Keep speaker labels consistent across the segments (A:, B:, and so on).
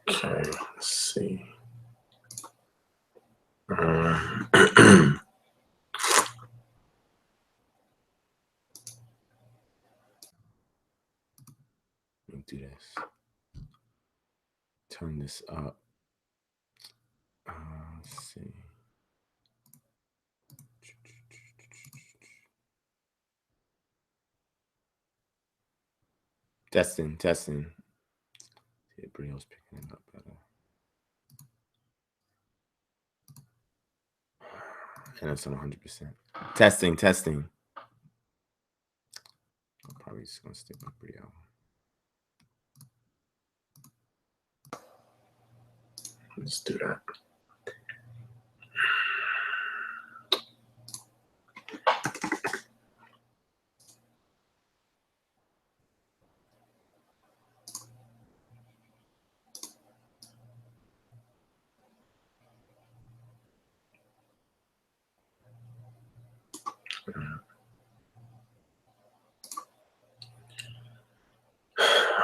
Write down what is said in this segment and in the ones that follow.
A: Okay, let's see. Let me do this. Turn this up. Let's see. Testing. See, Brio's picking it up better. And it's on 100%. Testing. I'm probably just gonna stick with Brio. Let's do that.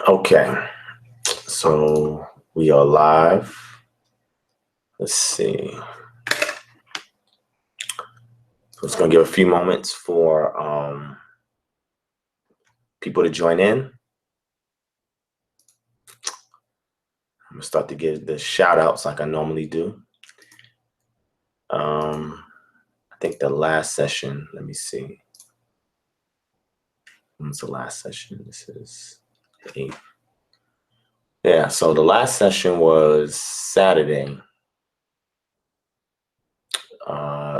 A: Okay, so we are live. Let's see. So it's gonna give a few moments for people to join in. I'm gonna start to give the shout outs like I normally do. I think the last session, let me see. When's the last session? This is 8th. Yeah, so the last session was Saturday.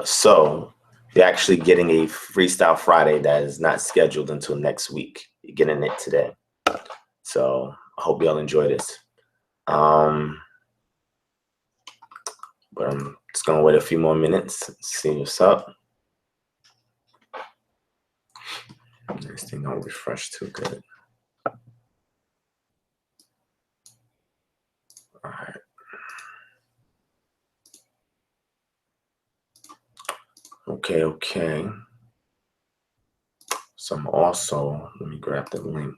A: So you're actually getting a Freestyle Friday that is not scheduled until next week. You're getting it today. So I hope y'all enjoy this. But I'm just gonna wait a few more minutes and see what's up. This thing don't refresh too good. All right. Okay. So I'm also, let me grab the link.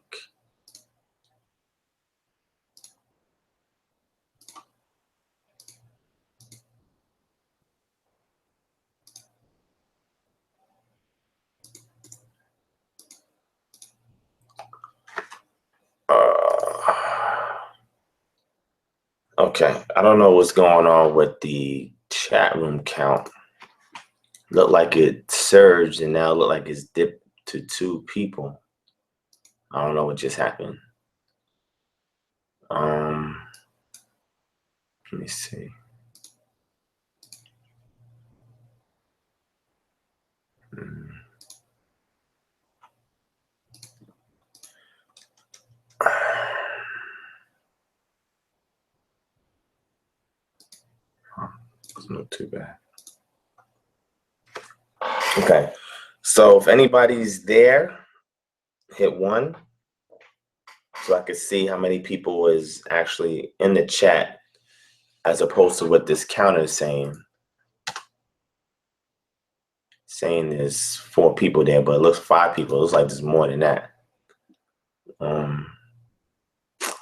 A: Okay, I don't know what's going on with the chat room count. Looked like it surged and now look like it's dipped to 2 people. I don't know what just happened. Let me see. It's not too bad. Okay, so if anybody's there, hit 1 so I can see how many people is actually in the chat as opposed to what this counter is saying. Saying there's 4 people there, but it looks 5 people. It looks like there's more than that.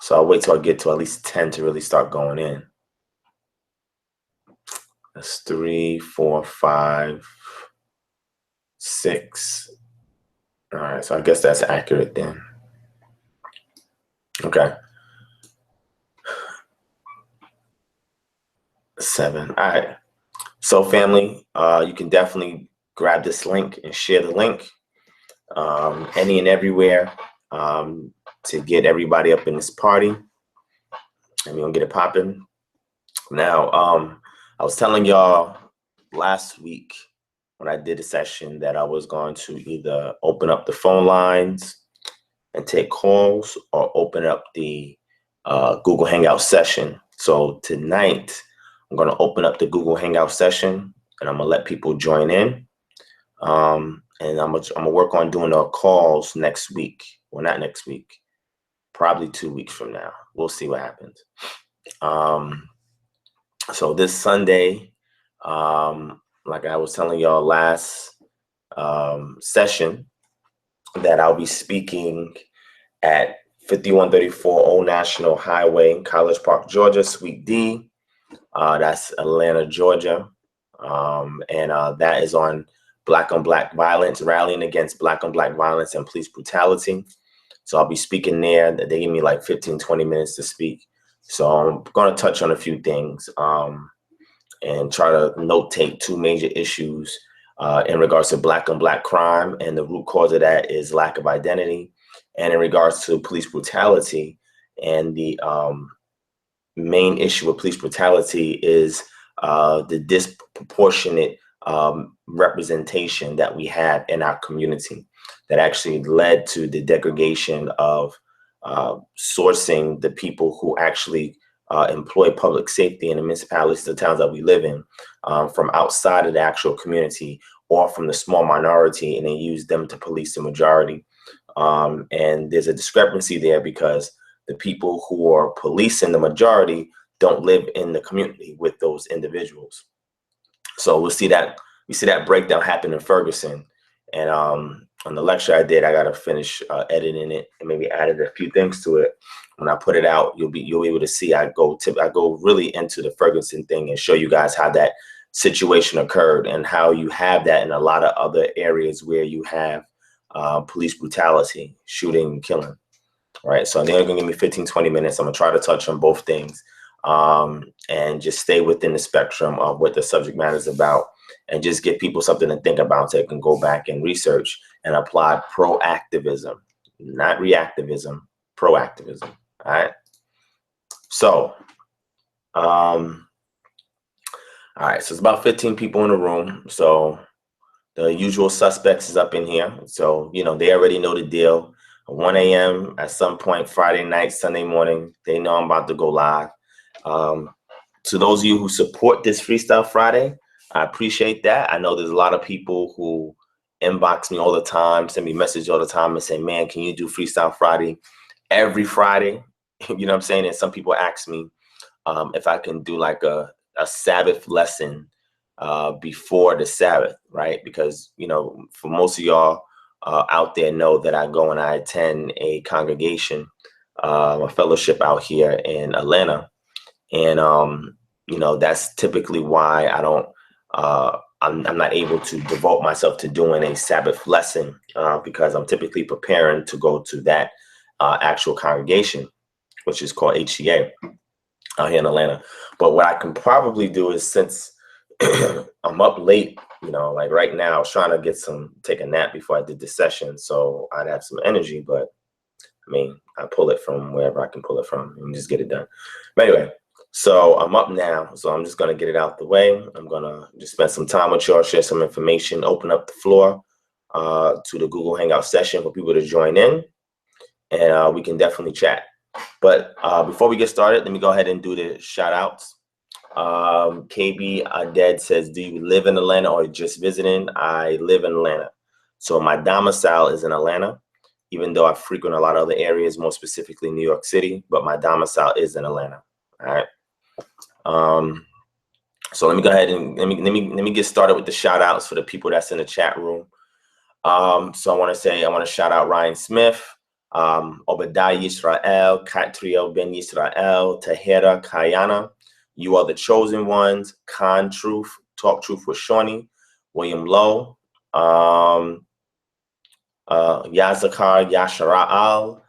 A: So I'll wait till I get to at least 10 to really start going in. That's 3, 4, 5, 6. All right, so I guess that's accurate then. Okay. 7. All right. So family, you can definitely grab this link and share the link any and everywhere to get everybody up in this party. And we're gonna get it popping. Now, I was telling y'all last week when I did a session that I was going to either open up the phone lines and take calls or open up the Google Hangout session. So tonight, I'm gonna open up the Google Hangout session and I'm gonna let people join in. And I'm gonna work on doing our calls next week. Well, not next week, probably 2 weeks from now. We'll see what happens. So this Sunday, like I was telling y'all last session, that I'll be speaking at 5134 Old National Highway, College Park, Georgia, Suite D. That's Atlanta, Georgia. And that is on Black on Black violence, rallying against Black on Black violence and police brutality. So I'll be speaking there. They give me like 15, 20 minutes to speak. So I'm going to touch on a few things and try to notate two major issues in regards to Black on Black crime. And the root cause of that is lack of identity. And in regards to police brutality, and the main issue with police brutality is the disproportionate representation that we have in our community that actually led to the degradation of sourcing the people who actually employ public safety in the municipalities, the towns that we live in, from outside of the actual community or from the small minority, and they use them to police the majority. And there's a discrepancy there because the people who are policing the majority don't live in the community with those individuals. So we see that breakdown happen in Ferguson. And on the lecture I did, I got to finish editing it and maybe added a few things to it. When I put it out, you'll be able to see I go really into the Ferguson thing and show you guys how that situation occurred and how you have that in a lot of other areas where you have police brutality, shooting and killing. Right. So they're going to give me 15, 20 minutes. I'm going to try to touch on both things and just stay within the spectrum of what the subject matter is about and just give people something to think about so they can go back and research and apply proactivism, not reactivism, proactivism. All right. So, all right. So it's about 15 people in the room. So the usual suspects is up in here. So, you know, they already know the deal. 1 a.m. at some point, Friday night, Sunday morning, they know I'm about to go live. To those of you who support this Freestyle Friday, I appreciate that. I know there's a lot of people who inbox me all the time, send me messages all the time and say, man, can you do Freestyle Friday every Friday? You know what I'm saying? And some people ask me if I can do like a Sabbath lesson before the Sabbath, right? Because, you know, for most of y'all out there know that I go and I attend a congregation, a fellowship out here in Atlanta. And, you know, that's typically why I don't, I'm not able to devote myself to doing a Sabbath lesson because I'm typically preparing to go to that actual congregation, which is called HCA out here in Atlanta. But what I can probably do is, since I'm up late, you know, like right now, I was trying to take a nap before I did this session, so I'd have some energy, but I mean, I pull it from wherever I can pull it from and just get it done. But anyway, so I'm up now, so I'm just going to get it out the way. I'm going to just spend some time with y'all, share some information, open up the floor to the Google Hangout session for people to join in, and we can definitely chat. But before we get started, let me go ahead and do the shout outs. KB Aded says, do you live in Atlanta or just visiting? I live in Atlanta. So my domicile is in Atlanta, even though I frequent a lot of other areas, more specifically New York City, but my domicile is in Atlanta. All right. So let me go ahead and let me get started with the shout outs for the people that's in the chat room. So I want to shout out Ryan Smith, Obadiah Yisrael, Katriel Ben Yisrael, Tahira Kayana. You Are the Chosen Ones, Con Truth, Talk Truth with Shawnee, William Lowe, Yazakar Yashara'al,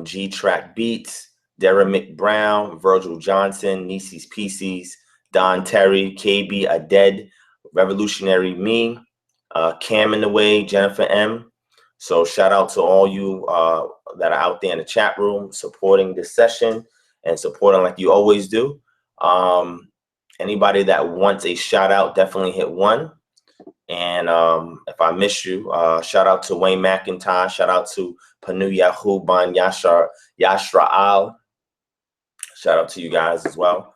A: G-Track Beats, Derek Brown, Virgil Johnson, Nisi's Pieces, Don Terry, KB Aded, Revolutionary Me, Cam in the Way, Jennifer M. So shout out to all you that are out there in the chat room supporting this session and supporting like you always do. Anybody that wants a shout out, definitely hit 1. And if I miss you, shout out to Wayne McIntyre, shout out to Panu Yahuban Yashra'al. Shout out to you guys as well.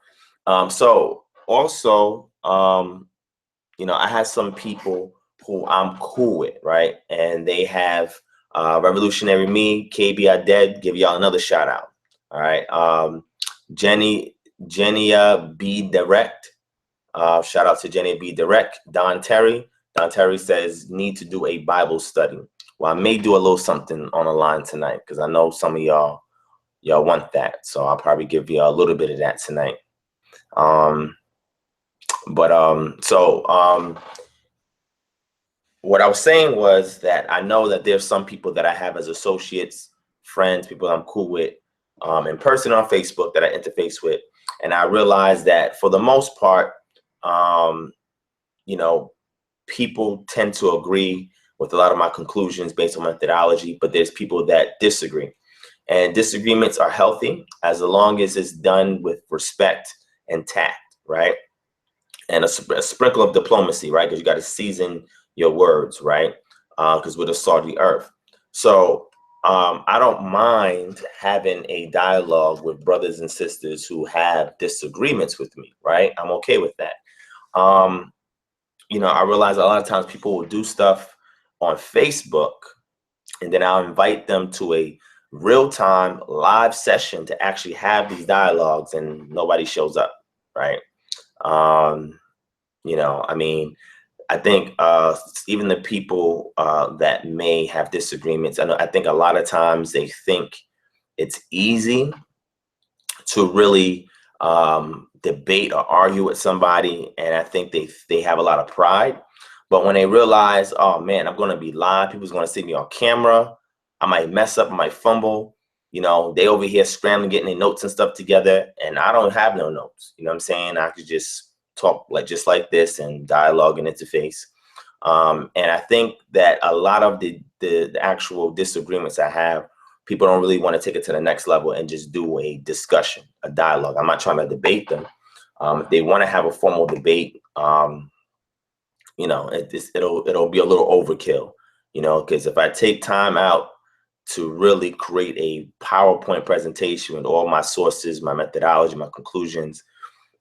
A: So also, you know, I have some people who I'm cool with, right? And they have Revolutionary Me, KB Aded, give y'all another shout out. All right. Jenia B Direct. Shout out to Jenny B Direct. Don Terry. Don Terry says, need to do a Bible study. Well, I may do a little something on the line tonight because I know some of y'all want that. So I'll probably give you a little bit of that tonight. What I was saying was that I know that there's some people that I have as associates, friends, people I'm cool with, in person on Facebook that I interface with. And I realized that for the most part, you know, people tend to agree with a lot of my conclusions based on methodology, but there's people that disagree. And disagreements are healthy as long as it's done with respect and tact, right? And a sprinkle of diplomacy, right? Because you got to season your words, right? Because we're the salt of the earth. So I don't mind having a dialogue with brothers and sisters who have disagreements with me, right? I'm okay with that. You know, I realize a lot of times people will do stuff on Facebook, and then I'll invite them to a real-time live session to actually have these dialogues, and nobody shows up, right? You know, I mean, I think even the people that may have disagreements, I think a lot of times they think it's easy to really debate or argue with somebody, and I think they have a lot of pride. But when they realize, oh man, I'm going to be live, people's going to see me on camera, I might mess up, I might fumble. You know, they over here scrambling, getting their notes and stuff together, and I don't have no notes. You know what I'm saying? I could just talk just like this and dialogue and interface. And I think that a lot of the actual disagreements I have, people don't really want to take it to the next level and just do a discussion, a dialogue. I'm not trying to debate them. If they want to have a formal debate, you know, it'll be a little overkill, you know, because if I take time out to really create a PowerPoint presentation with all my sources, my methodology, my conclusions,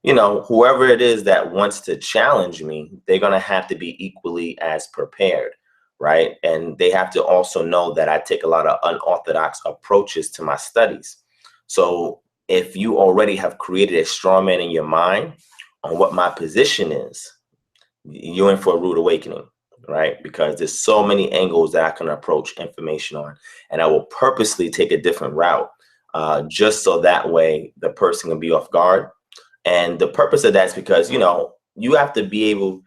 A: you know, whoever it is that wants to challenge me, they're going to have to be equally as prepared, right? And they have to also know that I take a lot of unorthodox approaches to my studies. So if you already have created a straw man in your mind on what my position is, you're in for a rude awakening, right? Because there's so many angles that I can approach information on, and I will purposely take a different route just so that way the person can be off guard. And the purpose of that is because, you know, you have to be able,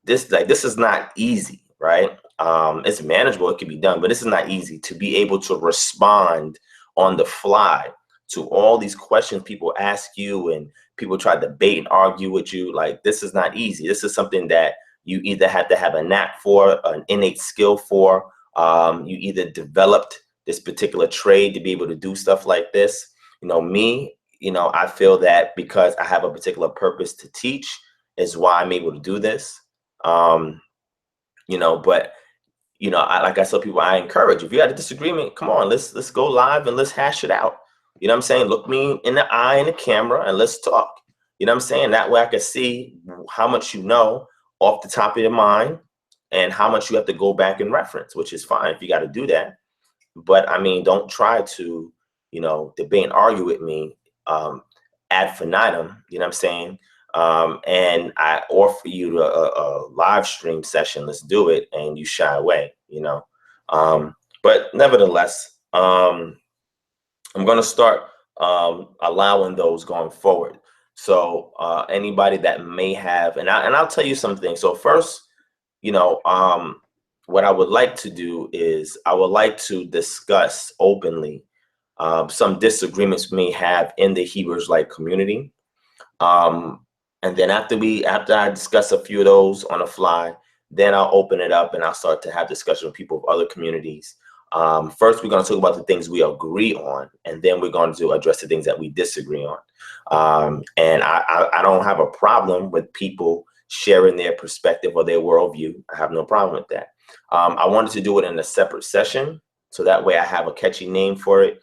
A: this is not easy, right? It's manageable, it can be done, but this is not easy to be able to respond on the fly to all these questions people ask you and people try to debate and argue with you. Like, this is not easy. This is something that you either have to have a knack for, an innate skill for. You either developed this particular trade to be able to do stuff like this. You know, me, you know, I feel that because I have a particular purpose to teach is why I'm able to do this. You know, but, you know, like I tell people, I encourage, if you had a disagreement, come on, let's go live and let's hash it out. You know what I'm saying? Look me in the eye in the camera and let's talk. You know what I'm saying? That way I can see how much you know off the top of your mind and how much you have to go back and reference, which is fine if you got to do that. But I mean, don't try to, you know, debate and argue with me ad infinitum, you know what I'm saying? And I offer you a live stream session, let's do it, and you shy away, you know? But nevertheless, I'm going to start allowing those going forward. So anybody that may have, and I'll tell you something. So first, you know, what I would like to do is I would like to discuss openly some disagreements we may have in the Hebrew Israelite community. And then after I discuss a few of those on the fly, then I'll open it up and I'll start to have discussion with people of other communities. First, we're going to talk about the things we agree on, and then we're going to address the things that we disagree on. And I don't have a problem with people sharing their perspective or their worldview. I have no problem with that. I wanted to do it in a separate session, so that way I have a catchy name for it.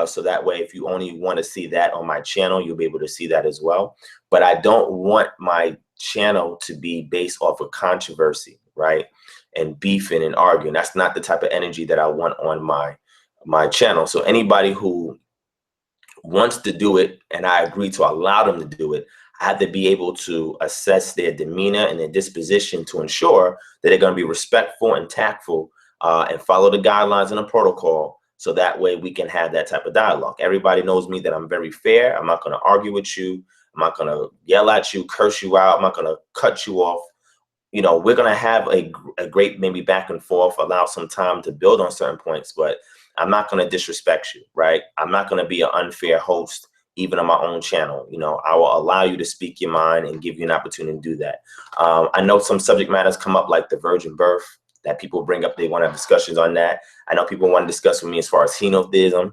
A: So that way, if you only want to see that on my channel, you'll be able to see that as well. But I don't want my channel to be based off of controversy, right? And beefing and arguing. That's not the type of energy that I want on my channel. So anybody who wants to do it, and I agree to allow them to do it, I have to be able to assess their demeanor and their disposition to ensure that they're going to be respectful and tactful and follow the guidelines and the protocol, so that way we can have that type of dialogue. Everybody knows me that I'm very fair. I'm not going to argue with you. I'm not going to yell at you, curse you out. I'm not going to cut you off. You know, we're going to have a great maybe back and forth, allow some time to build on certain points, but I'm not going to disrespect you, right? I'm not going to be an unfair host, even on my own channel. You know, I will allow you to speak your mind and give you an opportunity to do that. I know some subject matters come up like the virgin birth that people bring up. They want to have discussions on that. I know people want to discuss with me as far as henotheism,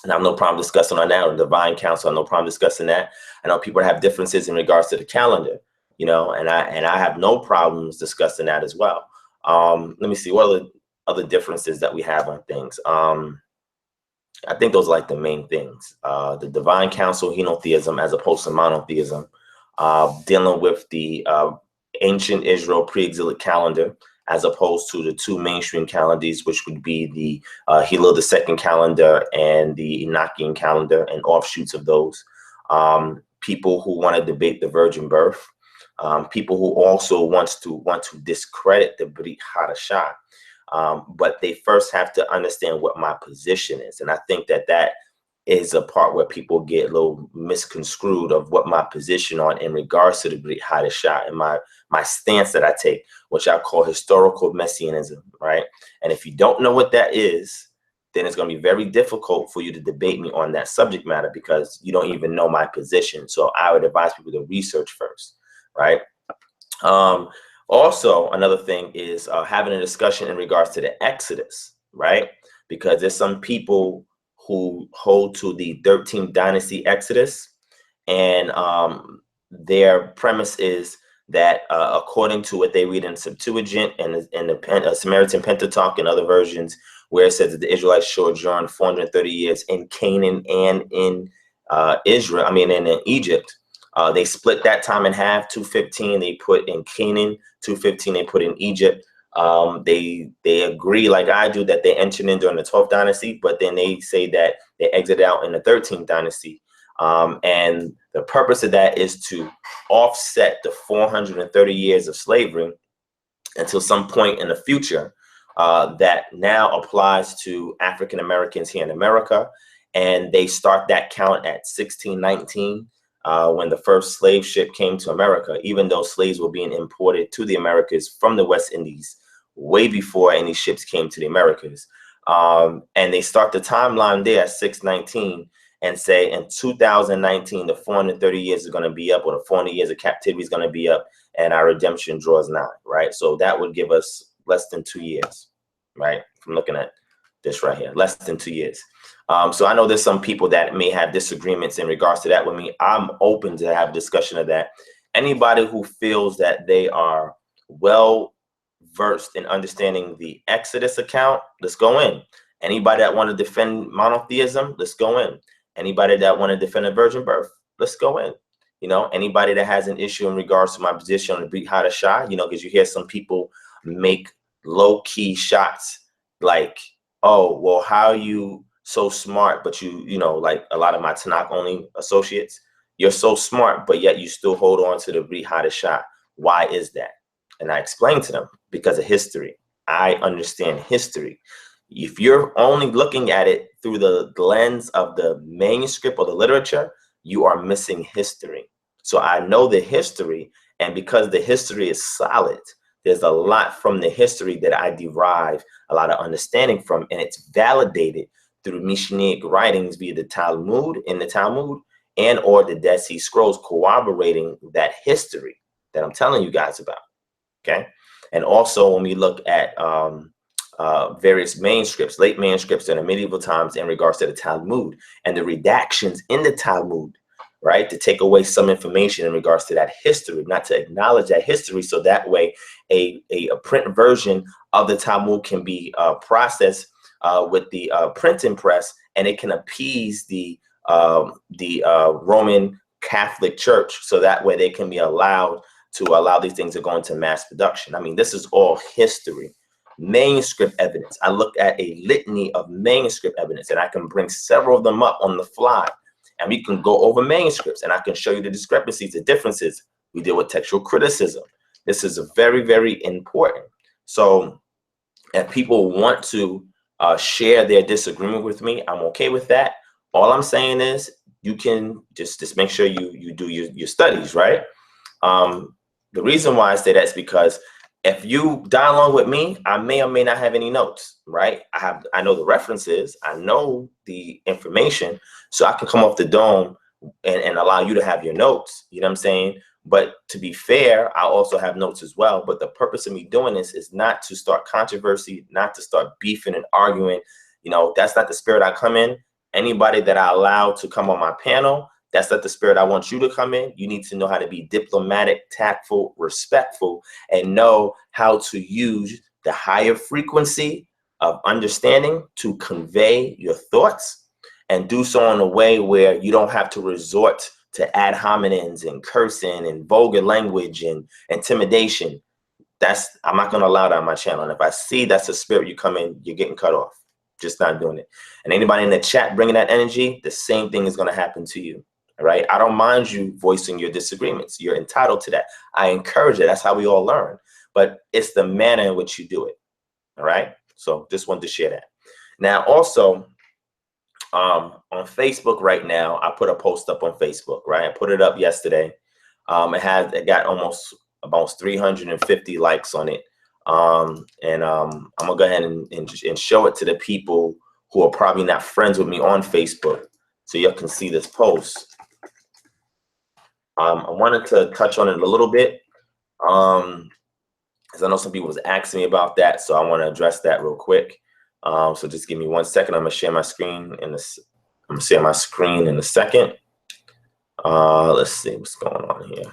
A: and I have no problem discussing on that, or divine counsel. I have no problem discussing that. I know people have differences in regards to the calendar, you know, and I have no problems discussing that as well. Let me see, what are the other differences that we have on things? I think those are like the main things. The divine counsel, henotheism, as opposed to monotheism, dealing with the ancient Israel pre-exilic calendar, as opposed to the two mainstream calendars, which would be the Hillel II calendar and the Enochian calendar and offshoots of those. People who want to debate the virgin birth, people who also want to discredit the Brit Hadashah. But they first have to understand what my position is. And I think that that is a part where people get a little misconstrued of what my position on in regards to the Brit Hadashah and my stance that I take, which I call historical messianism, right? And if you don't know what that is, then it's going to be very difficult for you to debate me on that subject matter, because you don't even know my position. So I would advise people to research first, right? Also, another thing is having a discussion in regards to the Exodus, right? Because there's some people who hold to the 13th dynasty Exodus, and their premise is that according to what they read in Septuagint and the Samaritan Pentateuch and other versions, where it says that the Israelites sojourned 430 years in Canaan and in Israel, in Egypt. They split that time in half. 215 they put in Canaan, 215 they put in Egypt. They agree, like I do, that they entered in during the 12th dynasty, but then they say that they exited out in the 13th dynasty. And the purpose of that is to offset the 430 years of slavery until some point in the future that now applies to African Americans here in America. And they start that count at 1619. When the first slave ship came to America, even though slaves were being imported to the Americas from the West Indies way before any ships came to the Americas. And they start the timeline there at 619 and say in 2019, the 430 years is going to be up, or the 400 years of captivity is going to be up, and our redemption draws nigh, right? So that would give us less than 2 years, right? From looking at this right here, less than 2 years. So I know there's some people that may have disagreements in regards to that with me. I'm open to have a discussion of that. Anybody who feels that they are well versed in understanding the Exodus account, let's go in. Anybody that want to defend monotheism, let's go in. Anybody that want to defend a virgin birth, let's go in. You know, anybody that has an issue in regards to my position on the Brit Hadashah, you know, because you hear some people make low-key shots like, oh, well, how are you so smart, but you know, like a lot of my Tanakh only associates, you're so smart, but yet you still hold on to the Brit Hadashah. Why is that? And I explained to them, because of history. I understand history. If you're only looking at it through the lens of the manuscript or the literature, you are missing history. So I know the history, and because the history is solid, there's a lot from the history that I derive a lot of understanding from, and it's validated through Mishnaic writings via the Talmud, and or the Dead Sea Scrolls, corroborating that history that I'm telling you guys about, okay? And also when we look at various manuscripts, late manuscripts in the medieval times in regards to the Talmud and the redactions in the Talmud, right, to take away some information in regards to that history, not to acknowledge that history, so that way a print version of the Talmud can be processed with the printing press, and it can appease the Roman Catholic Church, so that way they can be allowed to allow these things to go into mass production. I mean, this is all history. Manuscript evidence. I looked at a litany of manuscript evidence, and I can bring several of them up on the fly, and we can go over manuscripts, and I can show you the discrepancies, the differences. We deal with textual criticism. This is very, very important. So If people want to share their disagreement with me, I'm okay with that. All I'm saying is you can just make sure you do your studies, right? The reason why I say that's because if you dialogue with me, I may or may not have any notes, right? I know the references, I know the information, so I can come off the dome and allow you to have your notes. You know what I'm saying? But to be fair, I also have notes as well. But the purpose of me doing this is not to start controversy, not to start beefing and arguing. You know, that's not the spirit I come in. Anybody that I allow to come on my panel, that's not the spirit I want you to come in. You need to know how to be diplomatic, tactful, respectful, and know how to use the higher frequency of understanding to convey your thoughts, and do so in a way where you don't have to resort to ad hominems and cursing and vulgar language and intimidation. I'm not going to allow that on my channel. And if I see that's the spirit you come in, you're getting cut off. Just not doing it. And anybody in the chat bringing that energy, the same thing is going to happen to you. All right. I don't mind you voicing your disagreements. You're entitled to that. I encourage it. That's how we all learn. But it's the manner in which you do it. All right. So just wanted to share that. Now, also, on Facebook right now, I put a post up on Facebook, right? I put it up yesterday. It got almost 350 likes on it. I'm gonna go ahead and show it to the people who are probably not friends with me on Facebook, so y'all can see this post. I wanted to touch on it a little bit, because I know some people was asking me about that, so I want to address that real quick. So just give me 1 second. I'm gonna share my screen in this. I'm gonna share my screen in a second. Let's see what's going on here.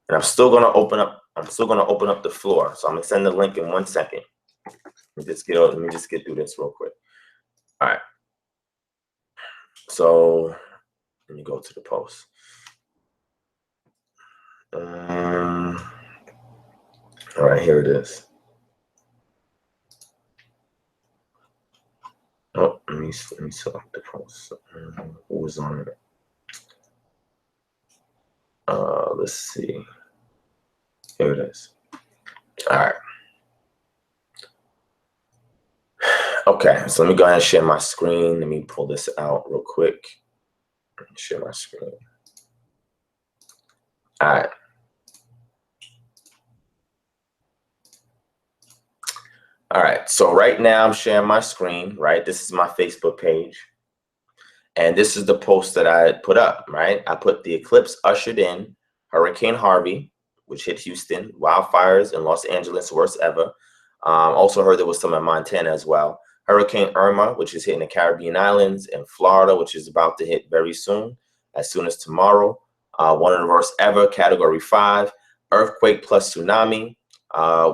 A: And I'm still gonna open up the floor. So I'm gonna send the link in 1 second. Let me just get through this real quick. All right. So let me go to the post. All right, here it is. Oh, let me select the post. Who was on it? Let's see. Here it is. All right. Okay, so let me go ahead and share my screen. Let me pull this out real quick. Share my screen. All right. All right, so right now I'm sharing my screen, right? This is my Facebook page. And this is the post that I put up, right? I put the eclipse ushered in Hurricane Harvey, which hit Houston, wildfires in Los Angeles, worst ever. Also heard there was some in Montana as well. Hurricane Irma, which is hitting the Caribbean islands, and Florida, which is about to hit very soon, as soon as tomorrow. One of the worst ever, Category 5. Earthquake plus tsunami,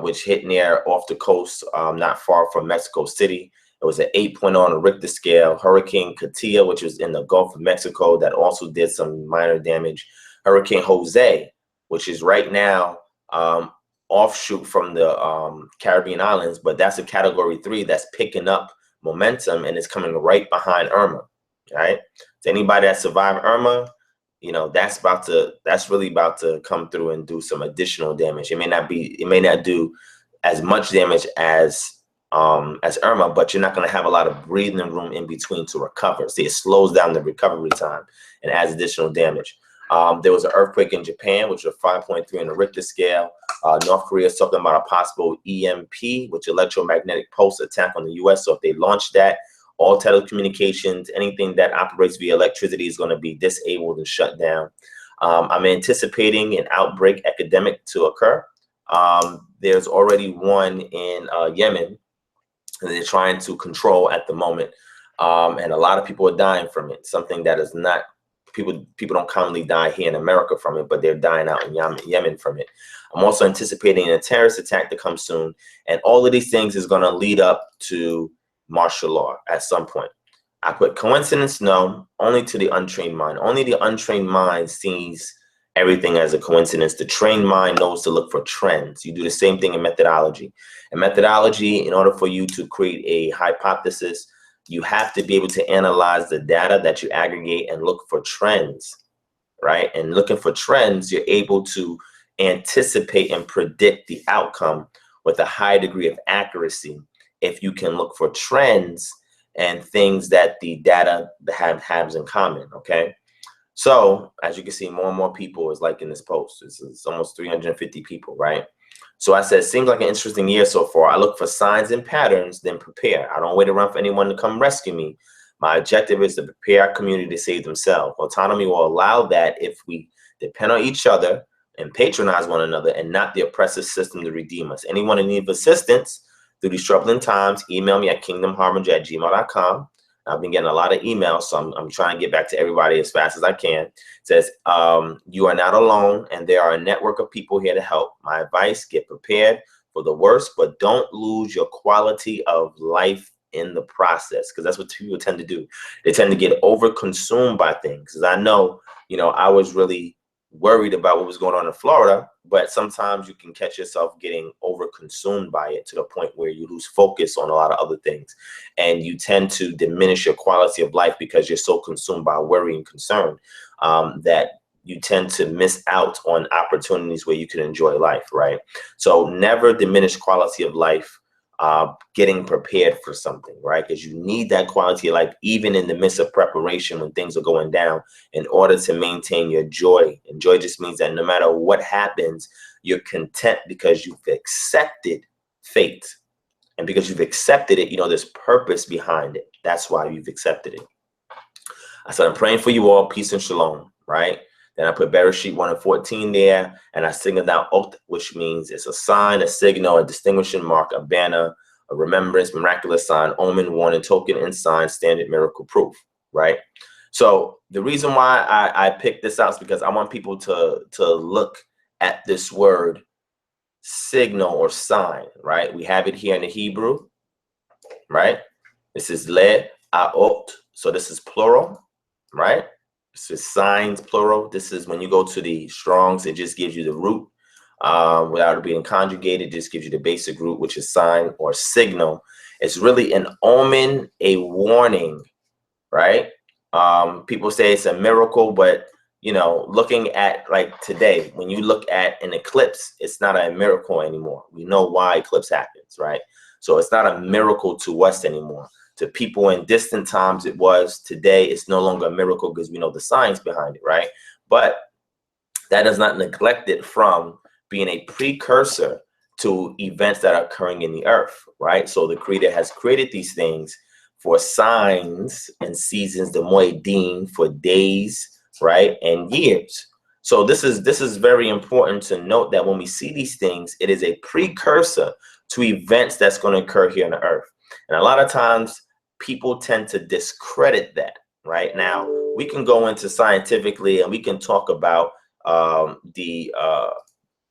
A: which hit near off the coast, not far from Mexico City. It was an 8.0 on the Richter scale. Hurricane Katia, which was in the Gulf of Mexico, that also did some minor damage. Hurricane Jose, which is right now offshoot from the Caribbean islands, but that's a Category 3 that's picking up momentum and is coming right behind Irma. Right? So anybody that survived Irma, you know, that's really about to come through and do some additional damage. It may not do as much damage as Irma, but you're not going to have a lot of breathing room in between to recover. See, it slows down the recovery time and adds additional damage. There was an earthquake in Japan, which was 5.3 on the Richter scale. North Korea is talking about a possible EMP, which electromagnetic pulse attack on the U.S. So if they launch that, all telecommunications, anything that operates via electricity is going to be disabled and shut down. I'm anticipating an outbreak epidemic to occur. There's already one in Yemen that they're trying to control at the moment. And a lot of people are dying from it. Something that is not, people don't commonly die here in America from it, but they're dying out in Yemen from it. I'm also anticipating a terrorist attack to come soon. And all of these things is going to lead up to martial law at some point. I put coincidence, no, only to the untrained mind. Only the untrained mind sees everything as a coincidence. The trained mind knows to look for trends. You do the same thing in methodology. In methodology, in order for you to create a hypothesis, you have to be able to analyze the data that you aggregate and look for trends, right? And looking for trends, you're able to anticipate and predict the outcome with a high degree of accuracy if you can look for trends and things that the data has in common, okay? So as you can see, more and more people is liking this post. It's almost 350 people, right? So I said, seems like an interesting year so far. I look for signs and patterns, then prepare. I don't wait around for anyone to come rescue me. My objective is to prepare our community to save themselves. Autonomy will allow that if we depend on each other and patronize one another and not the oppressive system to redeem us. Anyone in need of assistance through these troubling times, email me at kingdomharbinger@gmail.com. I've been getting a lot of emails, so I'm trying to get back to everybody as fast as I can. It says, you are not alone, and there are a network of people here to help. My advice, get prepared for the worst, but don't lose your quality of life in the process, because that's what people tend to do. They tend to get over-consumed by things. Because I know, I was really worried about what was going on in Florida, but sometimes you can catch yourself getting over-consumed by it to the point where you lose focus on a lot of other things, and you tend to diminish your quality of life because you're so consumed by worry and concern that you tend to miss out on opportunities where you can enjoy life, right? So never diminish quality of life getting prepared for something, right? Because you need that quality of life even in the midst of preparation when things are going down in order to maintain your joy. And joy just means that no matter what happens, you're content because you've accepted fate. And because you've accepted it, there's purpose behind it. That's why you've accepted it. I said, I'm praying for you all, peace and shalom, right? Then I put Bereshit 1:14 there, and I signaled out oath, which means it's a sign, a signal, a distinguishing mark, a banner, a remembrance, miraculous sign, omen, warning, token, and sign, standard, miracle, proof, right? So the reason why I picked this out is because I want people to look at this word signal or sign, right? We have it here in the Hebrew, right? This is le aot, so this is plural, right? This is signs, plural. This is when you go to the Strongs, it just gives you the root without it being conjugated. It just gives you the basic root, which is sign or signal. It's really an omen, a warning, right? People say it's a miracle, but looking at like today, when you look at an eclipse, it's not a miracle anymore. We know why eclipse happens, right? So it's not a miracle to us anymore. To people in distant times it was. Today it's no longer a miracle because we know the science behind it, right? But that does not neglect it from being a precursor to events that are occurring in the earth, right? So the Creator has created these things for signs and seasons, the moedim, for days, right, and years. So this is very important to note that when we see these things, it is a precursor to events that's going to occur here on the earth. And a lot of times people tend to discredit that. Right now, we can go into scientifically and we can talk about the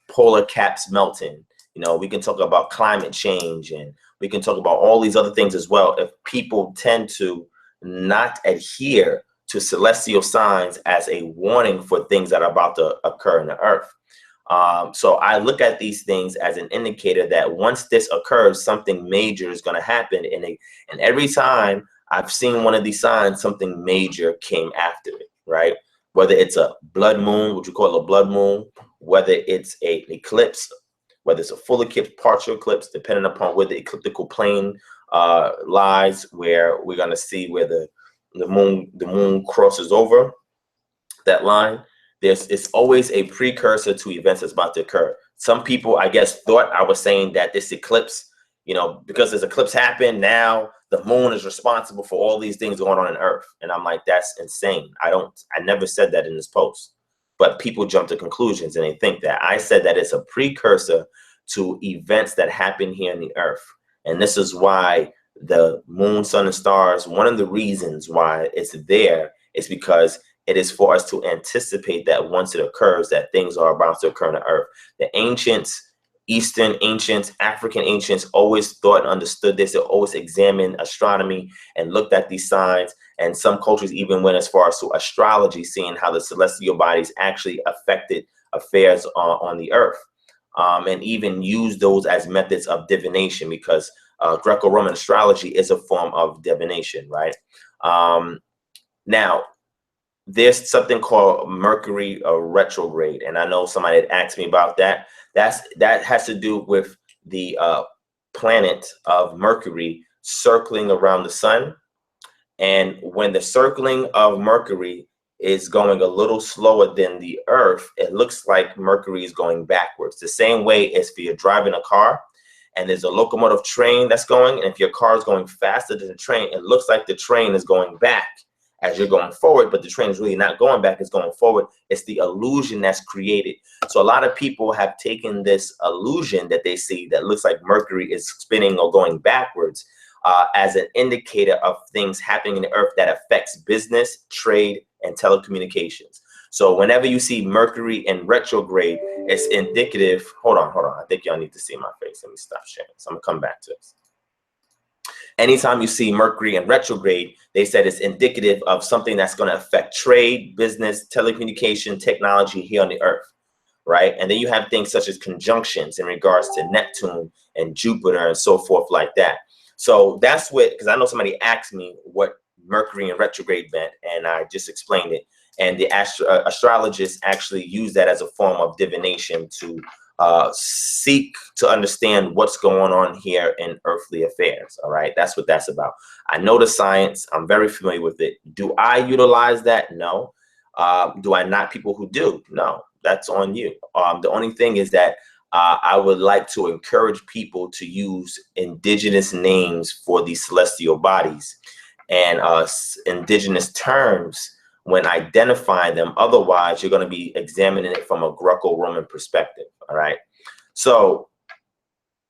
A: polar caps melting. We can talk about climate change, and we can talk about all these other things as well. If people tend to not adhere to celestial signs as a warning for things that are about to occur in the earth. So I look at these things as an indicator that once this occurs, something major is going to happen. And every time I've seen one of these signs, something major came after it, right? Whether it's a blood moon, which we call a blood moon, whether it's an eclipse, whether it's a full eclipse, partial eclipse, depending upon where the ecliptical plane lies, where we're going to see where the moon crosses over that line. It's always a precursor to events that's about to occur. Some people, I guess, thought I was saying that this eclipse, because this eclipse happened, now the moon is responsible for all these things going on Earth. And I'm like, that's insane. I never said that in this post. But people jump to conclusions and they think that. I said that it's a precursor to events that happen here in the earth. And this is why the moon, sun, and stars, one of the reasons why it's there is because it is for us to anticipate that once it occurs, that things are about to occur on the earth. The ancients, Eastern ancients, African ancients always thought and understood this. They always examined astronomy and looked at these signs. And some cultures even went as far as to astrology, seeing how the celestial bodies actually affected affairs on the earth. And even used those as methods of divination, because Greco-Roman astrology is a form of divination, right? Now, there's something called Mercury retrograde, and I know somebody had asked me about that. That has to do with the planet of Mercury circling around the sun. And when the circling of Mercury is going a little slower than the Earth, it looks like Mercury is going backwards. The same way as if you're driving a car and there's a locomotive train that's going, and if your car is going faster than the train, it looks like the train is going back as you're going forward, but the train is really not going back, it's going forward. It's the illusion that's created. So a lot of people have taken this illusion that they see that looks like Mercury is spinning or going backwards as an indicator of things happening in the Earth that affects business, trade, and telecommunications. So whenever you see Mercury in retrograde, it's indicative. Hold on. I think y'all need to see my face. Let me stop sharing. So I'm gonna come back to this. Anytime you see Mercury in retrograde, they said it's indicative of something that's going to affect trade, business, telecommunication, technology here on the Earth, right? And then you have things such as conjunctions in regards to Neptune and Jupiter and so forth like that. So that's what, because I know somebody asked me what Mercury in retrograde meant, and I just explained it. And the astrologists actually use that as a form of divination to seek to understand what's going on here in earthly affairs. All right, that's what that's about. I know the science, I'm very familiar with it. Do I utilize that? No. Do I not? People who do? No, that's on you. The only thing is that I would like to encourage people to use indigenous names for these celestial bodies and indigenous terms when identifying them. Otherwise, you're going to be examining it from a Greco-Roman perspective. All right. So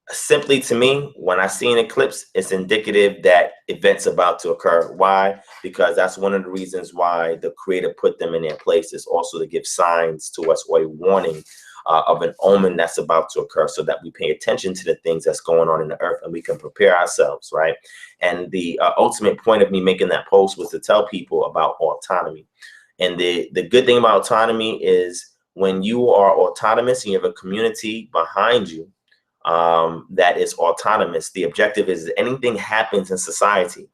A: simply to me, when I see an eclipse, it's indicative that events about to occur. Why? Because that's one of the reasons why the Creator put them in their place, is also to give signs to us, or a warning of an omen that's about to occur, so that we pay attention to the things that's going on in the earth and we can prepare ourselves, right? And the ultimate point of me making that post was to tell people about autonomy. And the good thing about autonomy is when you are autonomous and you have a community behind you that is autonomous, the objective is that anything happens in society,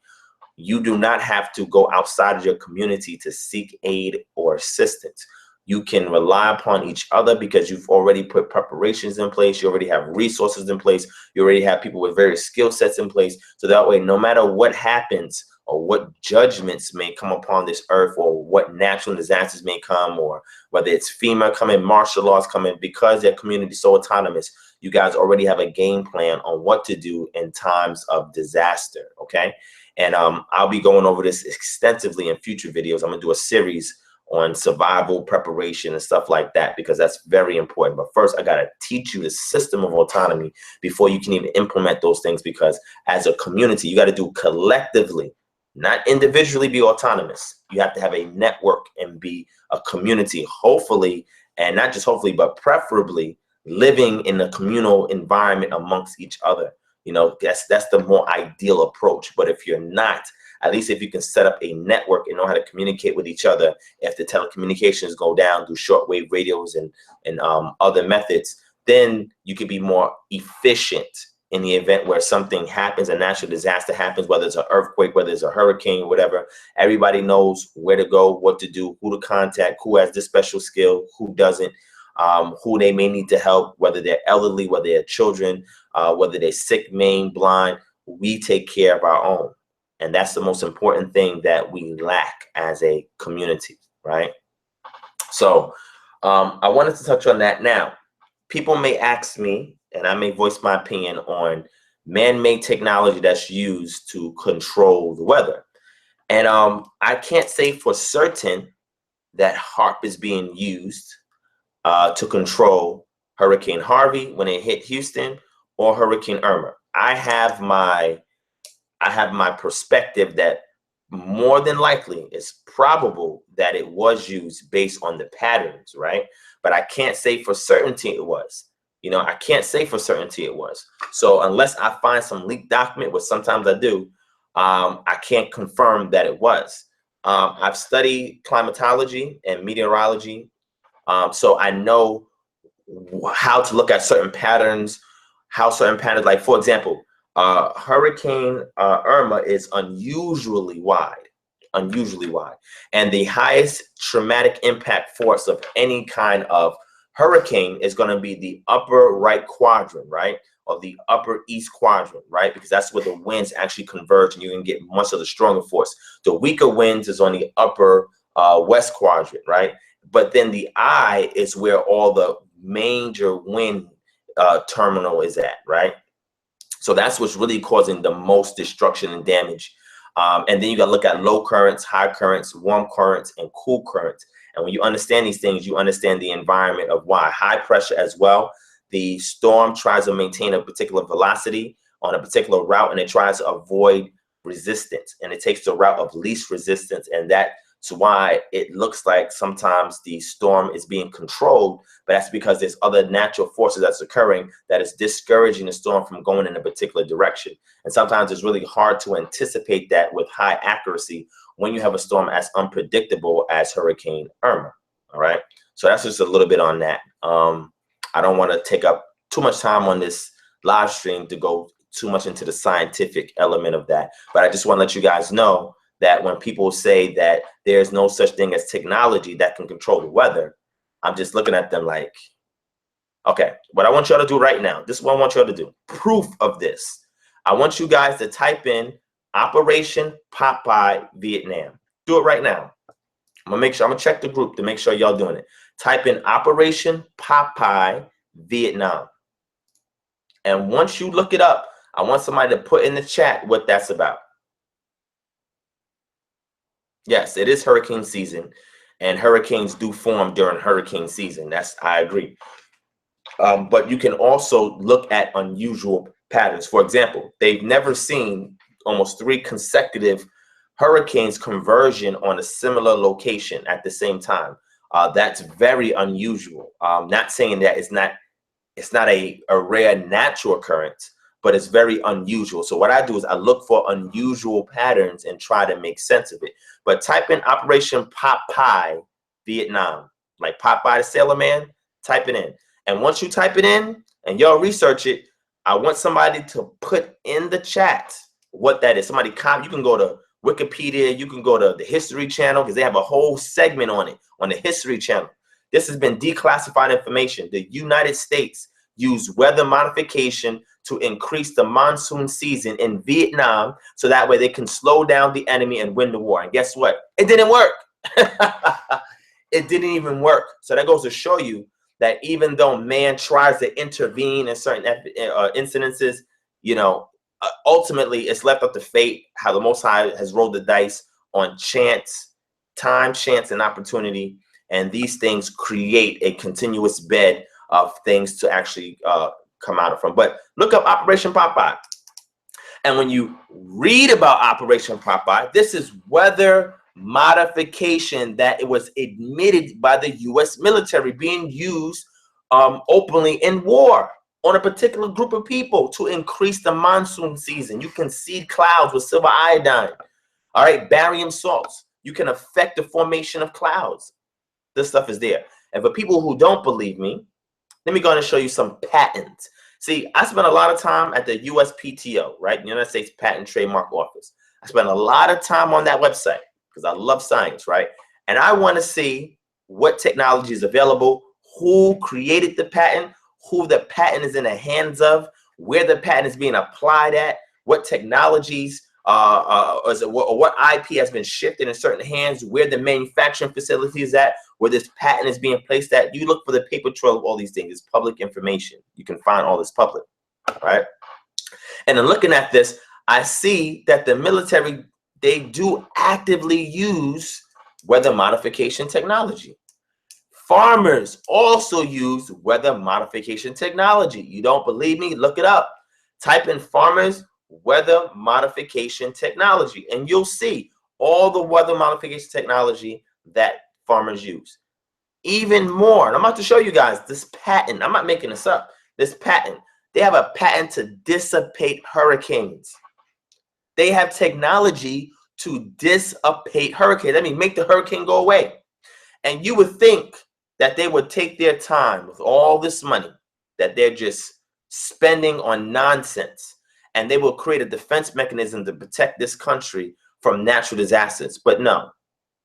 A: you do not have to go outside of your community to seek aid or assistance. You can rely upon each other because you've already put preparations in place. You already have resources in place. You already have people with various skill sets in place. So that way, no matter what happens or what judgments may come upon this earth, or what natural disasters may come, or whether it's FEMA coming, martial laws coming, because their community is so autonomous, you guys already have a game plan on what to do in times of disaster, okay? And I'll be going over this extensively in future videos. I'm gonna do a series on survival preparation and stuff like that, because that's very important. But first, I gotta teach you the system of autonomy before you can even implement those things, because as a community, you gotta do collectively, not individually be autonomous. You have to have a network and be a community, hopefully, and not just hopefully, but preferably living in a communal environment amongst each other. You know, that's the more ideal approach. But if you're not, at least if you can set up a network and know how to communicate with each other, if the telecommunications go down through shortwave radios and other methods, then you can be more efficient in the event where something happens, a natural disaster happens, whether it's an earthquake, whether it's a hurricane, whatever. Everybody knows where to go, what to do, who to contact, who has this special skill, who doesn't, who they may need to help, whether they're elderly, whether they're children, whether they're sick, maimed, blind. We take care of our own. And that's the most important thing that we lack as a community, right? So I wanted to touch on that. Now, people may ask me, and I may voice my opinion on man-made technology that's used to control the weather. And I can't say for certain that HARP is being used to control Hurricane Harvey when it hit Houston, or Hurricane Irma. I have my perspective that more than likely it's probable that it was used based on the patterns, right? But I can't say for certainty it was. You know, I can't say for certainty it was. So unless I find some leaked document, which sometimes I do, I can't confirm that it was. I've studied climatology and meteorology, so I know how to look at certain patterns, like, for example, Hurricane Irma is unusually wide, and the highest traumatic impact force of any kind of hurricane is going to be the upper right quadrant, right? or the upper east quadrant, right? Because that's where the winds actually converge and you can get much of the stronger force. The weaker winds is on the upper west quadrant, right? But then the eye is where all the major wind terminal is at, right? So that's what's really causing the most destruction and damage. And then you got to look at low currents, high currents, warm currents, and cool currents. And when you understand these things, you understand the environment of why. High pressure as well. The storm tries to maintain a particular velocity on a particular route, and it tries to avoid resistance. And it takes the route of least resistance. And that's why it looks like sometimes the storm is being controlled, but that's because there's other natural forces that's occurring that is discouraging the storm from going in a particular direction. And sometimes it's really hard to anticipate that with high accuracy when you have a storm as unpredictable as Hurricane Irma. All right. So that's just a little bit on that. I don't want to take up too much time on this live stream to go too much into the scientific element of that. But I just want to let you guys know that when people say that there's no such thing as technology that can control the weather, I'm just looking at them like, okay, what I want y'all to do right now, this is what I want y'all to do. Proof of this. I want you guys to type in Operation Popeye Vietnam. Do it right now. I'm gonna check the group to make sure y'all doing it. Type in Operation Popeye Vietnam. And once you look it up, I want somebody to put in the chat what that's about. Yes, it is hurricane season, and hurricanes do form during hurricane season. I agree. But you can also look at unusual patterns. For example, they've never seen almost 3 consecutive hurricanes conversion on a similar location at the same time. That's very unusual. Not saying that it's not a rare natural occurrence, but it's very unusual. So what I do is I look for unusual patterns and try to make sense of it. But type in Operation Popeye Vietnam, like Popeye the Sailor Man, type it in. And once you type it in and y'all research it, I want somebody to put in the chat what that is. Somebody you can go to Wikipedia, you can go to the History Channel because they have a whole segment on it on the History Channel. This has been declassified information. The United States used weather modification to increase the monsoon season in Vietnam so that way they can slow down the enemy and win the war. And guess what? It didn't work. It didn't even work. So that goes to show you that even though man tries to intervene in certain incidences, you know, ultimately it's left up to fate, how the Most High has rolled the dice on chance, time, chance, and opportunity. And these things create a continuous bed of things to actually come out from. But look up Operation Popeye. And when you read about Operation Popeye, this is weather modification that it was admitted by the U.S. military being used openly in war on a particular group of people to increase the monsoon season. You can seed clouds with silver iodine. All right, barium salts. You can affect the formation of clouds. This stuff is there. And for people who don't believe me, let me go and show you some patents. See, I spent a lot of time at the USPTO, right? United States Patent Trademark Office. I spent a lot of time on that website because I love science, right? And I want to see what technology is available, who created the patent, who the patent is in the hands of, where the patent is being applied at, what technologies, what IP has been shifted in certain hands, where the manufacturing facility is at, where this patent is being placed at. You look for the paper trail of all these things. It's public information. You can find all this public, right? And in looking at this, I see that the military, they do actively use weather modification technology. Farmers also use weather modification technology. You don't believe me? Look it up. Type in farmers weather modification technology, and you'll see all the weather modification technology that farmers use. Even more, and I'm about to show you guys this patent. I'm not making this up. This patent, they have a patent to dissipate hurricanes. They have technology to dissipate hurricanes. That means make the hurricane go away. And you would think that they would take their time with all this money that they're just spending on nonsense, and they will create a defense mechanism to protect this country from natural disasters. But no,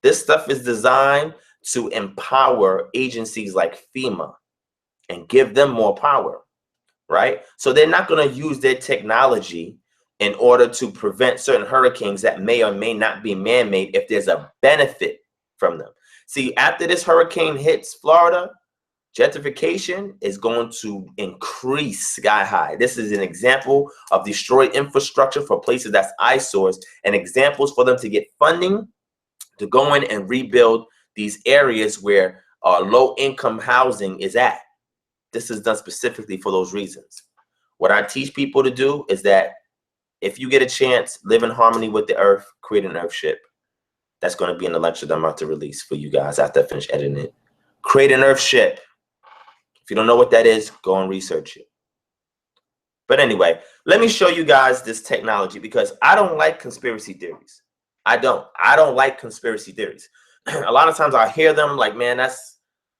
A: this stuff is designed to empower agencies like FEMA and give them more power. right? So they're not going to use their technology in order to prevent certain hurricanes that may or may not be man-made if there's a benefit from them. See, after this hurricane hits Florida, gentrification is going to increase sky high. This is an example of destroyed infrastructure for places that's eyesores and examples for them to get funding to go in and rebuild these areas where low-income housing is at. This is done specifically for those reasons. What I teach people to do is that if you get a chance, live in harmony with the earth, create an earthship. That's going to be in the lecture that I'm about to release for you guys after I finish editing it. Create an earthship. If you don't know what that is, go and research it. But anyway, let me show you guys this technology because I don't like conspiracy theories. I don't like conspiracy theories. A lot of times I hear them like, man,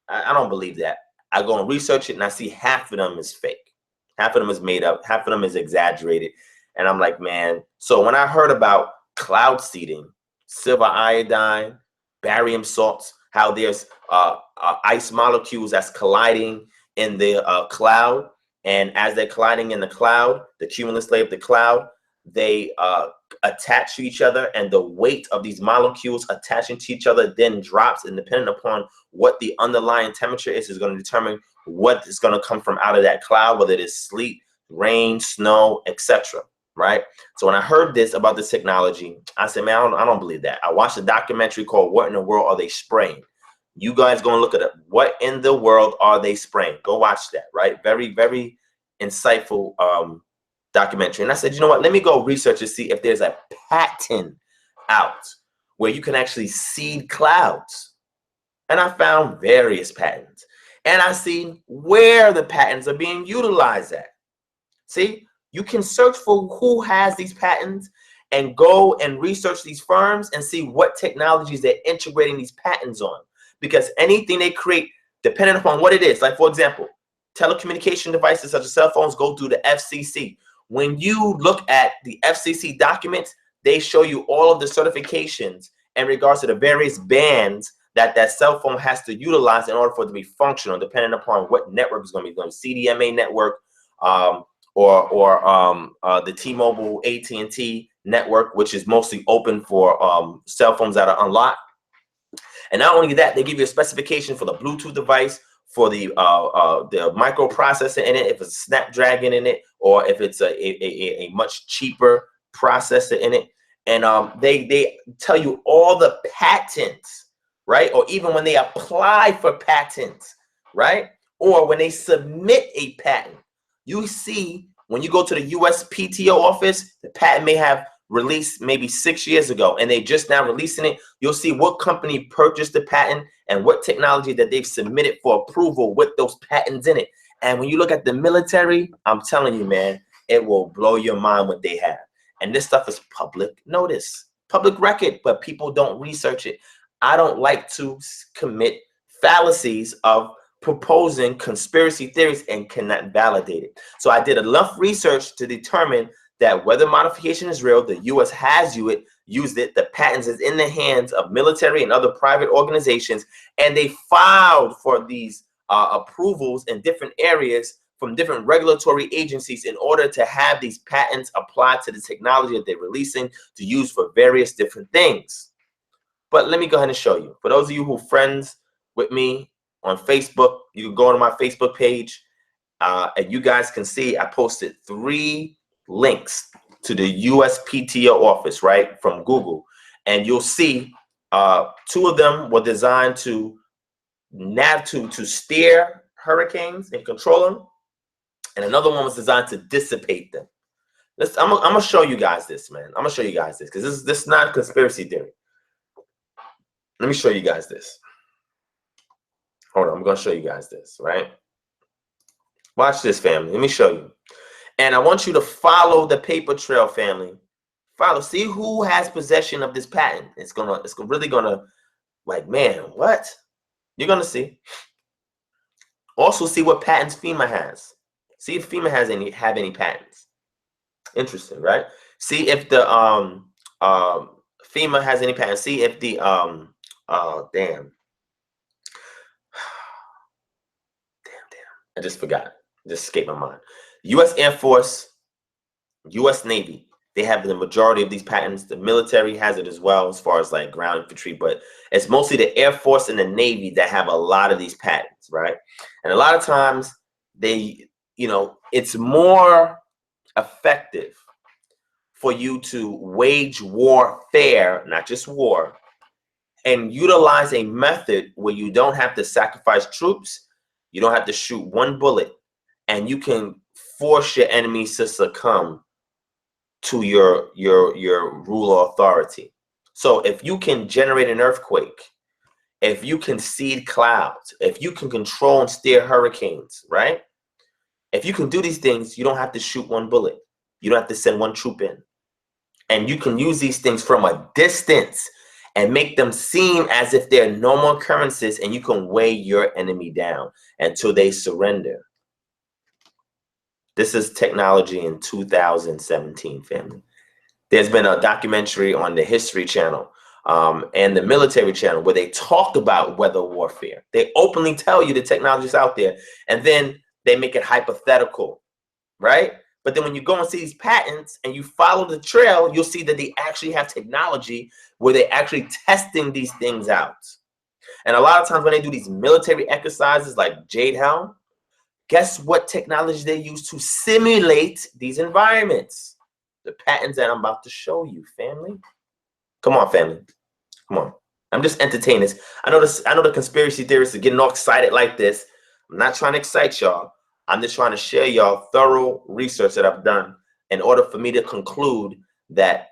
A: I don't believe that. I go and research it and I see half of them is fake. Half of them is made up. Half of them is exaggerated. And I'm like, man. So when I heard about cloud seeding, silver iodine, barium salts, how there's ice molecules that's colliding in the cloud. And as they're colliding in the cloud, the cumulus layer of the cloud, they attach to each other, and the weight of these molecules attaching to each other then drops, and depending upon what the underlying temperature is going to determine what is going to come from out of that cloud, whether it is sleet, rain, snow, etc. Right? So when I heard this about this technology, I said, man, I don't believe that. I watched a documentary called What in the World Are They Spraying? You guys go and look at it. What in the world are they spraying? Go watch that, right? Very, very insightful documentary. And I said, you know what? Let me go research and see if there's a patent out where you can actually seed clouds. And I found various patents. And I see where the patents are being utilized at. See, you can search for who has these patents and go and research these firms and see what technologies they're integrating these patents on. Because anything they create, depending upon what it is, like for example, telecommunication devices such as cell phones go through the FCC. When you look at the FCC documents, they show you all of the certifications in regards to the various bands that that cell phone has to utilize in order for it to be functional, depending upon what network is going to be going, CDMA network, or the T-Mobile AT&T network, which is mostly open for cell phones that are unlocked. And not only that, they give you a specification for the Bluetooth device, for the microprocessor in it, if it's a Snapdragon in it, or if it's a much cheaper processor in it. And they tell you all the patents, right? Or even when they apply for patents, right? Or when they submit a patent, you see when you go to the USPTO office, the patent may have released maybe 6 years ago, and they just now releasing it. You'll see what company purchased the patent and what technology that they've submitted for approval with those patents in it. And when you look at the military, I'm telling you, man, it will blow your mind what they have. And this stuff is public notice, public record, but people don't research it. I don't like to commit fallacies of proposing conspiracy theories and cannot validate it. So I did enough research to determine that whether modification is real, the U.S. has used it, the patents is in the hands of military and other private organizations, and they filed for these approvals in different areas from different regulatory agencies in order to have these patents applied to the technology that they're releasing to use for various different things. But let me go ahead and show you. For those of you who are friends with me on Facebook, you can go to my Facebook page, and you guys can see I posted 3 links to the USPTO office, right, from Google. And you'll see 2 of them were designed to steer hurricanes and control them. And another one was designed to dissipate them. I'm gonna show you guys this, man. I'm gonna show you guys this because this is not a conspiracy theory. Let me show you guys this. Hold on, I'm gonna show you guys this, right? Watch this, family. Let me show you. And I want you to follow the paper trail, family. Follow, see who has possession of this patent. It's really gonna, like, man, what? You're gonna see. Also see what patents FEMA has. See if FEMA have any patents. Interesting, right? See if the FEMA has any patents. See if the damn. I just forgot. Just escaped my mind. U.S. Air Force, U.S. Navy, they have the majority of these patents. The military has it as well, as far as like ground infantry, but it's mostly the Air Force and the Navy that have a lot of these patents, right? And a lot of times they, it's more effective for you to wage warfare, not just war, and utilize a method where you don't have to sacrifice troops, you don't have to shoot one bullet, and you can force your enemies to succumb to your rule or authority. So if you can generate an earthquake, if you can seed clouds, if you can control and steer hurricanes, right? If you can do these things, you don't have to shoot one bullet. You don't have to send one troop in. And you can use these things from a distance and make them seem as if they're normal occurrences, and you can weigh your enemy down until they surrender. This is technology in 2017, family. There's been a documentary on the History Channel and the Military Channel where they talk about weather warfare. They openly tell you the technology's out there, and then they make it hypothetical, right? But then when you go and see these patents and you follow the trail, you'll see that they actually have technology where they're actually testing these things out. And a lot of times when they do these military exercises like Jade Helm, guess what technology they use to simulate these environments? The patents that I'm about to show you, family. Come on, family. Come on. I'm just entertaining this. I know the conspiracy theorists are getting all excited like this. I'm not trying to excite y'all. I'm just trying to share y'all thorough research that I've done in order for me to conclude that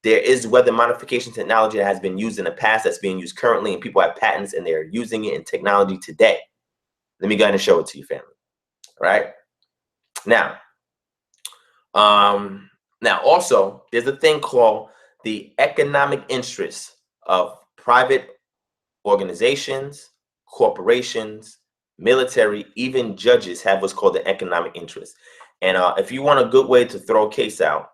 A: there is weather modification technology that has been used in the past, that's being used currently, and people have patents and they're using it in technology today. Let me go ahead and show it to you, family. All right? Now, also, there's a thing called the economic interests of private organizations, corporations, military, even judges have what's called the economic interest. And if you want a good way to throw a case out,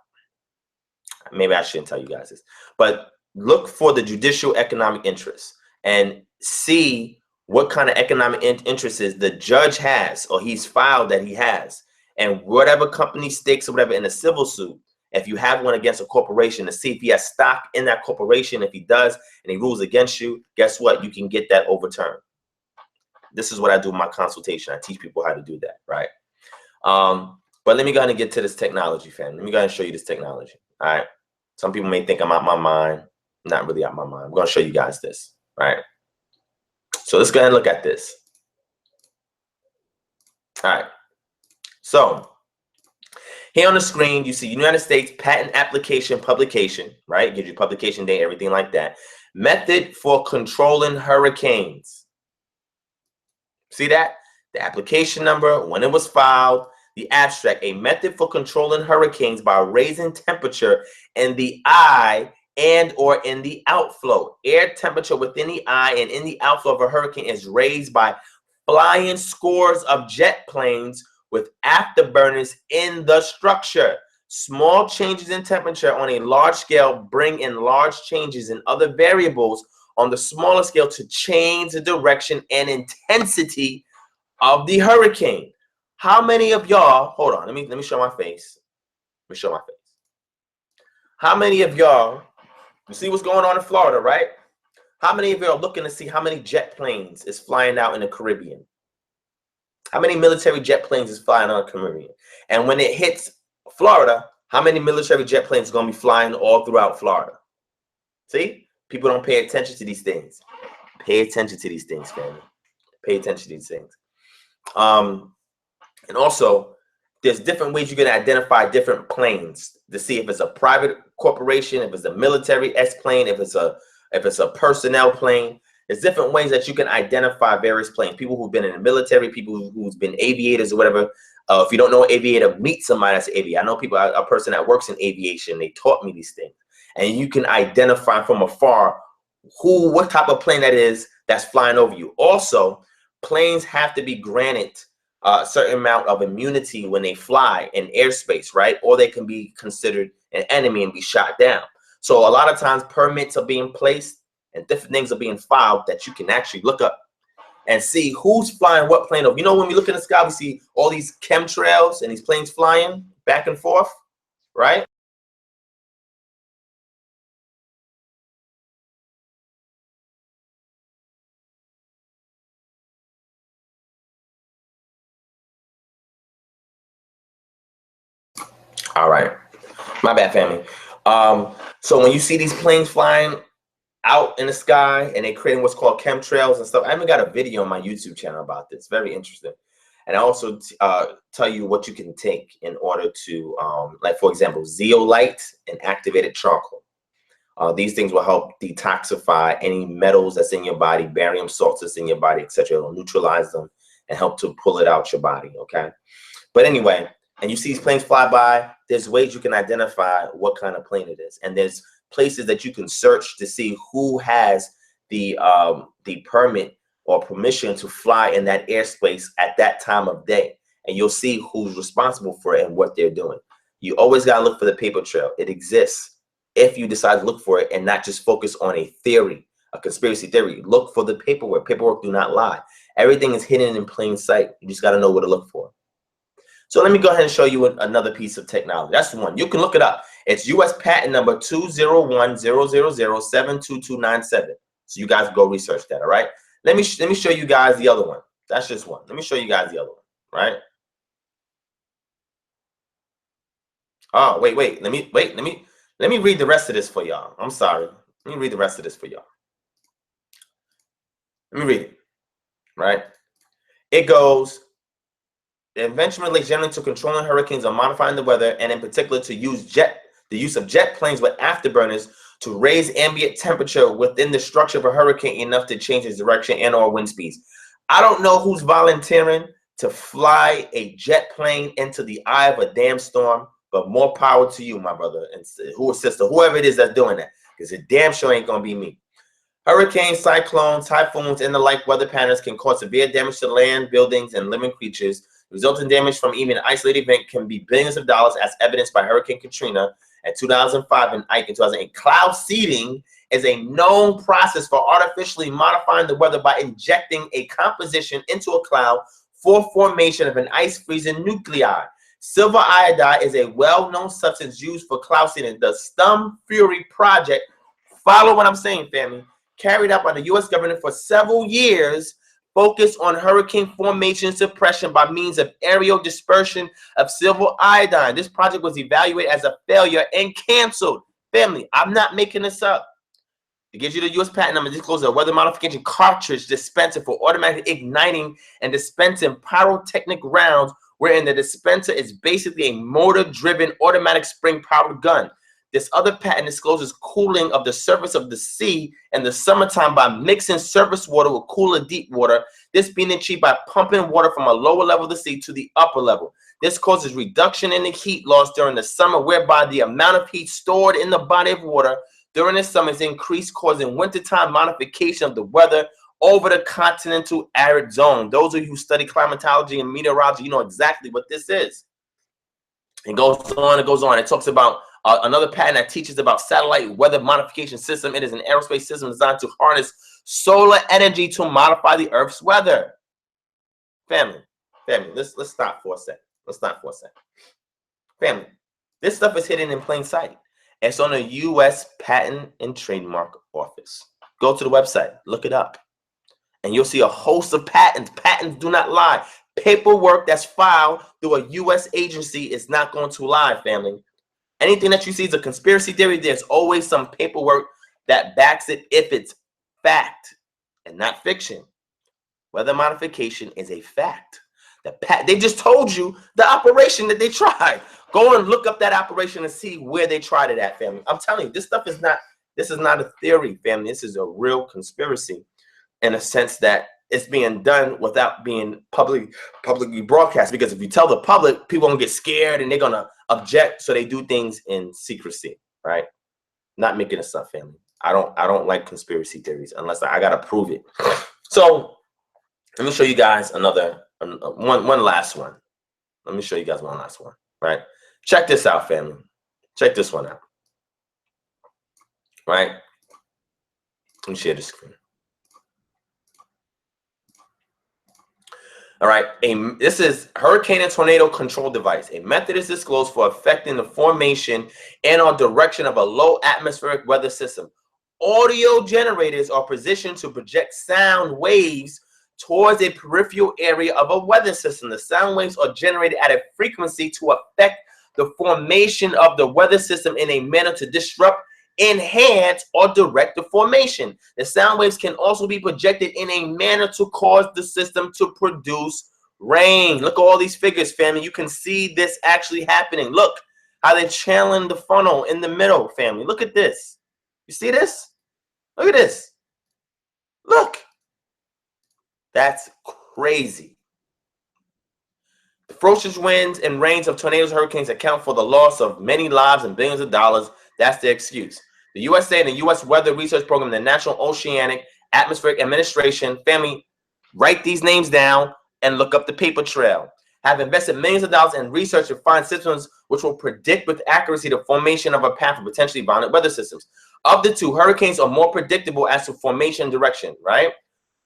A: maybe I shouldn't tell you guys this, but look for the judicial economic interest and see what kind of economic interests the judge has or he's filed that he has. And whatever company stakes or whatever in a civil suit, if you have one against a corporation, to see if he has stock in that corporation. If he does and he rules against you, guess what? You can get that overturned. This is what I do in my consultation. I teach people how to do that, right? But let me go ahead and get to this technology, fam. Let me go ahead and show you this technology, all right? Some people may think I'm out my mind. I'm not really out my mind. I'm going to show you guys this, all right? So let's go ahead and look at this. All right. So here on the screen, you see United States Patent Application Publication, right? It gives you publication date, everything like that. Method for controlling hurricanes. See that? The application number, when it was filed, the abstract, a method for controlling hurricanes by raising temperature in the eye and or in the outflow. Air temperature within the eye and in the outflow of a hurricane is raised by flying scores of jet planes with afterburners in the structure. Small changes in temperature on a large scale bring in large changes in other variables on the smaller scale to change the direction and intensity of the hurricane. How many of y'all, hold on, let me show my face. Let me show my face. How many of y'all, you see what's going on in Florida, right? How many of you are looking to see how many jet planes is flying out in the Caribbean? How many military jet planes is flying on the Caribbean? And when it hits Florida, how many military jet planes are going to be flying all throughout Florida? See? People don't pay attention to these things. Pay attention to these things, family. Pay attention to these things. And also, there's different ways you can identify different planes to see if it's a private corporation, if it's a military S-plane, if it's a personnel plane. There's different ways that you can identify various planes. People who've been in the military, people who's been aviators or whatever. If you don't know an aviator, meet somebody that's an aviator. I know people, a person that works in aviation. They taught me these things. And you can identify from afar what type of plane that is that's flying over you. Also, planes have to be granted a certain amount of immunity when they fly in airspace, right? Or they can be considered an enemy and be shot down. So a lot of times permits are being placed and different things are being filed that you can actually look up. and see who's flying what plane over. You know, when we look in the sky, we see all these chemtrails and these planes flying back and forth, right? All right. My bad, family. So when you see these planes flying out in the sky and they're creating what's called chemtrails and stuff, I even got a video on my YouTube channel about this. Very interesting. And I also tell you what you can take in order to, like, for example, zeolite and activated charcoal. These things will help detoxify any metals that's in your body, barium salts that's in your body, etc. It'll neutralize them and help to pull it out your body, okay? But anyway, and you see these planes fly by, there's ways you can identify what kind of plane it is. And there's places that you can search to see who has the permit or permission to fly in that airspace at that time of day. And you'll see who's responsible for it and what they're doing. You always got to look for the paper trail. It exists if you decide to look for it and not just focus on a theory, a conspiracy theory. Look for the paperwork. Paperwork do not lie. Everything is hidden in plain sight. You just got to know what to look for. So let me go ahead and show you another piece of technology. That's one. You can look it up. It's U.S. patent number 20100072297. So you guys go research that, all right? Let me show you guys the other one. That's just one. Let me show you guys the other one, right? Oh, wait. Let me read the rest of this for y'all. I'm sorry. Let me read the rest of this for y'all. Let me read it, right? It goes, the invention relates generally to controlling hurricanes or modifying the weather, and in particular to the use of jet planes with afterburners to raise ambient temperature within the structure of a hurricane enough to change its direction and or wind speeds. I don't know who's volunteering to fly a jet plane into the eye of a damn storm, but more power to you, my brother and sister, whoever it is that's doing that, because it damn sure ain't gonna be me. Hurricanes, cyclones, typhoons, and the like weather patterns can cause severe damage to land, buildings, and living creatures. The resulting damage from even an isolated event can be billions of dollars, as evidenced by Hurricane Katrina in 2005 and Ike in 2008. Cloud seeding is a known process for artificially modifying the weather by injecting a composition into a cloud for formation of an ice-freezing nuclei. Silver iodide is a well-known substance used for cloud seeding. The Stum Fury project, follow what I'm saying, family, carried out by the U.S. government for several years, focused on hurricane formation suppression by means of aerial dispersion of silver iodine. This project was evaluated as a failure and canceled. Family, I'm not making this up. It gives you the U.S. patent number. This goes to a weather modification cartridge dispenser for automatically igniting and dispensing pyrotechnic rounds, wherein the dispenser is basically a motor-driven automatic spring-powered gun. This other patent discloses cooling of the surface of the sea in the summertime by mixing surface water with cooler deep water, this being achieved by pumping water from a lower level of the sea to the upper level. This causes reduction in the heat loss during the summer, whereby the amount of heat stored in the body of water during the summer is increased, causing wintertime modification of the weather over the continental arid zone. Those of you who study climatology and meteorology, you know exactly what this is. It goes on, it goes on. It talks about another patent that teaches about satellite weather modification system. It is an aerospace system designed to harness solar energy to modify the Earth's weather. Family, let's stop for a second. Family, this stuff is hidden in plain sight. It's on the U.S. Patent and Trademark Office. Go to the website, look it up, and you'll see a host of patents. Patents do not lie. Paperwork that's filed through a U.S. agency is not going to lie, family. Anything that you see is a conspiracy theory. There's always some paperwork that backs it if it's fact and not fiction. Weather modification is a fact. They just told you the operation that they tried. Go and look up that operation and see where they tried it at, family. I'm telling you, this is not a theory, family. This is a real conspiracy in a sense that it's being done without being publicly broadcast. Because if you tell the public, people gonna get scared and they're gonna object, so they do things in secrecy, right? Not making this up, family. I don't like conspiracy theories unless I gotta prove it. So let me show you guys one last one. Let me show you guys one last one, right? Check this out, family. Check this one out, right? Let me share the screen. All right, this is hurricane and tornado control device. A method is disclosed for affecting the formation and or direction of a low atmospheric weather system. Audio generators are positioned to project sound waves towards a peripheral area of a weather system. The sound waves are generated at a frequency to affect the formation of the weather system in a manner to disrupt, enhance, or direct the formation. The sound waves can also be projected in a manner to cause the system to produce rain. Look at all these figures, family. You can see this actually happening. Look how they're channeling the funnel in the middle, family. Look at this. You see this? Look at this. Look. That's crazy. The ferocious winds and rains of tornadoes and hurricanes account for the loss of many lives and billions of dollars. That's the excuse. The USA and the U.S. Weather Research Program, the National Oceanic Atmospheric Administration, family, write these names down and look up the paper trail, have invested millions of dollars in research to find systems which will predict with accuracy the formation of a path of potentially violent weather systems. Of the two, hurricanes are more predictable as to formation direction, right?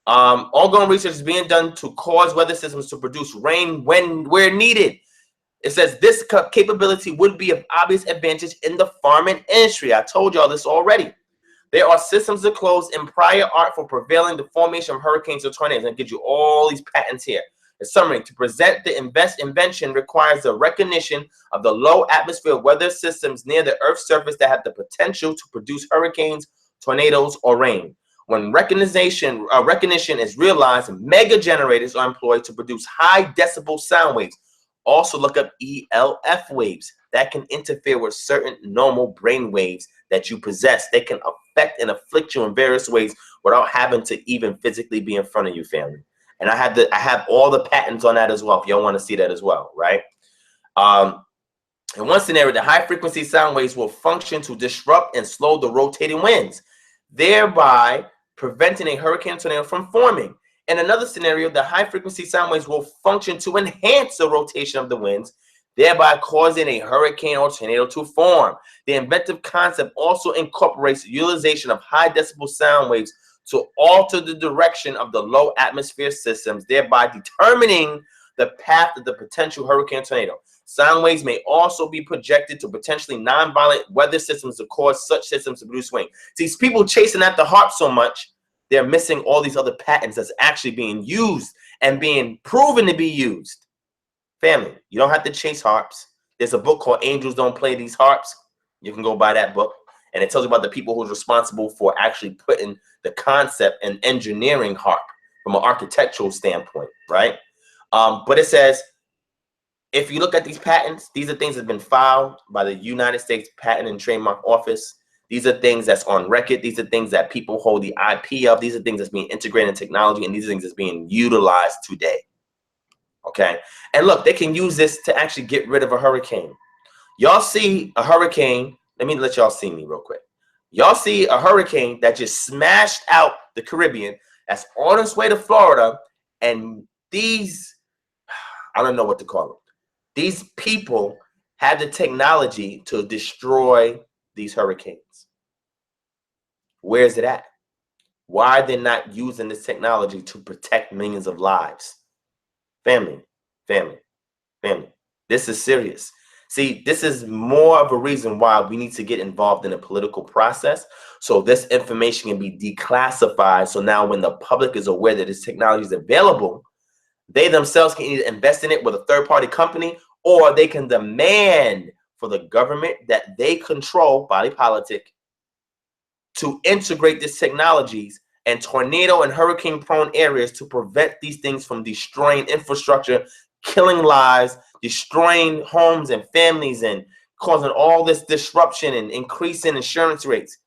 A: Ongoing research is being done to cause weather systems to produce rain where needed. It says this capability would be of obvious advantage in the farming industry. I told y'all this already. There are systems disclosed in prior art for prevailing the formation of hurricanes or tornadoes. And gives you all these patents here. In summary, to present the invention requires the recognition of the low atmosphere weather systems near the Earth's surface that have the potential to produce hurricanes, tornadoes, or rain. When recognition is realized, mega generators are employed to produce high decibel sound waves. Also look up ELF waves that can interfere with certain normal brain waves that you possess. They can affect and afflict you in various ways without having to even physically be in front of you, family. And I have all the patents on that as well, if y'all want to see that as well, right? In one scenario, the high frequency sound waves will function to disrupt and slow the rotating winds, thereby preventing a hurricane tornado from forming. In another scenario, the high frequency sound waves will function to enhance the rotation of the winds, thereby causing a hurricane or tornado to form. The inventive concept also incorporates the utilization of high decibel sound waves to alter the direction of the low atmosphere systems, thereby determining the path of the potential hurricane tornado. Sound waves may also be projected to potentially non-violent weather systems to cause such systems to produce rain. These people chasing at the harp so much, they're missing all these other patents that's actually being used and being proven to be used. Family, you don't have to chase harps. There's a book called Angels Don't Play These Harps. You can go buy that book. And it tells you about the people who's responsible for actually putting the concept and engineering harp from an architectural standpoint, right? But it says, if you look at these patents, these are things that have been filed by the United States Patent and Trademark Office. These are things that's on record. These are things that people hold the IP of. These are things that's being integrated in technology, and these are things that's being utilized today. Okay? And look, they can use this to actually get rid of a hurricane. Y'all see a hurricane. Let me let y'all see me real quick. Y'all see a hurricane that just smashed out the Caribbean, that's on its way to Florida, and these, I don't know what to call them. These people have the technology to destroy these hurricanes. Where is it at? Why are they not using this technology to protect millions of lives? Family, family, family. This is serious. See, this is more of a reason why we need to get involved in a political process, so this information can be declassified. So now when the public is aware that this technology is available, they themselves can either invest in it with a third-party company, or they can demand for the government that they control, body politic, to integrate these technologies and tornado and hurricane prone areas to prevent these things from destroying infrastructure, killing lives, destroying homes and families, and causing all this disruption and increasing insurance rates.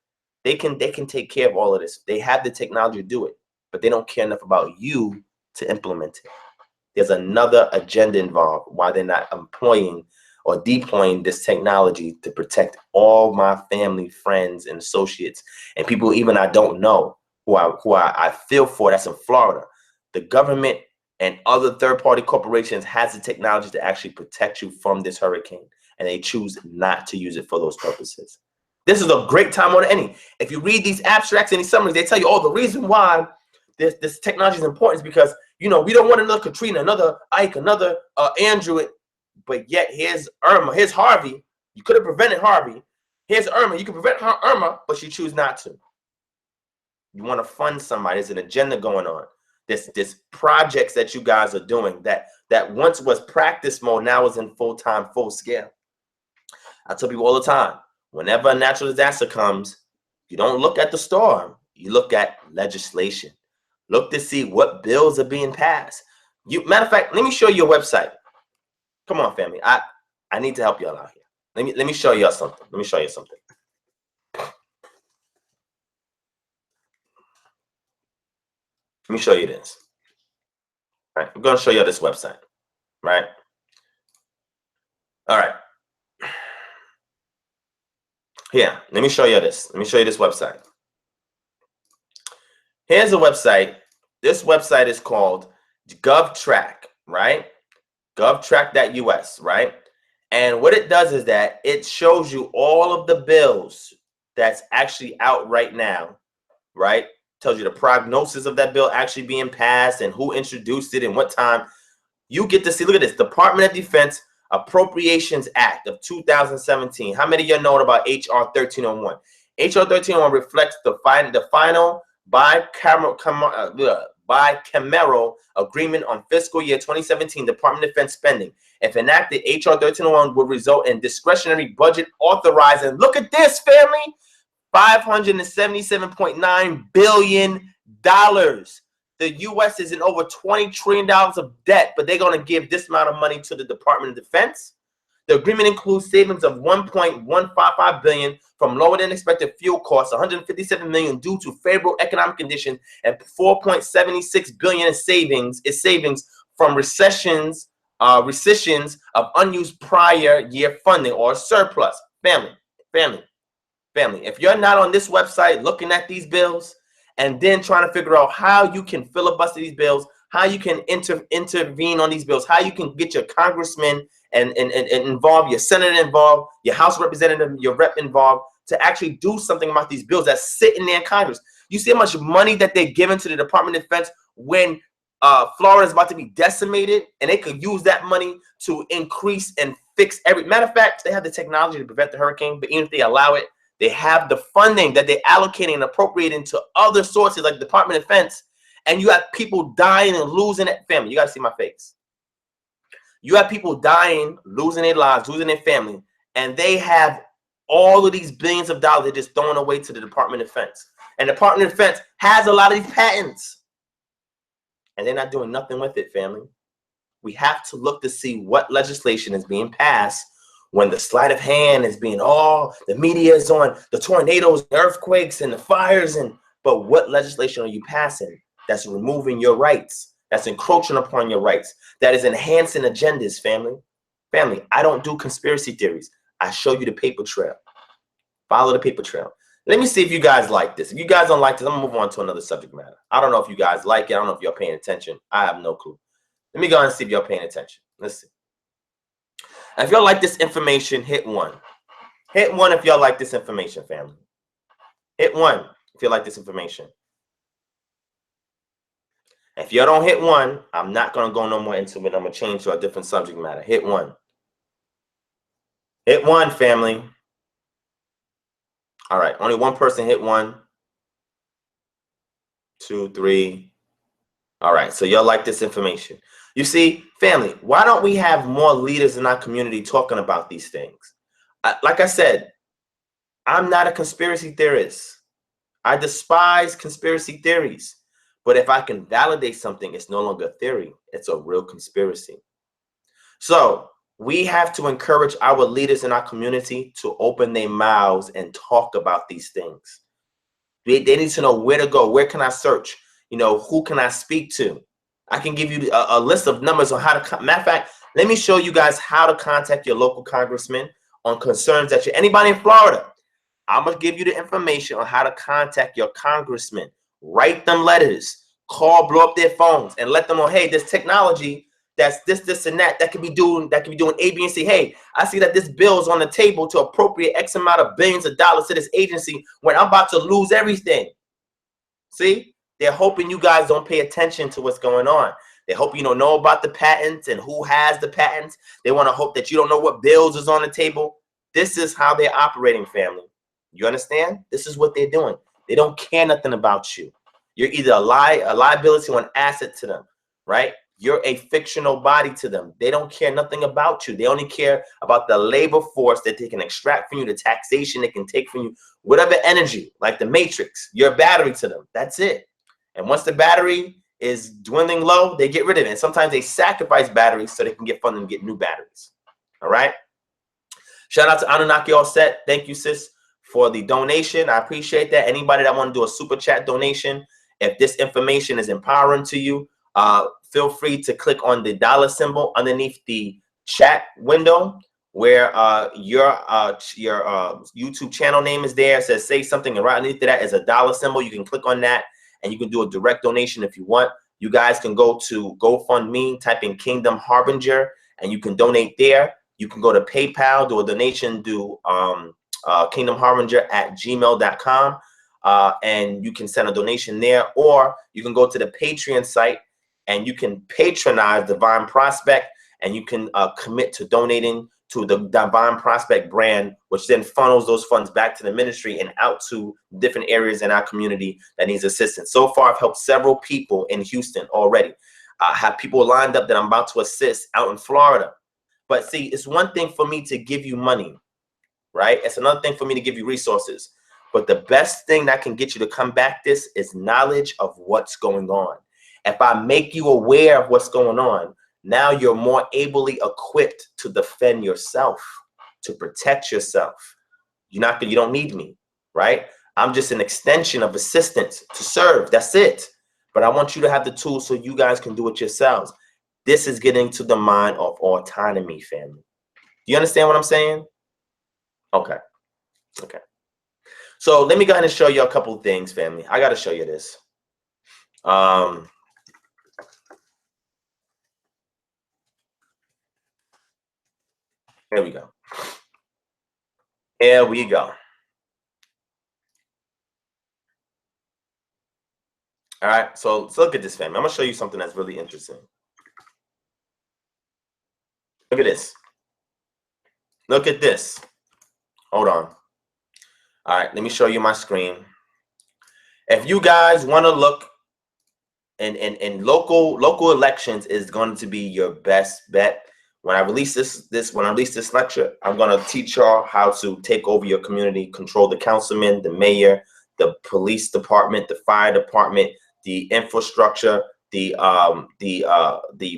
A: They can take care of all of this. They have the technology to do it, but they don't care enough about you to implement it. There's another agenda involved why they're not employing or deploying this technology to protect all my family, friends, and associates, and people even I don't know who I feel for that's in Florida. The government and other third-party corporations has the technology to actually protect you from this hurricane, and they choose not to use it for those purposes. This is a great time more than any. If you read these abstracts and these summaries, they tell you, oh, the reason why this technology is important because, you know, we don't want another Katrina, another Ike, another Andrew, but yet here's Irma, here's Harvey. You could have prevented Harvey. Here's Irma. You can prevent Irma, but you choose not to. You want to fund somebody. There's an agenda going on. This projects that you guys are doing that once was practice mode, now is in full-time, full scale. I tell people all the time, whenever a natural disaster comes, you don't look at the storm. You look at legislation. Look to see what bills are being passed. Matter of fact, let me show you a website. Come on, family. I need to help y'all out here. Let me show y'all something. Let me show you something. Let me show you this. All right, I'm going to show you this website. Right? All right. Here, let me show you this. Let me show you this website. Here's a website. This website is called GovTrack, right? GovTrack.us, right? And what it does is that it shows you all of the bills that's actually out right now, right? Tells you the prognosis of that bill actually being passed and who introduced it and what time. You get to see, look at this, Department of Defense Appropriations Act of 2017. How many of you know about HR 1301? HR 1301 reflects the final bicameral agreement on fiscal year 2017 Department of Defense spending. If enacted, HR 1301 would result in discretionary budget authorizing, look at this, family, $577.9 billion. The U.S. is in over $20 trillion of debt, but they're going to give this amount of money to the Department of Defense. The agreement includes savings of $1.155 billion from lower than expected fuel costs, $157 million due to favorable economic conditions, and $4.76 billion in savings from rescissions of unused prior year funding or surplus. Family. If you're not on this website looking at these bills and then trying to figure out how you can filibuster these bills, how you can intervene on these bills, how you can get your congressman and involve your senator involved, your House representative, your rep involved to actually do something about these bills that's sitting there in Congress. You see how much money that they're giving to the Department of Defense when Florida is about to be decimated, and they could use that money to increase and fix every. Matter of fact, they have the technology to prevent the hurricane, but even if they allow it, they have the funding that they're allocating and appropriating to other sources like the Department of Defense, and you have people dying and losing their family. You got to see my face. You have people dying, losing their lives, losing their family, and they have all of these billions of dollars they're just throwing away to the Department of Defense. And the Department of Defense has a lot of these patents, and they're not doing nothing with it, family. We have to look to see what legislation is being passed when the sleight of hand is being, the media is on the tornadoes, the earthquakes, and the fires, but what legislation are you passing that's removing your rights, that's encroaching upon your rights, that is enhancing agendas, family? Family, I don't do conspiracy theories. I show you the paper trail. Follow the paper trail. Let me see if you guys like this. If you guys don't like this, I'm gonna move on to another subject matter. I don't know if you guys like it. I don't know if you're paying attention. I have no clue. Let me go and see if you're paying attention. Let's see. If y'all like this information, hit 1. Hit 1 if y'all like this information, family. Hit 1 if you like this information. If y'all don't hit 1, I'm not going to go no more into it. I'm going to change to a different subject matter. Hit 1. Hit 1, family. All right. Only one person hit 1. 2, 3. All right. So y'all like this information. You see, family, why don't we have more leaders in our community talking about these things? Like I said, I'm not a conspiracy theorist. I despise conspiracy theories. But if I can validate something, it's no longer a theory. It's a real conspiracy. So we have to encourage our leaders in our community to open their mouths and talk about these things. They need to know where to go. Where can I search? You know, who can I speak to? I can give you a list of numbers on how to. Matter of fact, let me show you guys how to contact your local congressman on concerns that anybody in Florida. I'm going to give you the information on how to contact your congressman. Write them letters, call, blow up their phones, and let them know, hey, this technology, that's this, and that can be doing A, B, and C. Hey, I see that this bill is on the table to appropriate X amount of billions of dollars to this agency when I'm about to lose everything. See? They're hoping you guys don't pay attention to what's going on. They hope you don't know about the patents and who has the patents. They want to hope that you don't know what bills is on the table. This is how they're operating, family. You understand? This is what they're doing. They don't care nothing about you. You're either a liability or an asset to them, right? You're a fictional body to them. They don't care nothing about you. They only care about the labor force that they can extract from you, the taxation they can take from you, whatever energy, like the Matrix. You're a battery to them. That's it. And once the battery is dwindling low, they get rid of it. And sometimes they sacrifice batteries so they can get funding and get new batteries. All right. Shout out to Anunnaki All Set. Thank you, sis, for the donation. I appreciate that. Anybody that want to do a super chat donation, if this information is empowering to you, feel free to click on the dollar symbol underneath the chat window where your YouTube channel name is there. It says say something, and right underneath that is a dollar symbol. You can click on that and you can do a direct donation if you want. You guys can go to GoFundMe, type in Kingdom Harbinger, and you can donate there. You can go to PayPal, do a donation, do kingdomharbinger@gmail.com, and you can send a donation there. Or you can go to the Patreon site and you can patronize Divine Prospect, and you can commit to donating to the Divine Prospect brand, which then funnels those funds back to the ministry and out to different areas in our community that needs assistance. So far, I've helped several people in Houston already. I have people lined up that I'm about to assist out in Florida. But see, it's one thing for me to give you money, right? It's another thing for me to give you resources. But the best thing that can get you to come back this is knowledge of what's going on. If I make you aware of what's going on, now you're more ably equipped to defend yourself, to protect yourself. You don't need me, right? I'm just an extension of assistance to serve. That's it. But I want you to have the tools so you guys can do it yourselves. This is getting to the mind of autonomy, family. Do you understand what I'm saying? Okay. Okay. So let me go ahead and show you a couple of things, family. I got to show you this. Here we go. Here we go. All right. So look at this, family. I'm going to show you something that's really interesting. Look at this. Look at this. Hold on. All right. Let me show you my screen. If you guys want to look in local elections is going to be your best bet. When I release this lecture, I'm going to teach y'all how to take over your community, control the councilman, the mayor, the police department, the fire department, the infrastructure, the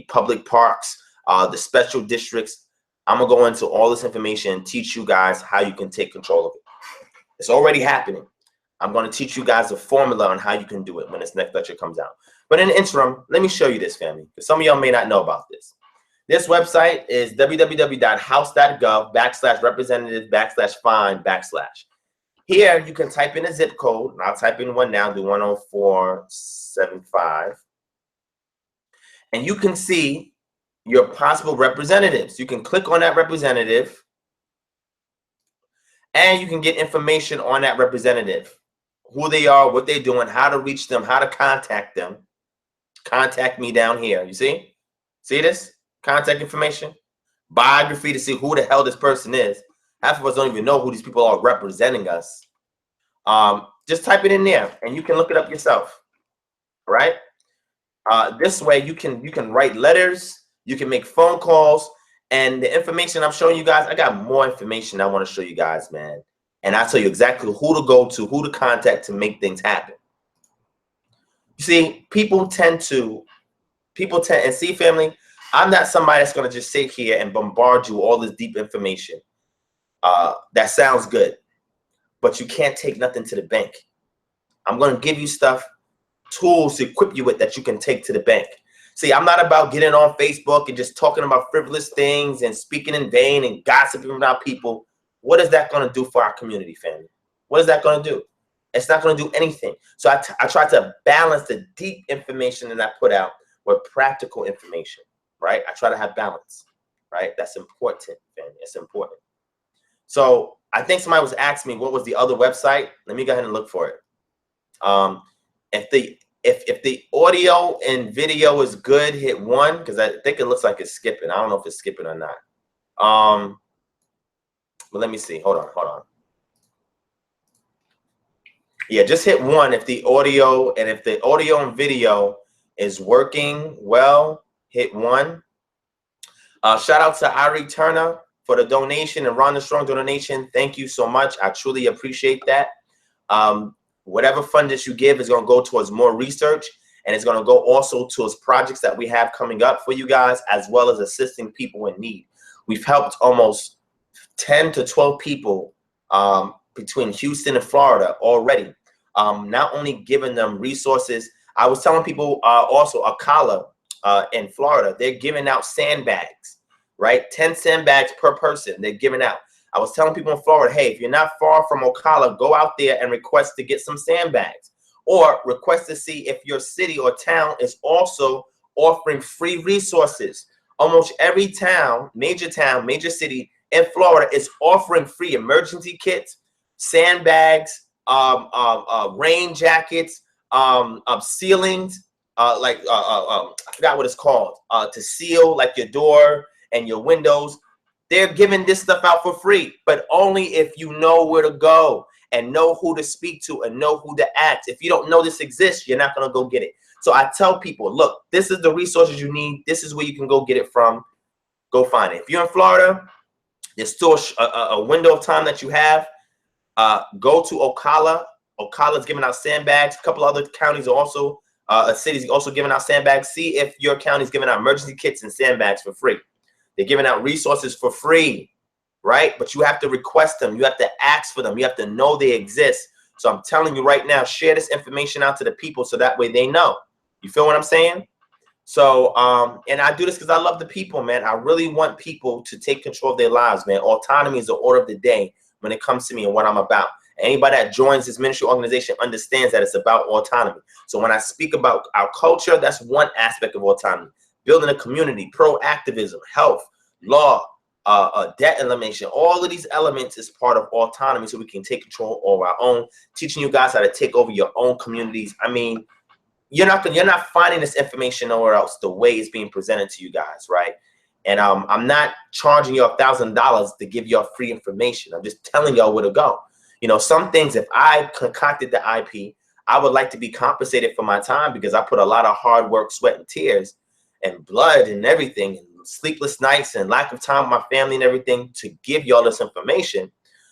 A: public parks, the special districts. I'm going to go into all this information and teach you guys how you can take control of it. It's already happening. I'm going to teach you guys a formula on how you can do it when this next lecture comes out. But in the interim, let me show you this, family, because some of y'all may not know about this. This website is www.house.gov/representative/fine/. Here, you can type in a zip code. And I'll type in one now, do 10475. And you can see your possible representatives. You can click on that representative, and you can get information on that representative. Who they are, what they're doing, how to reach them, how to contact them. Contact me down here. You see? See this? Contact information. Biography to see who the hell this person is. Half of us don't even know who these people are representing us. Just type it in there and you can look it up yourself. All right? This way you can write letters, you can make phone calls, and the information I'm showing you guys, I got more information I want to show you guys, man. And I'll tell you exactly who to go to, who to contact to make things happen. You see, people tend, and see, family, I'm not somebody that's going to just sit here and bombard you with all this deep information. That sounds good, but you can't take nothing to the bank. I'm going to give you stuff, tools to equip you with that you can take to the bank. See, I'm not about getting on Facebook and just talking about frivolous things and speaking in vain and gossiping about people. What is that going to do for our community, family? What is that going to do? It's not going to do anything. So I try to balance the deep information that I put out with practical information, right? I try to have balance, right? That's important, family. It's important. So I think somebody was asking me what was the other website. Let me go ahead and look for it. If the audio and video is good, hit 1, because I think it looks like it's skipping. I don't know if it's skipping or not. But let me see. Hold on. Yeah, just hit 1 if the audio and video is working well. Hit 1. Shout out to Ari Turner for the donation and Rhonda Strong donation. Thank you so much. I truly appreciate that. Whatever fund that you give is going to go towards more research, and it's going to go also towards projects that we have coming up for you guys, as well as assisting people in need. We've helped almost 10 to 12 people between Houston and Florida already. Not only giving them resources, I was telling people also Ocala in Florida, they're giving out sandbags, right? 10 sandbags per person they're giving out. I was telling people in Florida, hey, if you're not far from Ocala, go out there and request to get some sandbags, or request to see if your city or town is also offering free resources. Almost every town, major city in Florida is offering free emergency kits, sandbags, rain jackets, ceilings, I forgot what it's called, to seal like your door and your windows. They're giving this stuff out for free, but only if you know where to go and know who to speak to and know who to ask. If you don't know this exists, you're not going to go get it. So I tell people, look, this is the resources you need. This is where you can go get it from. Go find it. If you're in Florida, there's still a window of time that you have. Go to Ocala. Ocala's giving out sandbags. A couple other counties are also, cities also giving out sandbags. See if your county's giving out emergency kits and sandbags for free. They're giving out resources for free, right? But you have to request them. You have to ask for them. You have to know they exist. So I'm telling you right now, share this information out to the people so that way they know. You feel what I'm saying? So, and I do this because I love the people, man. I really want people to take control of their lives, man. Autonomy is the order of the day when it comes to me and what I'm about. Anybody that joins this ministry organization understands that it's about autonomy. So when I speak about our culture, that's one aspect of autonomy. Building a community, pro-activism, health, law, debt elimination, all of these elements is part of autonomy, so we can take control over our own, teaching you guys how to take over your own communities. I mean, you're not finding this information nowhere else the way it's being presented to you guys, right? And I'm not charging you $1,000 to give y'all free information. I'm just telling y'all where to go. You know, some things, if I concocted the IP, I would like to be compensated for my time, because I put a lot of hard work, sweat, and tears, and blood and everything, and sleepless nights and lack of time with my family and everything to give y'all this information.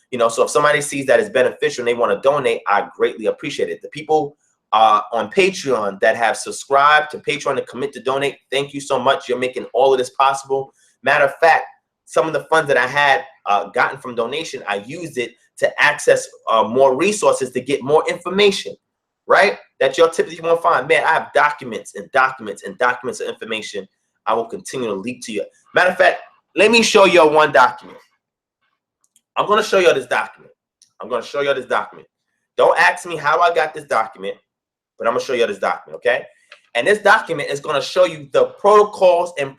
A: You know, so if somebody sees that it's beneficial and they want to donate, I greatly appreciate it. The people on Patreon that have subscribed to Patreon and commit to donate, thank you so much. You're making all of this possible. Matter of fact, some of the funds that I had gotten from donation, I used it to access more resources to get more information, right? That you'll typically won't find. Man, I have documents and documents and documents of information I will continue to leak to you. Matter of fact, let me show you one document. I'm going to show you this document. Don't ask me how I got this document, but I'm going to show you this document, okay? And this document is going to show you the protocols and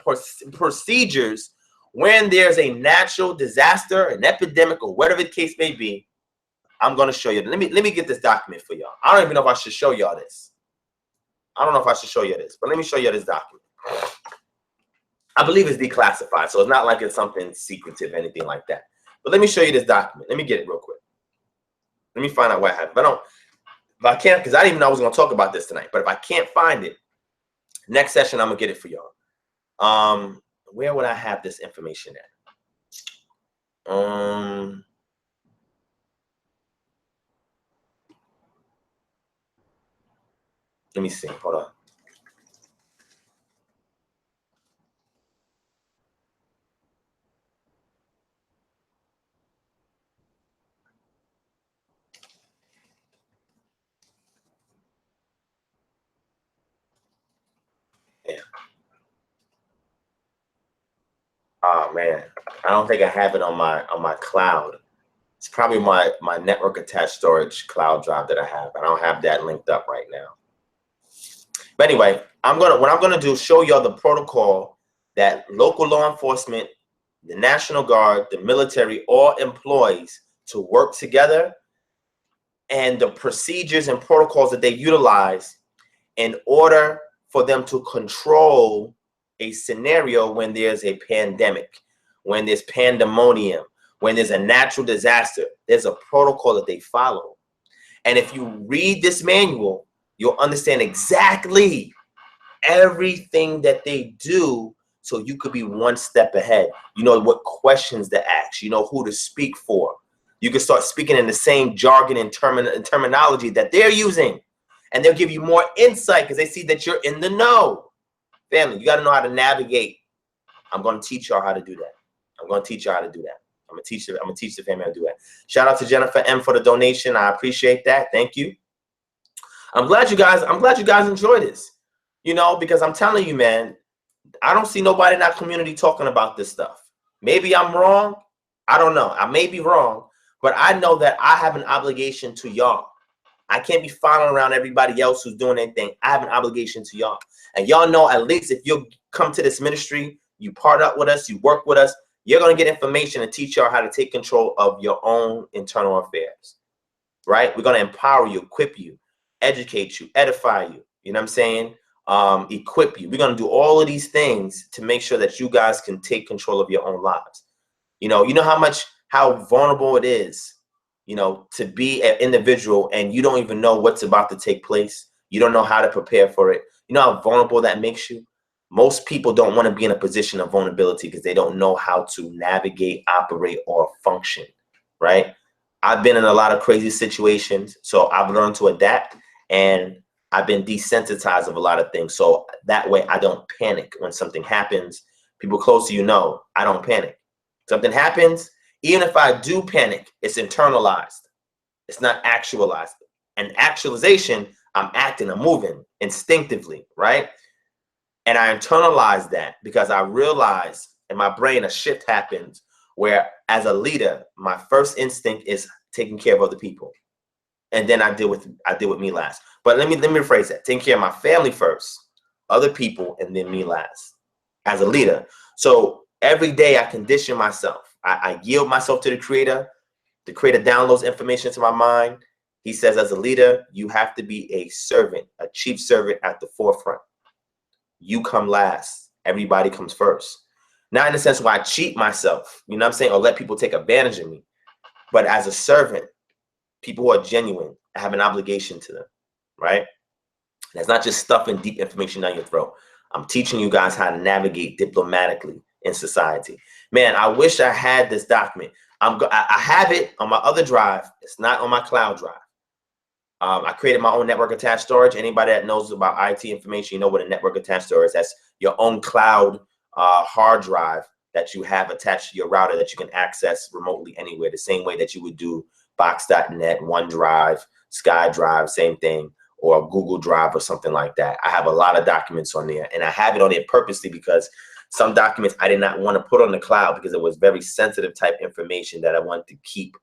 A: procedures when there's a natural disaster, an epidemic, or whatever the case may be. I'm going to show you. Let me get this document for y'all. I don't even know if I should show y'all this. I don't know if I should show you this, but let me show you this document. I believe it's declassified, so it's not like it's something secretive, anything like that. But let me show you this document. Let me get it real quick. Let me find out what happened. If I can't, because I didn't even know I was going to talk about this tonight. But if I can't find it, next session I'm going to get it for y'all. Where would I have this information at? Let me see. Hold on. Yeah. Oh man, I don't think I have it on my cloud. It's probably my network attached storage cloud drive that I have. I don't have that linked up right now. But anyway, what I'm gonna do is show y'all the protocol that local law enforcement, the National Guard, the military, all employs to work together, and the procedures and protocols that they utilize in order for them to control a scenario when there's a pandemic, when there's pandemonium, when there's a natural disaster. There's a protocol that they follow. And if you read this manual, you'll understand exactly everything that they do, so you could be one step ahead. You know what questions to ask, you know who to speak for. You can start speaking in the same jargon and terminology that they're using, and they'll give you more insight because they see that you're in the know. Family, you got to know how to navigate. I'm going to teach y'all how to do that. I'm going to teach y'all how to do that. I'm going to teach the family how to do that. Shout out to Jennifer M for the donation. I appreciate that. Thank you. I'm glad you guys enjoy this. You know, because I'm telling you, man, I don't see nobody in our community talking about this stuff. Maybe I'm wrong. I don't know. I may be wrong, but I know that I have an obligation to y'all. I can't be following around everybody else who's doing anything. I have an obligation to y'all. And y'all know, at least if you come to this ministry, you part up with us, you work with us, you're going to get information and teach y'all how to take control of your own internal affairs, right? We're going to empower you, equip you, educate you, edify you. You know what I'm saying? Equip you. We're going to do all of these things to make sure that you guys can take control of your own lives. You know how vulnerable it is, you know, to be an individual and you don't even know what's about to take place. You don't know how to prepare for it. You know how vulnerable that makes you? Most people don't want to be in a position of vulnerability because they don't know how to navigate, operate, or function, right? I've been in a lot of crazy situations, so I've learned to adapt, and I've been desensitized of a lot of things. So that way I don't panic when something happens. People close to you know I don't panic. Something happens, even if I do panic, it's internalized. It's not actualized. And actualization, I'm acting, I'm moving instinctively, right? And I internalize that because I realize in my brain a shift happens where, as a leader, my first instinct is taking care of other people. And then I deal with me last. But let me rephrase that. Taking care of my family first, other people, and then me last as a leader. So every day I condition myself. I yield myself to the Creator. The Creator downloads information to my mind. He says, as a leader, you have to be a servant, a chief servant at the forefront. You come last. Everybody comes first. Not in the sense where I cheat myself, you know what I'm saying, or let people take advantage of me. But as a servant, people who are genuine, I have an obligation to them, right? That's not just stuffing deep information down your throat. I'm teaching you guys how to navigate diplomatically in society. Man, I wish I had this document. I have it on my other drive. It's not on my cloud drive. I created my own network attached storage. Anybody that knows about IT information, you know what a network attached storage is. That's your own cloud hard drive that you have attached to your router that you can access remotely anywhere, the same way that you would do Box.net, OneDrive, SkyDrive, same thing, or Google Drive or something like that. I have a lot of documents on there, and I have it on there purposely because some documents I did not want to put on the cloud because it was very sensitive type information that I wanted to keep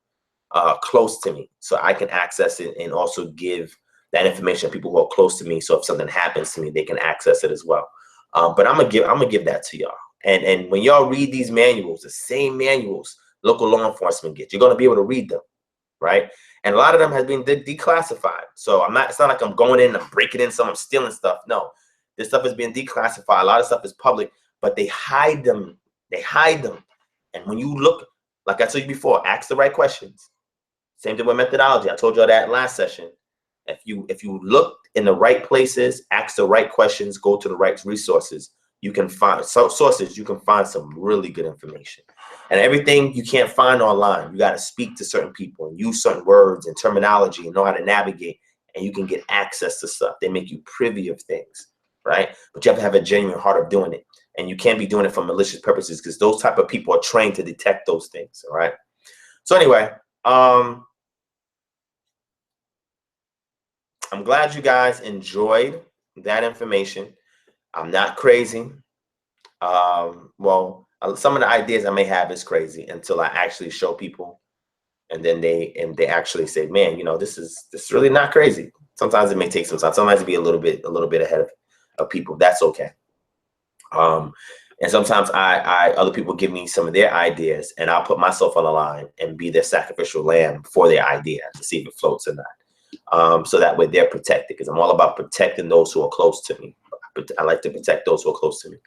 A: close to me so I can access it and also give that information to people who are close to me. So if something happens to me, they can access it as well. But I'm gonna give that to y'all. And when y'all read these manuals, the same manuals local law enforcement gets, you're gonna be able to read them, right? And a lot of them has been declassified. So it's not like I'm going in and breaking in I'm stealing stuff. No, this stuff is being declassified. A lot of stuff is public, but they hide them. They hide them. And when you look, like I told you before, ask the right questions. Same thing with methodology. I told you that last session. If you look in the right places, ask the right questions, go to the right resources, you can find some really good information. And everything you can't find online, you got to speak to certain people and use certain words and terminology and know how to navigate, and you can get access to stuff. They make you privy of things, right? But you have to have a genuine heart of doing it. And you can't be doing it for malicious purposes because those type of people are trained to detect those things, all right? So anyway, I'm glad you guys enjoyed that information. I'm not crazy. Well, some of the ideas I may have is crazy until I actually show people, and then they actually say, "Man, you know, this is really not crazy." Sometimes it may take some time. Sometimes it be a little bit ahead of people. That's okay. And sometimes other people give me some of their ideas, and I'll put myself on the line and be their sacrificial lamb for their idea to see if it floats or not. so that way they're protected, because I'm all about protecting those who are close to me. I like to protect those who are close to me.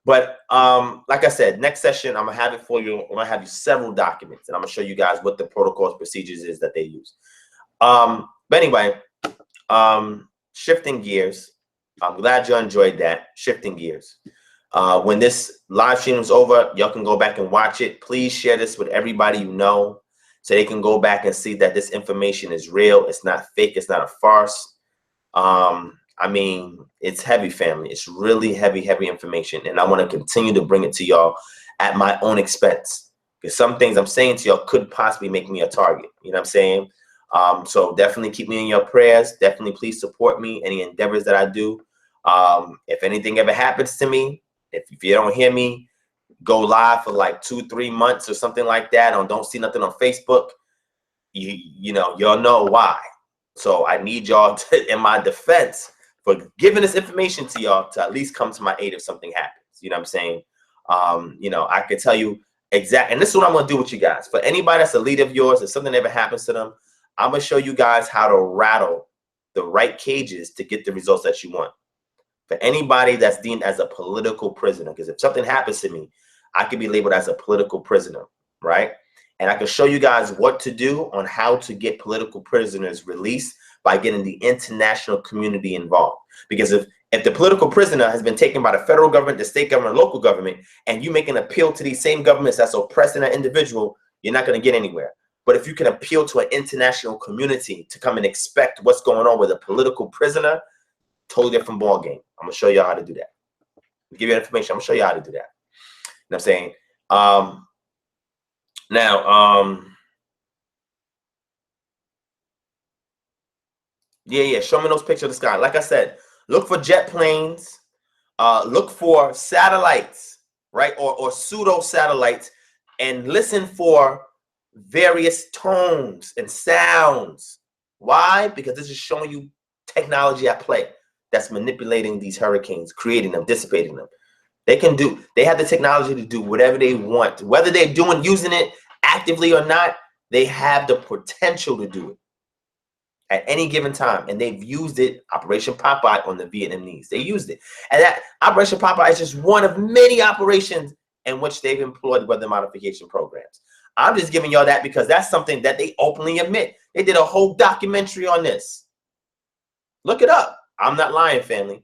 A: But like I said, next session, I'm gonna have it for you. I'm gonna have you several documents, and I'm gonna show you guys what the protocols, procedures is that they use. But anyway, shifting gears. I'm glad you enjoyed that. Shifting gears. When this live stream is over, y'all can go back and watch it. Please share this with everybody you know, so they can go back and see that this information is real. It's not fake. It's not a farce. I mean, it's heavy, family. It's really heavy information. And I want to continue to bring it to y'all at my own expense, because some things I'm saying to y'all could possibly make me a target. You know what I'm saying? So definitely keep me in your prayers. Definitely please support me, any endeavors that I do. If anything ever happens to me, if you don't hear me go live for like 2-3 months or something like that, or don't see nothing on Facebook, you know, y'all know why. So I need y'all to, in my defense, for giving this information to y'all, to at least come to my aid if something happens. You know what I'm saying? You know, I can tell you exactly, and this is what I'm gonna do with you guys. For anybody that's a leader of yours, if something ever happens to them, I'm gonna show you guys how to rattle the right cages to get the results that you want. For anybody that's deemed as a political prisoner, because if something happens to me, I could be labeled as a political prisoner, right? And I can show you guys what to do on how to get political prisoners released by getting the international community involved. Because if the political prisoner has been taken by the federal government, the state government, local government, and you make an appeal to these same governments that's oppressing that individual, you're not going to get anywhere. But if you can appeal to an international community to come and expect what's going on with a political prisoner, totally different ball game. I'm gonna show you how to do that. I'll give you information. I'm gonna show you how to do that. You know what I'm saying? Yeah, show me those pictures of the sky. Like I said, look for jet planes, look for satellites, right? Or pseudo satellites, and listen for various tones and sounds. Why? Because this is showing you technology at play that's manipulating these hurricanes, creating them, dissipating them. They have the technology to do whatever they want. Whether they're using it actively or not, they have the potential to do it at any given time. And they've used it, Operation Popeye, on the Vietnamese. They used it. And that Operation Popeye is just one of many operations in which they've employed weather modification programs. I'm just giving y'all that because that's something that they openly admit. They did a whole documentary on this. Look it up. I'm not lying, family.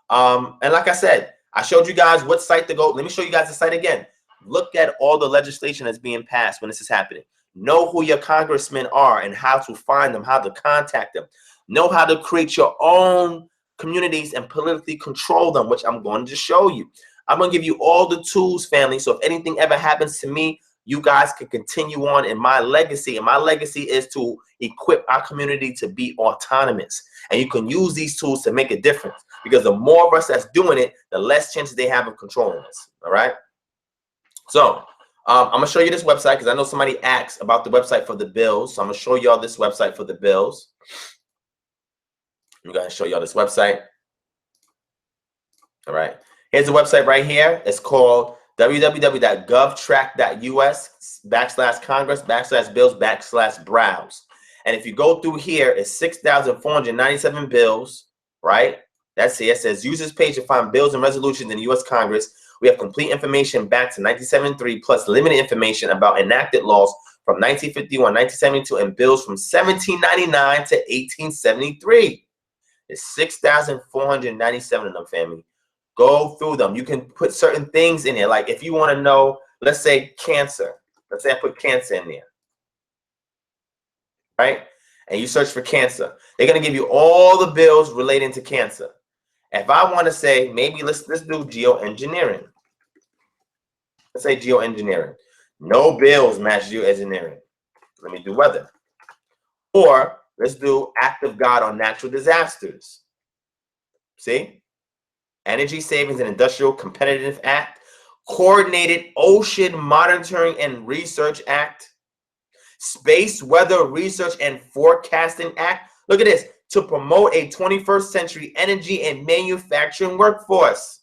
A: And like I said, I showed you guys what site to go. Let me show you guys the site again. Look at all the legislation that's being passed when this is happening. Know who your congressmen are and how to find them, how to contact them. Know how to create your own communities and politically control them, which I'm going to show you. I'm going to give you all the tools, family. So if anything ever happens to me, you guys can continue on in my legacy. And my legacy is to equip our community to be autonomous. And you can use these tools to make a difference, because the more of us that's doing it, the less chances they have of controlling us. All right. So I'm going to show you this website because I know somebody asked about the website for the bills. So I'm going to show y'all this website for the bills. I'm going to show y'all this website. All right. Here's the website right here. It's called www.govtrack.us/Congress/bills/browse. And if you go through here, it's 6,497 bills, right? That's here. It says users page to find bills and resolutions in the U.S. Congress. We have complete information back to 1973, plus limited information about enacted laws from 1951, 1972, and bills from 1799 to 1873. It's 6,497 of them, family. Go through them. You can put certain things in here. Like if you want to know, let's say cancer. Let's say I put cancer in there, right? And you search for cancer. They're going to give you all the bills relating to cancer. If I want to say, maybe let's do geoengineering. Let's say geoengineering. No bills match geoengineering. Let me do weather. Or let's do act of God on natural disasters. See? Energy Savings and Industrial Competitive Act, Coordinated Ocean Monitoring and Research Act, Space Weather Research and Forecasting Act. Look at this. To promote a 21st century energy and manufacturing workforce.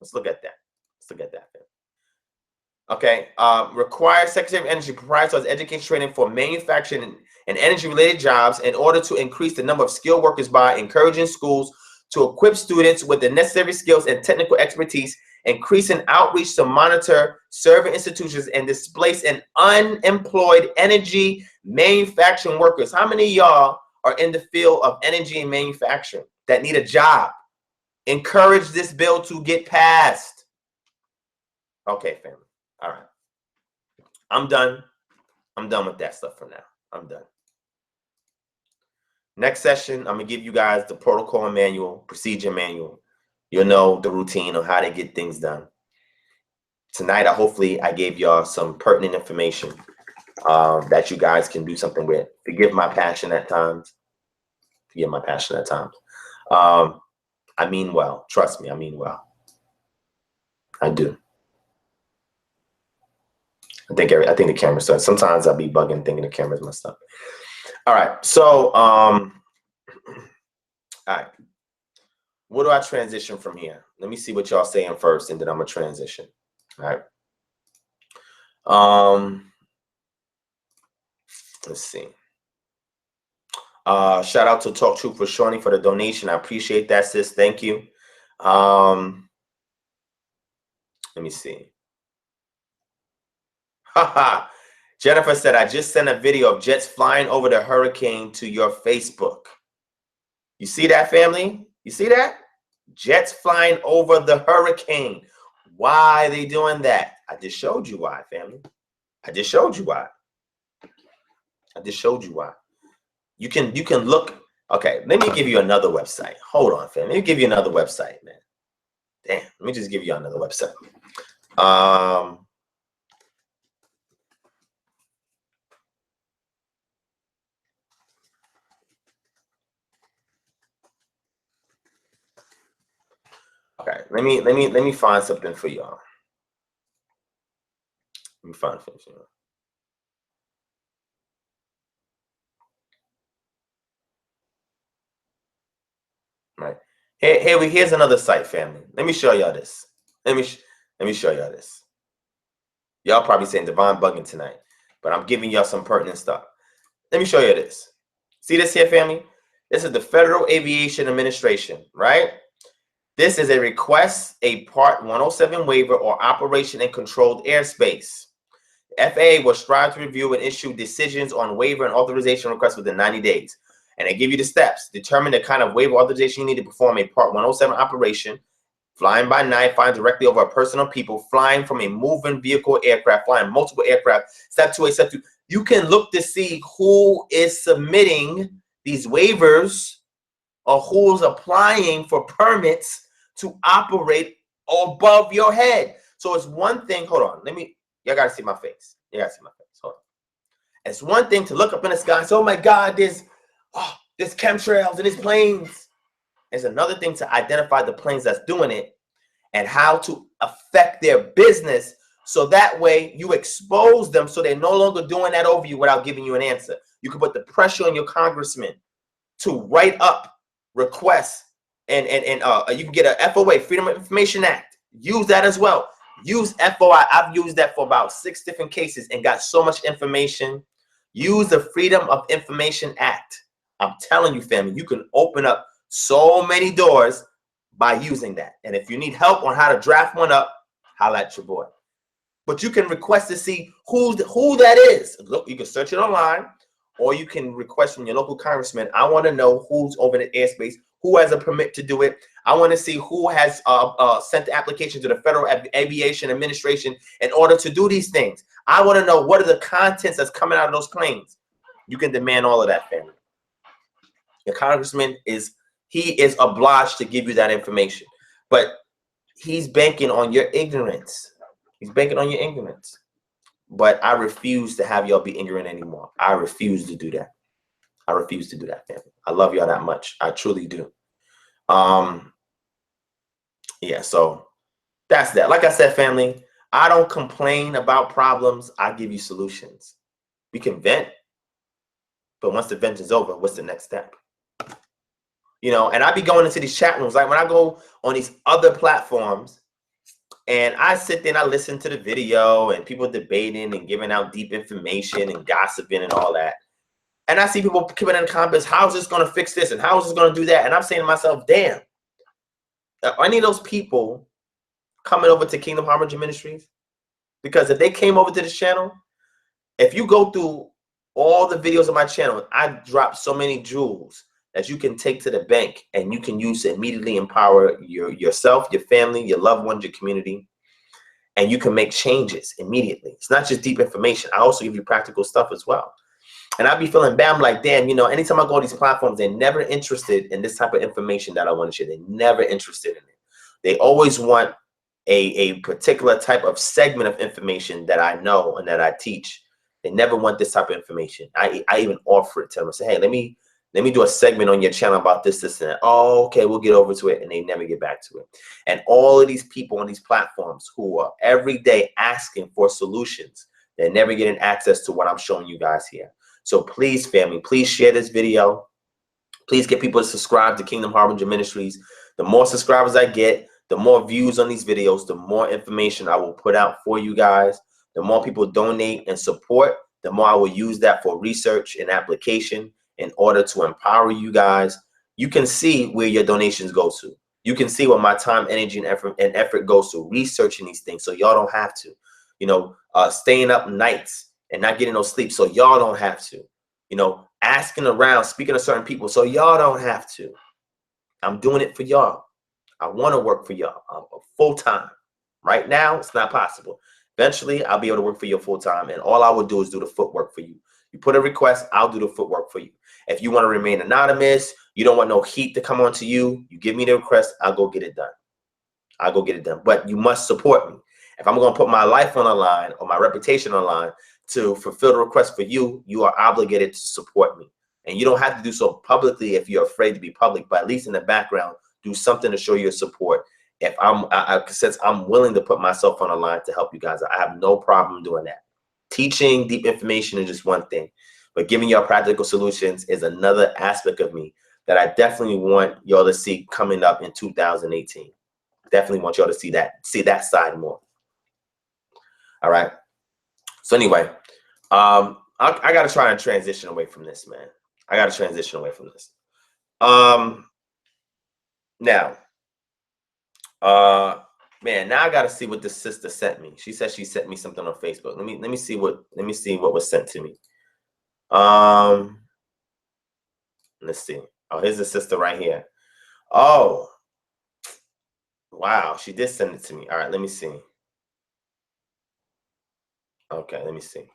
A: Let's look at that. Let's look at that. Okay. Requires Secretary of Energy proprietors education training for manufacturing and energy-related jobs in order to increase the number of skilled workers by encouraging schools to equip students with the necessary skills and technical expertise, increasing outreach to monitor serving institutions, and displacing unemployed energy manufacturing workers. How many of y'all are in the field of energy and manufacturing that need a job? Encourage this bill to get passed. Okay, family. All right. I'm done. I'm done with that stuff for now. I'm done. Next session, I'm going to give you guys the protocol manual, procedure manual. You'll know the routine on how to get things done. Tonight, hopefully, I gave y'all some pertinent information that you guys can do something with. Forgive my passion at times. Forgive my passion at times. I mean well. Trust me, I mean well. I do. I think the camera starts. Sometimes I'll be bugging thinking the camera's messed up. All right. So, all right. What do I transition from here? Let me see what y'all saying first, and then I'm gonna transition. All right. Let's see. Shout out to Talk Truth for Shawnee for the donation. I appreciate that, sis. Thank you. Let me see. Haha. Jennifer said, I just sent a video of jets flying over the hurricane to your Facebook. You see that, family? You see that? Jets flying over the hurricane. Why are they doing that? I just showed you why, family. I just showed you why. I just showed you why. You can look. Okay, let me give you another website. Hold on, family. Let me give you another website, man. Damn, let me just give you another website. Okay, let me find something for y'all. Let me find something for y'all. Right. Here's another site, family. Let me show y'all this. Let me show y'all this. Y'all probably saying Devon bugging tonight, but I'm giving y'all some pertinent stuff. Let me show you this. See this here, family? This is the Federal Aviation Administration, right? This is a request, a Part 107 waiver or operation in controlled airspace. FAA will strive to review and issue decisions on waiver and authorization requests within 90 days. And they give you the steps. Determine the kind of waiver authorization you need to perform a Part 107 operation, flying by night, flying directly over a person or people, flying from a moving vehicle aircraft, flying multiple aircraft. Step 2A, step 2. You can look to see who is submitting these waivers or who's applying for permits to operate above your head. So it's one thing, hold on, y'all gotta see my face. You gotta see my face, hold on. It's one thing to look up in the sky and say, oh my God, there's chemtrails and there's planes. It's another thing to identify the planes that's doing it and how to affect their business, so that way you expose them so they're no longer doing that over you without giving you an answer. You can put the pressure on your congressman to write up requests, and you can get a FOA, Freedom of Information Act. Use that as well. Use FOI. I've used that for about 6 different cases and got so much information. Use the Freedom of Information Act. I'm telling you, family, you can open up so many doors by using that. And if you need help on how to draft one up, holla at your boy. But you can request to see who that is. Look, you can search it online, or you can request from your local congressman. I want to know who's over the airspace, who has a permit to do it. I want to see who has sent the application to the Federal Aviation Administration in order to do these things. I want to know what are the contents that's coming out of those planes. You can demand all of that, family. Your congressman is obliged to give you that information, but he's banking on your ignorance. He's banking on your ignorance. But I refuse to have y'all be ignorant anymore. I refuse to do that. I refuse to do that, family. I love y'all that much. I truly do. Yeah, so that's that. Like I said, family, I don't complain about problems. I give you solutions. We can vent, but once the vent is over, what's the next step? You know, and I be going into these chat rooms. Like when I go on these other platforms and I sit there and I listen to the video and people debating and giving out deep information and gossiping and all that. And I see people keeping in the comments, how is this going to fix this? And how is this going to do that? And I'm saying to myself, damn, are any of those people coming over to Kingdom Harbinger Ministries? Because if they came over to this channel, if you go through all the videos of my channel, I drop so many jewels that you can take to the bank and you can use to immediately empower yourself, your family, your loved ones, your community, and you can make changes immediately. It's not just deep information. I also give you practical stuff as well. And I'd be feeling bad. I'm like, damn, you know, anytime I go to these platforms, they're never interested in this type of information that I want to share. They're never interested in it. They always want a particular type of segment of information that I know and that I teach. They never want this type of information. I even offer it to them and say, hey, let me do a segment on your channel about this, this, and that. Oh, okay, we'll get over to it. And they never get back to it. And all of these people on these platforms who are every day asking for solutions, they're never getting access to what I'm showing you guys here. So please, family, please share this video. Please get people to subscribe to Kingdom Harbinger Ministries. The more subscribers I get, the more views on these videos, the more information I will put out for you guys. The more people donate and support, the more I will use that for research and application in order to empower you guys. You can see where your donations go to. You can see what my time, energy, and effort goes to researching these things, so y'all don't have to. You know, staying up nights and not getting no sleep, so y'all don't have to. You know, asking around, speaking to certain people, so y'all don't have to. I'm doing it for y'all. I want to work for y'all full time. Right now, it's not possible. Eventually, I'll be able to work for you full time, and all I will do is do the footwork for you. You put a request, I'll do the footwork for you. If you want to remain anonymous, you don't want no heat to come onto you, you give me the request, I'll go get it done. I'll go get it done. But you must support me. If I'm going to put my life on the line or my reputation on the line to fulfill the request for you, you are obligated to support me. And you don't have to do so publicly if you're afraid to be public, but at least in the background, do something to show your support. If since I'm willing to put myself on the line to help you guys, I have no problem doing that. Teaching deep information is just one thing, but giving y'all practical solutions is another aspect of me that I definitely want y'all to see coming up in 2018. Definitely want y'all to see that side more. All right. So anyway, I gotta try and transition away from this, man. I gotta transition away from this. Now, man, now I gotta see what this sister sent me. She said she sent me something on Facebook. Let me see what was sent to me. Let's see. Oh, here's the sister right here. Oh, wow, she did send it to me. All right, let me see. Okay, let me see.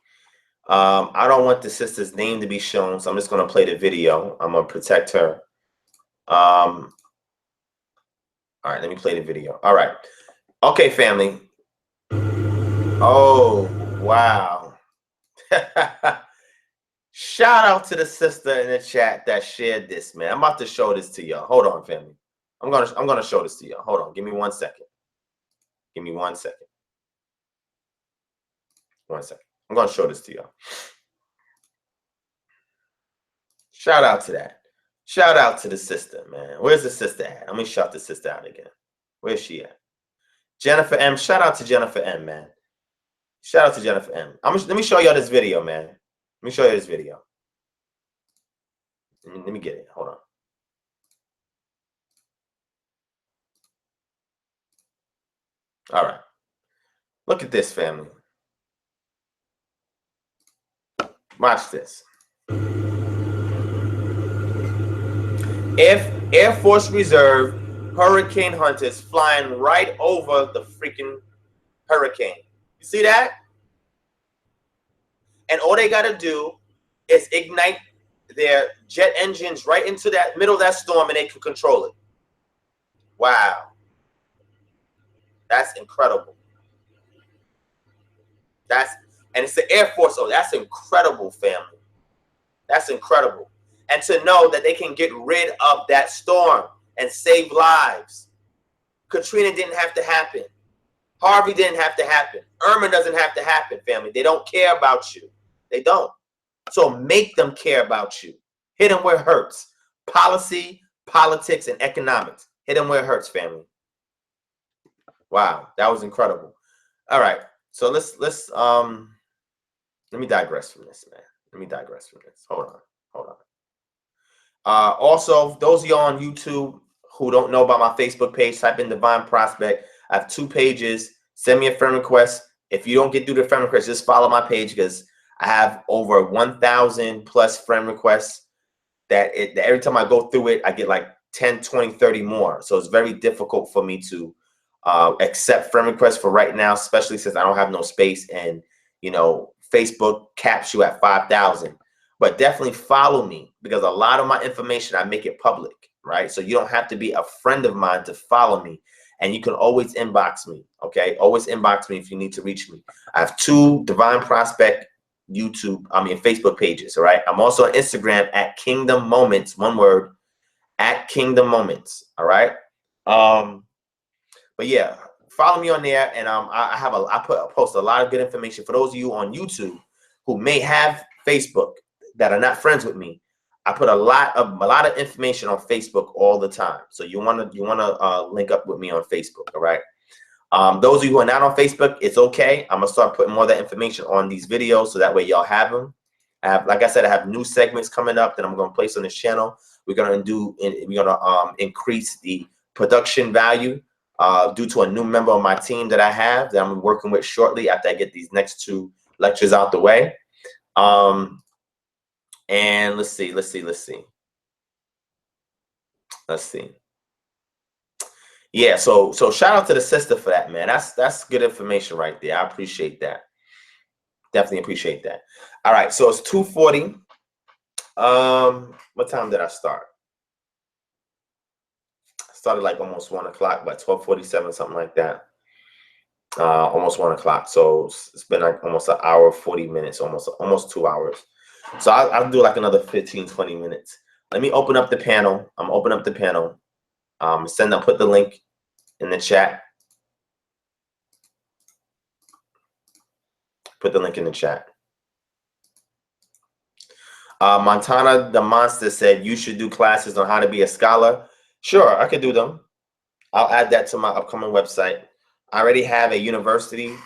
A: I don't want the sister's name to be shown, so I'm just gonna play the video. I'm gonna protect her. All right, let me play the video. All right. Okay, family. Oh, wow. Shout out to the sister in the chat that shared this, man. I'm about to show this to y'all. Hold on, family. I'm gonna show this to y'all. Hold on. Give me 1 second. Give me 1 second. 1 second. I'm gonna show this to y'all. Shout out to that. Shout out to the sister, man. Where's the sister at? Let me shout the sister out again. Where's she at? Jennifer M. Shout out to Jennifer M, man. Shout out to Jennifer M. Let me show y'all this video, man. Let me show you this video. Let me get it. Hold on. All right. Look at this, family. Watch this. If Air Force Reserve hurricane hunters flying right over the freaking hurricane. You see that? And all they got to do is ignite their jet engines right into that middle of that storm and they can control it. Wow. That's incredible. And it's the Air Force. Oh, that's incredible, family. That's incredible. And to know that they can get rid of that storm and save lives. Katrina didn't have to happen. Harvey didn't have to happen. Irma doesn't have to happen, family. They don't care about you. They don't. So make them care about you. Hit them where it hurts. Policy, politics, and economics. Hit them where it hurts, family. Wow, that was incredible. All right. So let me digress from this, man. Let me digress from this. Hold on. Hold on. Also, those of y'all on YouTube who don't know about my Facebook page, type in Divine Prospect. I have 2 pages. Send me a friend request. If you don't get through the friend request, just follow my page, because I have over 1,000 plus friend requests that every time I go through it, I get like 10, 20, 30 more. So it's very difficult for me to accept friend requests for right now, especially since I don't have no space, and you know, Facebook caps you at 5,000. But definitely follow me, because a lot of my information, I make it public, right? So you don't have to be a friend of mine to follow me, and you can always inbox me, okay? Always inbox me if you need to reach me. I have 2 Divine Prospect Facebook pages, all right? I'm also on Instagram at Kingdom Moments, one word, at Kingdom Moments, all right? But yeah, follow me on there, and I post a lot of good information for those of you on YouTube who may have Facebook that are not friends with me. I put a lot of information on Facebook all the time, so you wanna link up with me on Facebook, all right? Those of you who are not on Facebook, it's okay. I'm gonna start putting more of that information on these videos, so that way y'all have them. Like I said, I have new segments coming up that I'm gonna place on this channel. We're gonna increase the production value due to a new member of my team that I have that I'm working with shortly after I get these next 2 lectures out the way. And let's see. Yeah, so shout out to the sister for that, man. That's good information right there. I appreciate that. Definitely appreciate that. All right, so it's 2:40. What time did I start? I started like almost 1 o'clock, but 12:47, something like that. Almost 1 o'clock. So it's been like almost an hour, 40 minutes, almost 2 hours. So I'll do like another 15, 20 minutes. Let me open up the panel. I'm opening up the panel. Put the link in the chat. Put the link in the chat. Montana the Monster said you should do classes on how to be a scholar. Sure, I could do them. I'll add that to my upcoming website. I already have a university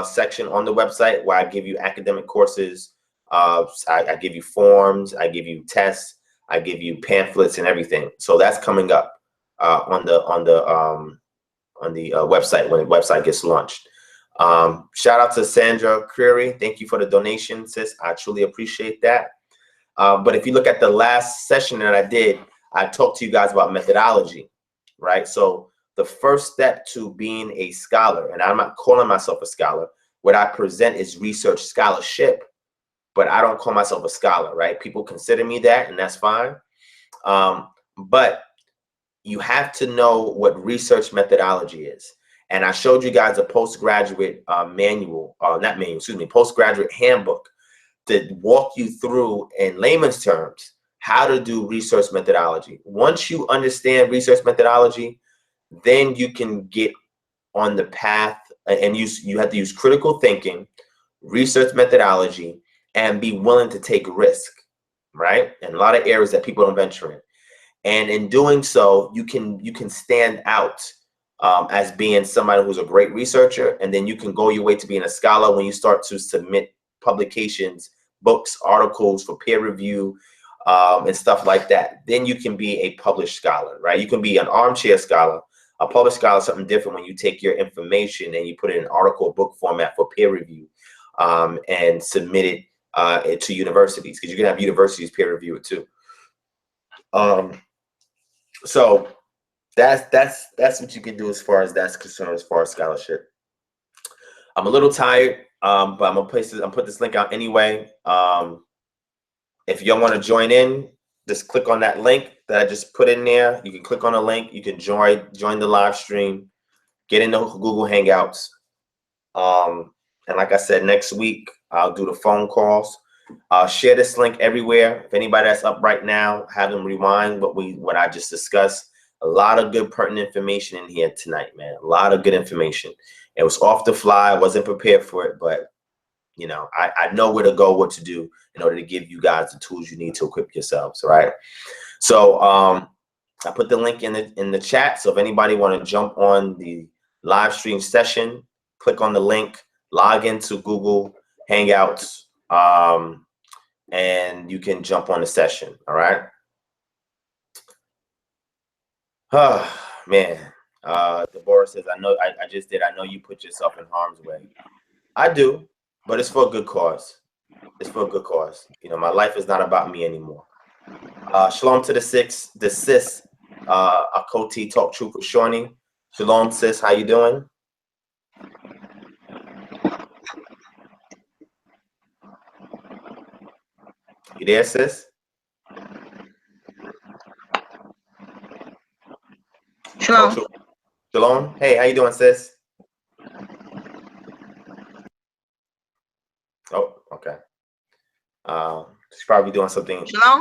A: section on the website where I give you academic courses. I give you forms. I give you tests. I give you pamphlets and everything. So that's coming up on the website when the website gets launched. Shout out to Sandra Creary. Thank you for the donation, sis. I truly appreciate that. But if you look at the last session that I did, I talked to you guys about methodology, right? So the first step to being a scholar, and I'm not calling myself a scholar, what I present is research scholarship, but I don't call myself a scholar, right? People consider me that, and that's fine. But you have to know what research methodology is. And I showed you guys a postgraduate postgraduate handbook to walk you through, in layman's terms, how to do research methodology. Once you understand research methodology, then you can get on the path, and you have to use critical thinking, research methodology, and be willing to take risk, right? And a lot of areas that people don't venture in. And in doing so, you can stand out as being somebody who's a great researcher, and then you can go your way to being a scholar when you start to submit publications, books, articles for peer review, and stuff like that. Then you can be a published scholar, right? You can be an armchair scholar. A published scholar is something different when you take your information and you put it in article book format for peer review and submit it to universities, because you can have universities peer review it too. So that's what you can do as far as that's concerned, as far as scholarship. I'm a little tired, but I'm put this link out anyway. If y'all want to join in, just click on that link that I just put in there. You can click on the link. You can join the live stream, get into Google Hangouts. And like I said, next week I'll do the phone calls. Share this link everywhere. If anybody that's up right now, have them rewind what I just discussed. A lot of good pertinent information in here tonight, man. A lot of good information. It was off the fly. I wasn't prepared for it, but you know, I know where to go, what to do in order to give you guys the tools you need to equip yourselves, right? So I put the link in the chat. So if anybody want to jump on the live stream session, click on the link, log into Google Hangouts, and you can jump on the session. All right. Man. Deborah says, I know I just did. I know you put yourself in harm's way. I do, but it's for a good cause. It's for a good cause. You know, my life is not about me anymore. Shalom to the sis, Akoti Talk Truth with Shawnee. Shalom, sis. How you doing? You there, sis?
B: Shalom.
A: Shalom. Hey, how you doing, sis? Oh, okay. She's probably doing something.
B: Shalom.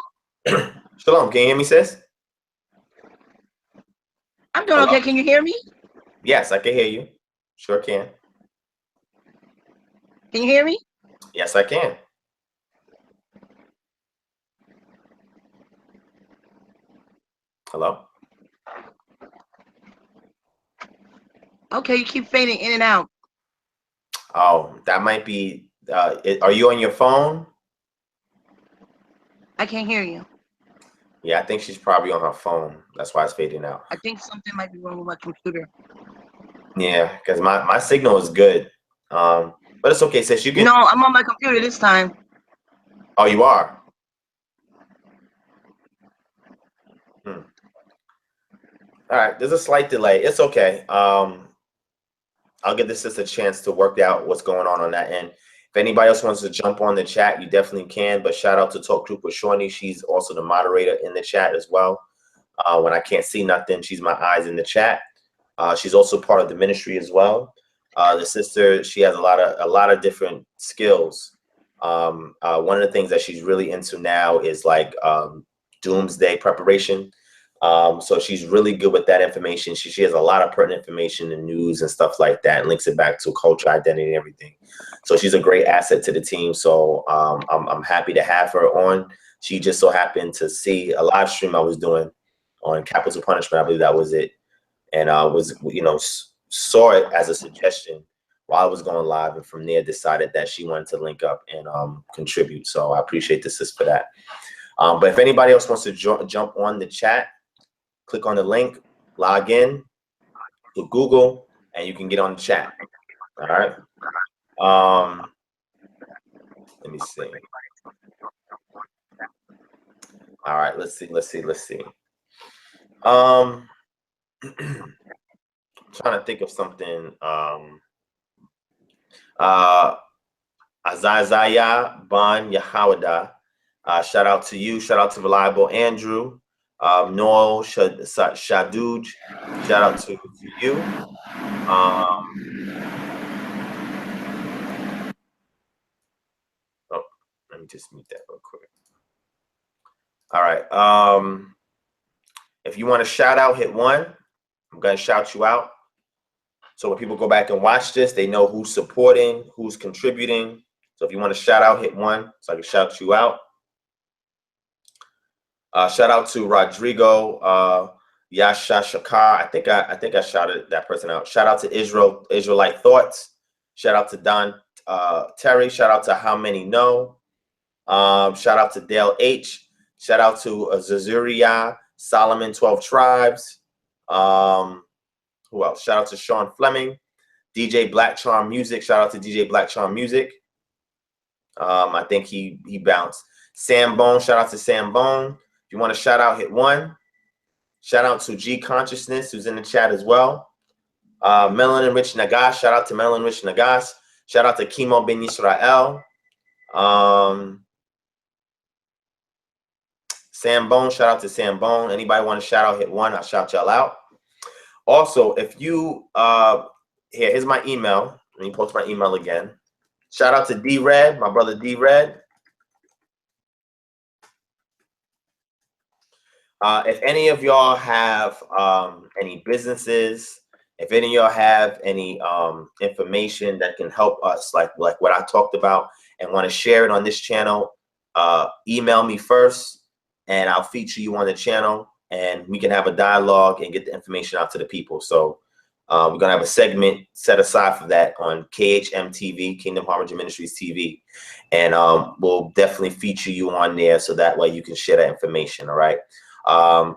A: Shalom. Can you hear me, sis?
B: I'm doing okay. Can you hear me?
A: Yes, I can hear you. Sure can.
B: Can you hear me?
A: Yes, I can. Hello?
B: Okay, you keep fading in and out.
A: Oh, that might be, are you on your phone?
B: I can't hear you.
A: Yeah, I think she's probably on her phone. That's why it's fading out.
B: I think something might be wrong with my computer.
A: Yeah, because my signal is good. But it's okay, sis. You can.
B: No, I'm on my computer this time.
A: Oh, you are? All right, there's a slight delay. It's okay. I'll give the sister a chance to work out what's going on that end. If anybody else wants to jump on the chat, you definitely can. But shout out to Talk Truth with Shawnee. She's also the moderator in the chat as well. When I can't see nothing, she's my eyes in the chat. She's also part of the ministry as well. The sister, she has a lot of different skills. One of the things that she's really into now is like doomsday preparation. So she's really good with that information. She has a lot of pertinent information and news and stuff like that, and links it back to culture, identity, and everything. So she's a great asset to the team. So I'm happy to have her on. She just so happened to see a live stream I was doing on capital punishment. I believe that was it, and saw it as a suggestion while I was going live, and from there decided that she wanted to link up and contribute. So I appreciate the sis for that. But if anybody else wants to jump on the chat, click on the link, log in to Google, and you can get on the chat. All right. Let me see. All right. Let's see. Trying to think of something. Azazaya Ban Yahawada. Shout out to you. Shout out to Reliable Andrew. Noel Shaduj. Shout out to you. Let me just mute that real quick. All right. If you want to shout out, hit 1. I'm going to shout you out. So when people go back and watch this, they know who's supporting, who's contributing. So if you want to shout out, hit 1 so I can shout you out. Shout out to Rodrigo Yasha Shakar. I think I shouted that person out. Shout out to Israelite Thoughts. Shout out to Don Terry. Shout out to How Many Know. Shout out to Dale H. Shout out to Zazuria, Solomon 12 Tribes. Who else? Shout out to Sean Fleming, DJ Black Charm Music. Shout out to DJ Black Charm Music. I think he bounced. Sam Bone. Shout out to Sam Bone. If you want to shout out, hit 1. Shout out to G Consciousness, who's in the chat as well. Melanin Rich Nagash. Shout out to Melanin Rich Nagash. Shout out to Kimo Ben Yisrael. Sam Bone. Shout out to Sam Bone. Anybody want to shout out, hit 1. I'll shout y'all out. Also, if you here's my email. Let me post my email again. Shout out to D-Red, my brother D-Red. If any of y'all have any businesses, if any of y'all have any information that can help us, like what I talked about, and want to share it on this channel, email me first, and I'll feature you on the channel, and we can have a dialogue and get the information out to the people. So We're going to have a segment set aside for that on KHM TV, Kingdom Harbinger Ministries TV. And we'll definitely feature you on there so that way you can share that information, all right?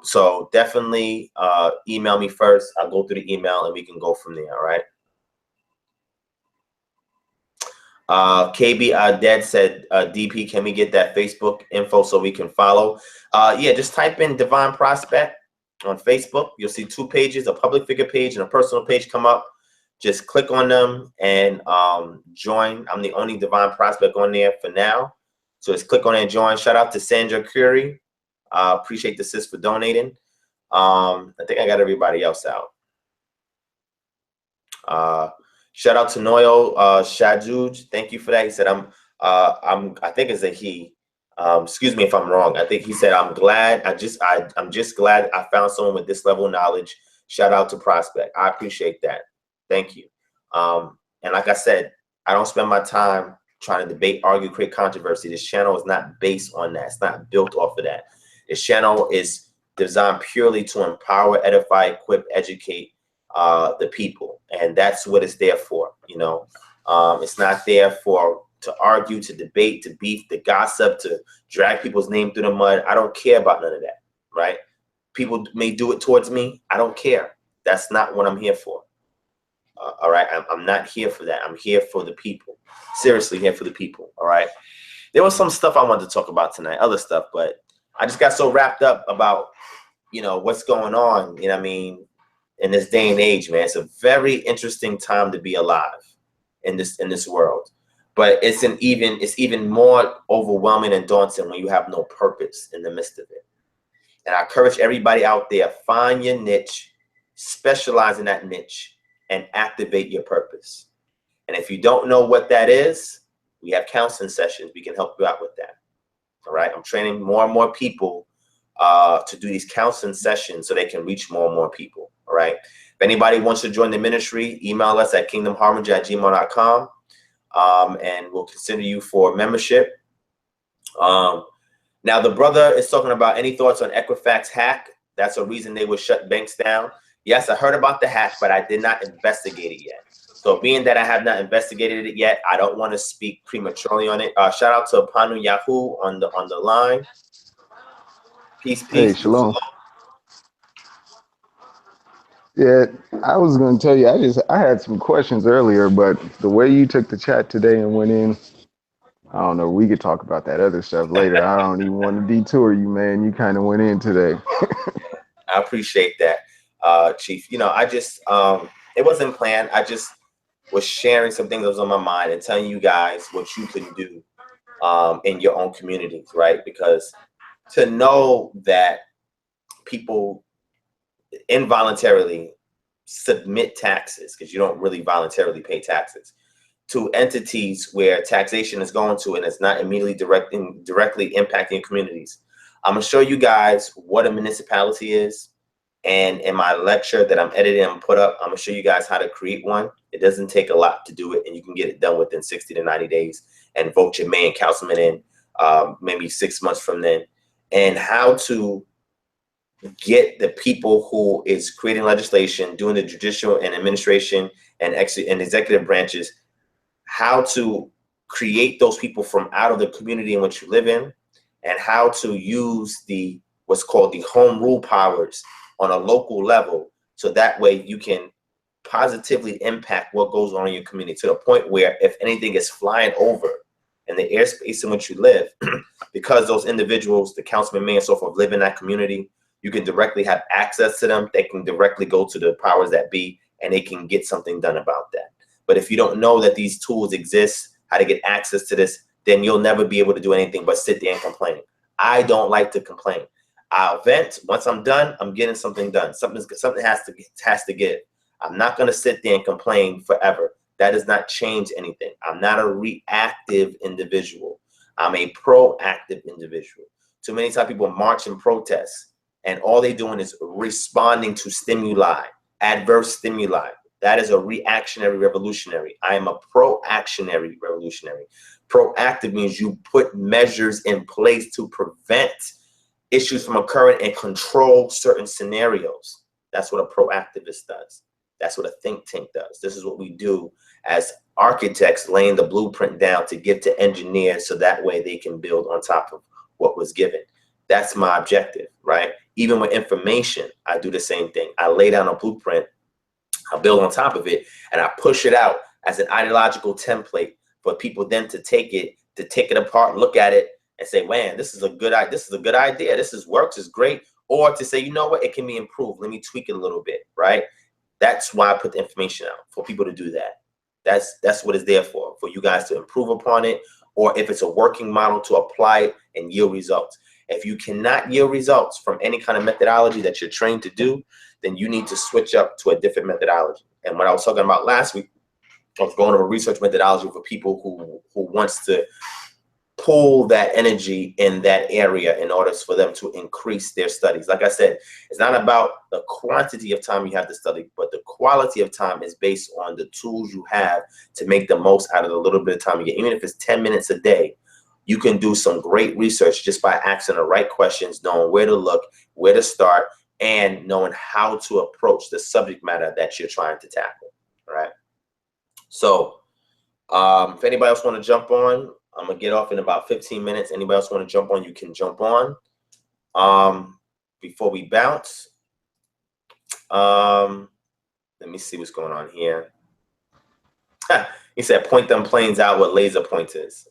A: So definitely email me first. I'll go through the email and we can go from there, all right? KB Dead said, DP, can we get that Facebook info so we can follow? Yeah, just type in Divine Prospect on Facebook. You'll see 2 pages, a public figure page and a personal page come up. Just click on them and join. I'm the only Divine Prospect on there for now. So just click on it and join. Shout out to Sandra Curie. Appreciate the sis for donating. I think I got everybody else out. Shout out to Noyo Shajuj. Thank you for that. He said, I think it's a he. Excuse me if I'm wrong. I think he said, I'm just glad I found someone with this level of knowledge. Shout out to Prospect. I appreciate that. Thank you. And like I said, I don't spend my time trying to debate, argue, create controversy. This channel is not based on that. It's not built off of that. This channel is designed purely to empower, edify, equip, educate the people, and that's what it's there for. You know, it's not there to argue, to debate, to beef, to gossip, to drag people's name through the mud. I don't care about none of that, right? People may do it towards me. I don't care. That's not what I'm here for. All right, I'm not here for that. I'm here for the people. Seriously, here for the people. All right. There was some stuff I wanted to talk about tonight, other stuff, but I just got so wrapped up about, you know, what's going on. You know what I mean? In this day and age, man, it's a very interesting time to be alive in this world. But it's even more overwhelming and daunting when you have no purpose in the midst of it. And I encourage everybody out there, find your niche, specialize in that niche, and activate your purpose. And if you don't know what that is, we have counseling sessions. We can help you out with that. All right. I'm training more and more people to do these counseling sessions so they can reach more and more people. All right. If anybody wants to join the ministry, email us at kingdomharbinger@gmail.com, and we'll consider you for membership. Now, the brother is talking about any thoughts on Equifax hack. That's a reason they would shut banks down. Yes, I heard about the hack, but I did not investigate it yet. So being that I have not investigated it yet, I don't want to speak prematurely on it. Shout out to Panu Yahoo on the line. Peace, peace.
C: Hey, shalom. Yeah, I was going to tell you, I had some questions earlier, but the way you took the chat today and went in, I don't know, we could talk about that other stuff later. I don't even want to detour you, man. You kind of went in today.
A: I appreciate that, Chief. You know, I just, it wasn't planned. I just was sharing some things that was on my mind and telling you guys what you can do in your own communities, right? Because to know that people involuntarily submit taxes, because you don't really voluntarily pay taxes, to entities where taxation is going to and it's not immediately directly impacting communities. I'm gonna show you guys what a municipality is, and in my lecture that I'm editing and put up, I'm gonna show you guys how to create one. It doesn't take a lot to do it, and you can get it done within 60 to 90 days and vote your mayor and councilman in maybe 6 months from then, and how to get the people who is creating legislation, doing the judicial and administration and executive branches, how to create those people from out of the community in which you live in, and how to use what's called the home rule powers on a local level, so that way you can positively impact what goes on in your community, to the point where if anything is flying over in the airspace in which you live, because those individuals, the councilman, mayor, and so forth, live in that community, you can directly have access to them. They can directly go to the powers that be, and they can get something done about that. But if you don't know that these tools exist, how to get access to this, then you'll never be able to do anything but sit there and complain. I don't like to complain. I'll vent. Once I'm done, I'm getting something done. Something has to give. I'm not going to sit there and complain forever. That does not change anything. I'm not a reactive individual. I'm a proactive individual. Too many times people march and protest, and all they're doing is responding to stimuli, adverse stimuli. That is a reactionary revolutionary. I am a proactionary revolutionary. Proactive means you put measures in place to prevent issues from occurring and control certain scenarios. That's what a proactivist does. That's what a think tank does. This is what we do as architects, laying the blueprint down to give to engineers so that way they can build on top of what was given. That's my objective, right? Even with information, I do the same thing. I lay down a blueprint, I build on top of it, and I push it out as an ideological template for people then to take it apart, look at it, and say, man, this is a good idea. This works, is great. Or to say, you know what, it can be improved. Let me tweak it a little bit, right? That's why I put the information out, for people to do that. That's what it's there for you guys to improve upon it, or if it's a working model, to apply it and yield results. If you cannot yield results from any kind of methodology that you're trained to do, then you need to switch up to a different methodology. And what I was talking about last week, I was going over research methodology for people who wants to pull that energy in that area in order for them to increase their studies. Like I said, it's not about the quantity of time you have to study, but the quality of time is based on the tools you have to make the most out of the little bit of time you get. Even if it's 10 minutes a day, you can do some great research just by asking the right questions, knowing where to look, where to start, and knowing how to approach the subject matter that you're trying to tackle. All right. So if anybody else want to jump on, I'm gonna get off in about 15 minutes. Anybody else want to jump on, you can jump on. Before we bounce, let me see what's going on here. He said, point them planes out with laser pointers.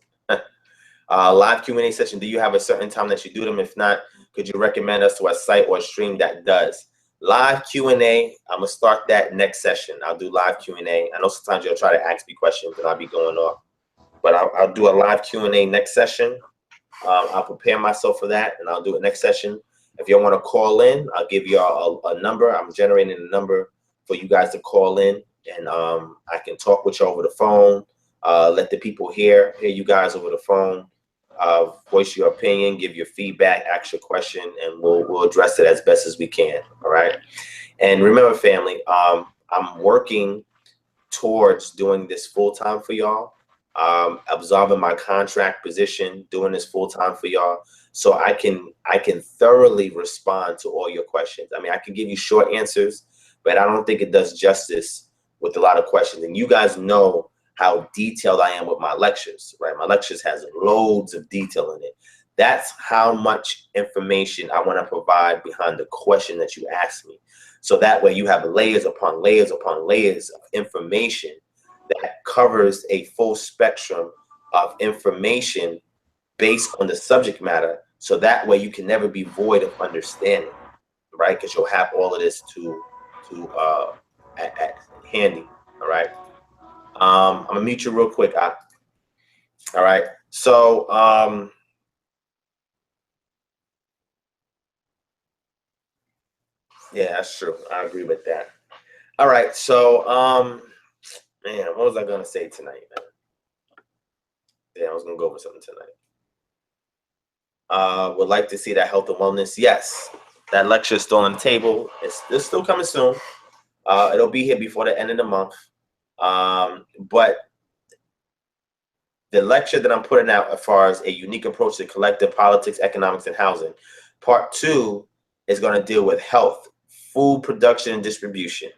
A: Live Q&A session. Do you have a certain time that you do them? If not, could you recommend us to a site or a stream that does? Live Q&A, I'm gonna start that next session. I'll do live Q&A. I know sometimes you'll try to ask me questions and I'll be going off, but I'll do a live Q&A next session. I'll prepare myself for that, and I'll do it next session. If you want to call in, I'll give you a number. I'm generating a number for you guys to call in, and I can talk with you over the phone. Let the people hear you guys over the phone. Voice your opinion, give your feedback, ask your question, and we'll address it as best as we can. All right. And remember, family, I'm working towards doing this full time for y'all. Absorbing my contract position, doing this full time for y'all, so I can thoroughly respond to all your questions. I mean, I can give you short answers, but I don't think it does justice with a lot of questions. And you guys know how detailed I am with my lectures, right? My lectures has loads of detail in it. That's how much information I want to provide behind the question that you ask me. So that way you have layers upon layers upon layers of information that covers a full spectrum of information based on the subject matter. So that way you can never be void of understanding, right? Because you'll have all of this at handy. All right. I'm gonna mute you real quick. All right. So yeah, that's true. I agree with that. All right. So man, what was I gonna say tonight, man? Yeah, I was gonna go over something tonight. Would like to see that health and wellness. Yes, that lecture is still on the table. It's still coming soon. It'll be here before the end of the month. But the lecture that I'm putting out as far as a unique approach to collective politics, economics, and housing, part 2 is going to deal with health, food production, and distribution.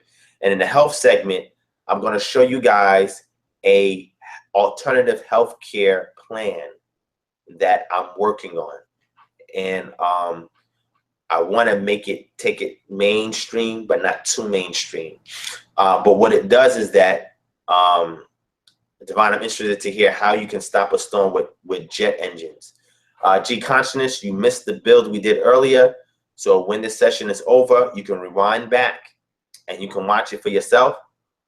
A: And in the health segment, I'm going to show you guys a alternative healthcare plan that I'm working on. And I want to take it mainstream, but not too mainstream. But what it does is that, Devon, I'm interested to hear how you can stop a storm with jet engines. G Consciousness, you missed the build we did earlier. So when this session is over, you can rewind back and you can watch it for yourself.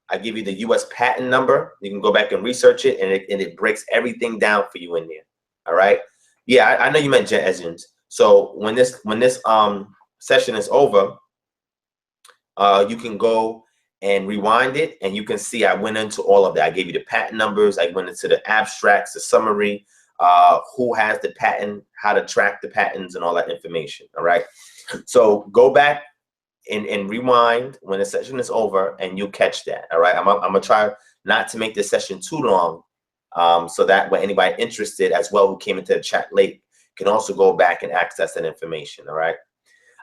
A: I give you the US patent number. You can go back and research it, and it breaks everything down for you in there. All right. Yeah, I know you meant jet engines. So when this session is over, you can go and rewind it, and you can see I went into all of that. I gave you the patent numbers. I went into the abstracts, the summary, who has the patent, how to track the patents, and all that information. All right. So go back and rewind when the session is over, and you'll catch that. All right. I'm gonna try not to make this session too long, so that way anybody interested as well who came into the chat late can also go back and access that information. All right.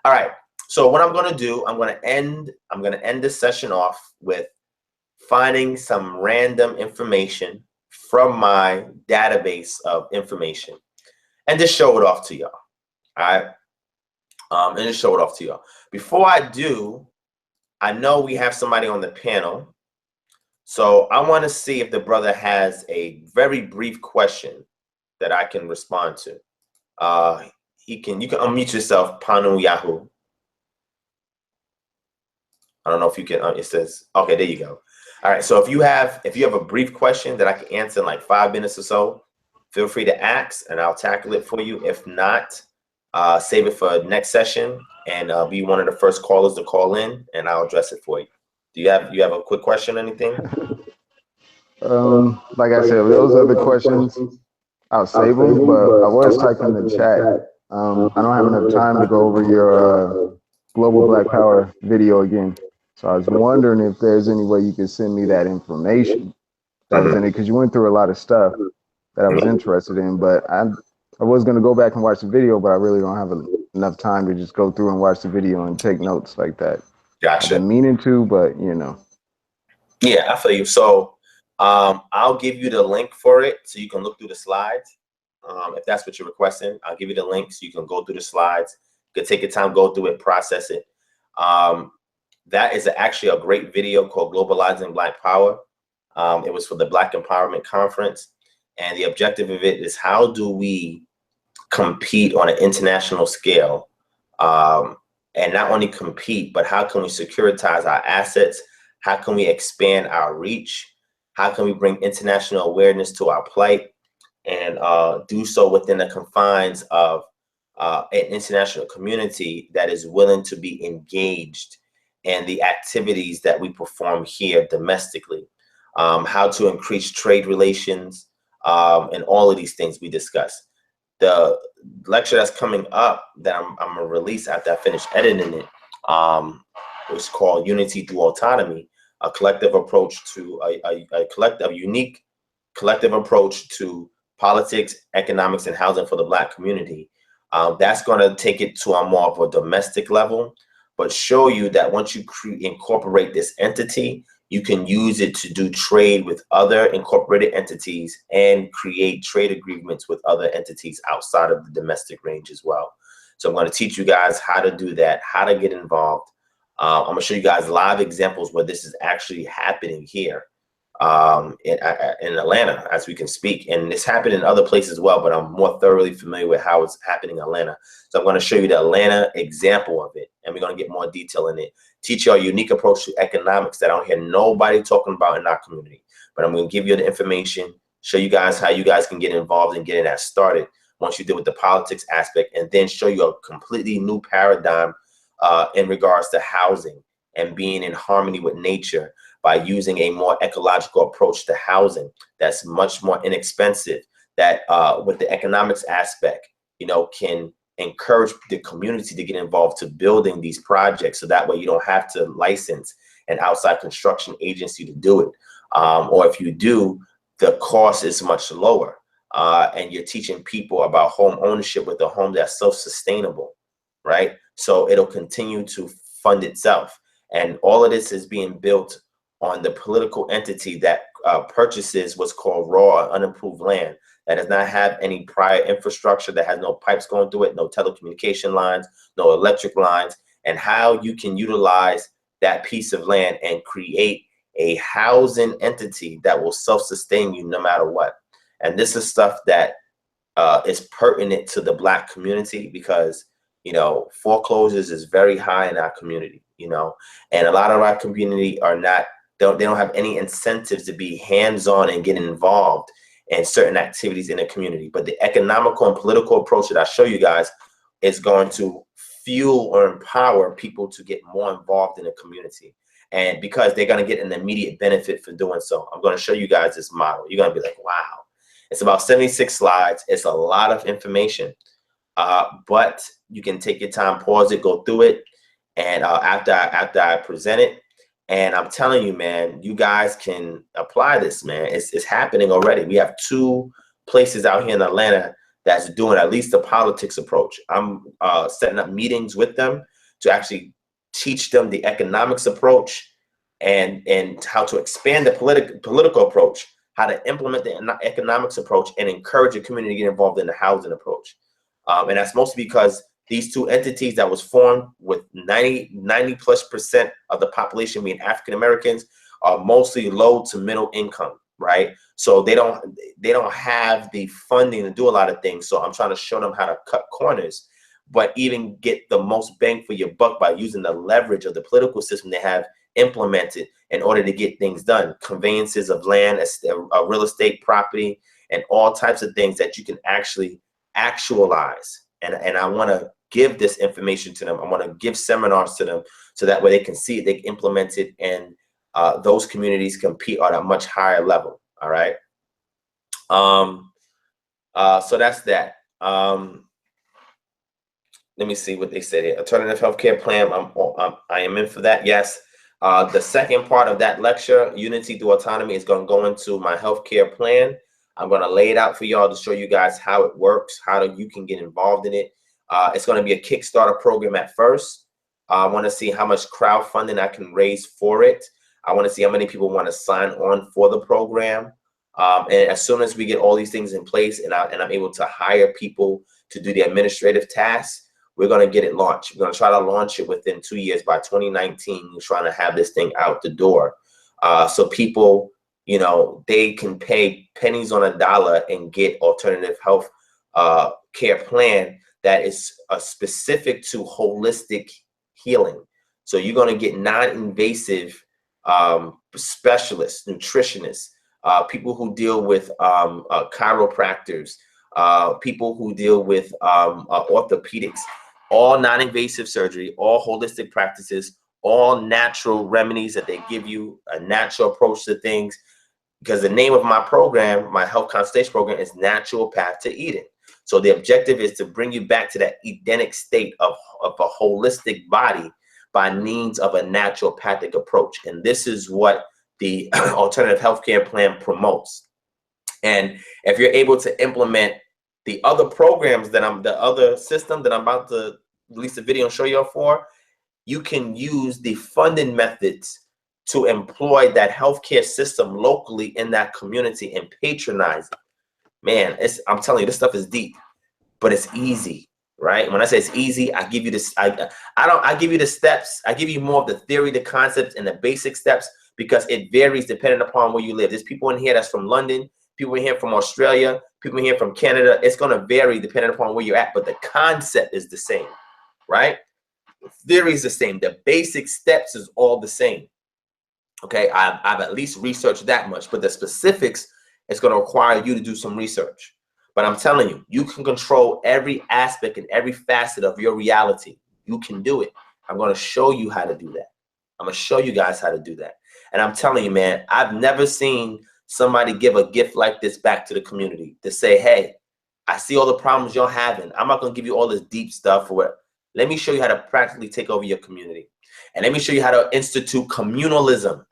A: All right. So what I'm going to do, I'm going to end this session off with finding some random information from my database of information and just show it off to y'all. All right. And just show it off to y'all. Before I do, I know we have somebody on the panel. So I want to see if the brother has a very brief question that I can respond to. You can unmute yourself, Panu Yahoo. I don't know if you can, it says, okay, there you go. All right, so if you have a brief question that I can answer in like 5 minutes or so, feel free to ask and I'll tackle it for you. If not, save it for next session and be one of the first callers to call in and I'll address it for you. Do you have a quick question or anything?
C: Like I said, those other questions, I'll save them, but I was typing in the chat. I don't have enough time to go over your Global Black Power video again. So I was wondering if there's any way you could send me that information that was in it, because you went through a lot of stuff that I was interested in, but I was going to go back and watch the video, but I really don't have enough time to just go through and watch the video and take notes like that.
A: Gotcha.
C: I've been meaning to, but you know.
A: Yeah, I feel you. So I'll give you the link for it so you can look through the slides. If that's what you're requesting, I'll give you the link so you can go through the slides. You can take your time, go through it, process it. That is actually a great video called Globalizing Black Power. It was for the Black Empowerment Conference. And the objective of it is how do we compete on an international scale? And not only compete, but how can we securitize our assets? How can we expand our reach? How can we bring international awareness to our plight and do so within the confines of an international community that is willing to be engaged in the activities that we perform here domestically? How to increase trade relations and all of these things we discuss. The lecture that's coming up that I'm gonna release after I finish editing it, it's called Unity Through Autonomy, a collective approach to a unique collective approach to politics, economics, and housing for the Black community. That's gonna take it to a more of a domestic level, but show you that once you incorporate this entity, you can use it to do trade with other incorporated entities and create trade agreements with other entities outside of the domestic range as well. So I'm going to teach you guys how to do that, how to get involved. I'm going to show you guys live examples where this is actually happening here in Atlanta as we can speak. And it's happened in other places as well, but I'm more thoroughly familiar with how it's happening in Atlanta. So I'm going to show you the Atlanta example of it, and we're going to get more detail in it. Teach you a unique approach to economics that I don't hear nobody talking about in our community. But I'm going to give you the information, show you guys how you guys can get involved in getting that started once you deal with the politics aspect, and then show you a completely new paradigm in regards to housing and being in harmony with nature by using a more ecological approach to housing that's much more inexpensive, that with the economics aspect, you know, can encourage the community to get involved to building these projects. So that way you don't have to license an outside construction agency to do it. Or if you do, the cost is much lower. And you're teaching people about home ownership with a home that's self-sustainable, right? So it'll continue to fund itself. And all of this is being built on the political entity that purchases what's called raw or unimproved land that does not have any prior infrastructure, that has no pipes going through it, no telecommunication lines, no electric lines, and how you can utilize that piece of land and create a housing entity that will self-sustain you no matter what. And this is stuff that is pertinent to the Black community because, you know, foreclosures is very high in our community, you know, and a lot of our community are not, they don't have any incentives to be hands-on and get involved in certain activities in the community. But the economical and political approach that I show you guys is going to fuel or empower people to get more involved in the community. And because they're going to get an immediate benefit for doing so. I'm going to show you guys this model. You're going to be like, wow. It's about 76 slides. It's a lot of information, but you can take your time, pause it, go through it. And after I present it, and I'm telling you, man, you guys can apply this, man. It's happening already. We have 2 places out here in Atlanta that's doing at least the politics approach. I'm setting up meetings with them to actually teach them the economics approach and how to expand the political approach, how to implement the economics approach, and encourage the community to get involved in the housing approach. And that's mostly because these two entities that was formed with 90+% of the population being African Americans are mostly low to middle income, right? So they don't have the funding to do a lot of things. So I'm trying to show them how to cut corners, but even get the most bang for your buck by using the leverage of the political system they have implemented in order to get things done. Conveyances of land, a real estate property, and all types of things that you can actually actualize. And I want to give this information to them. I want to give seminars to them so that way they can see it, they can implement it, and those communities compete on a much higher level. All right. So that's that. Let me see what they said here. Alternative healthcare plan. I am in for that. Yes. The second part of that lecture, Unity Through Autonomy, is going to go into my healthcare plan. I'm going to lay it out for y'all to show you guys how it works, how you can get involved in it. It's going to be a Kickstarter program at first. I want to see how much crowdfunding I can raise for it. I want to see how many people want to sign on for the program. And as soon as we get all these things in place and I'm able to hire people to do the administrative tasks, we're going to get it launched. We're going to try to launch it within 2 years. By 2019, we're trying to have this thing out the door. So people, you know, they can pay pennies on a dollar and get alternative health care plan that is specific to holistic healing. So you're going to get non-invasive specialists, nutritionists, people who deal with chiropractors, people who deal with orthopedics, all non-invasive surgery, all holistic practices, all natural remedies that they give you, a natural approach to things. Because the name of my program, my health consultation program, is Natural Path to Eden. So the objective is to bring you back to that Edenic state of a holistic body by means of a naturopathic approach. And this is what the alternative healthcare plan promotes. And if you're able to implement the other programs that the other system that I'm about to release a video and show you for, you can use the funding methods to employ that healthcare system locally in that community and patronize it. Man, I'm telling you, this stuff is deep, but it's easy, right? When I say it's easy, I give you this. I give you the steps. I give you more of the theory, the concepts, and the basic steps because it varies depending upon where you live. There's people in here that's from London, people in here from Australia, people in here from Canada. It's going to vary depending upon where you're at, but the concept is the same, right? The theory is the same. The basic steps is all the same. Okay, I've at least researched that much, but the specifics, it's going to require you to do some research. But I'm telling you, you can control every aspect and every facet of your reality. You can do it. I'm going to show you how to do that. I'm going to show you guys how to do that. And I'm telling you, man, I've never seen somebody give a gift like this back to the community to say, hey, I see all the problems you're having. I'm not going to give you all this deep stuff for it. Let me show you how to practically take over your community. And let me show you how to institute communalism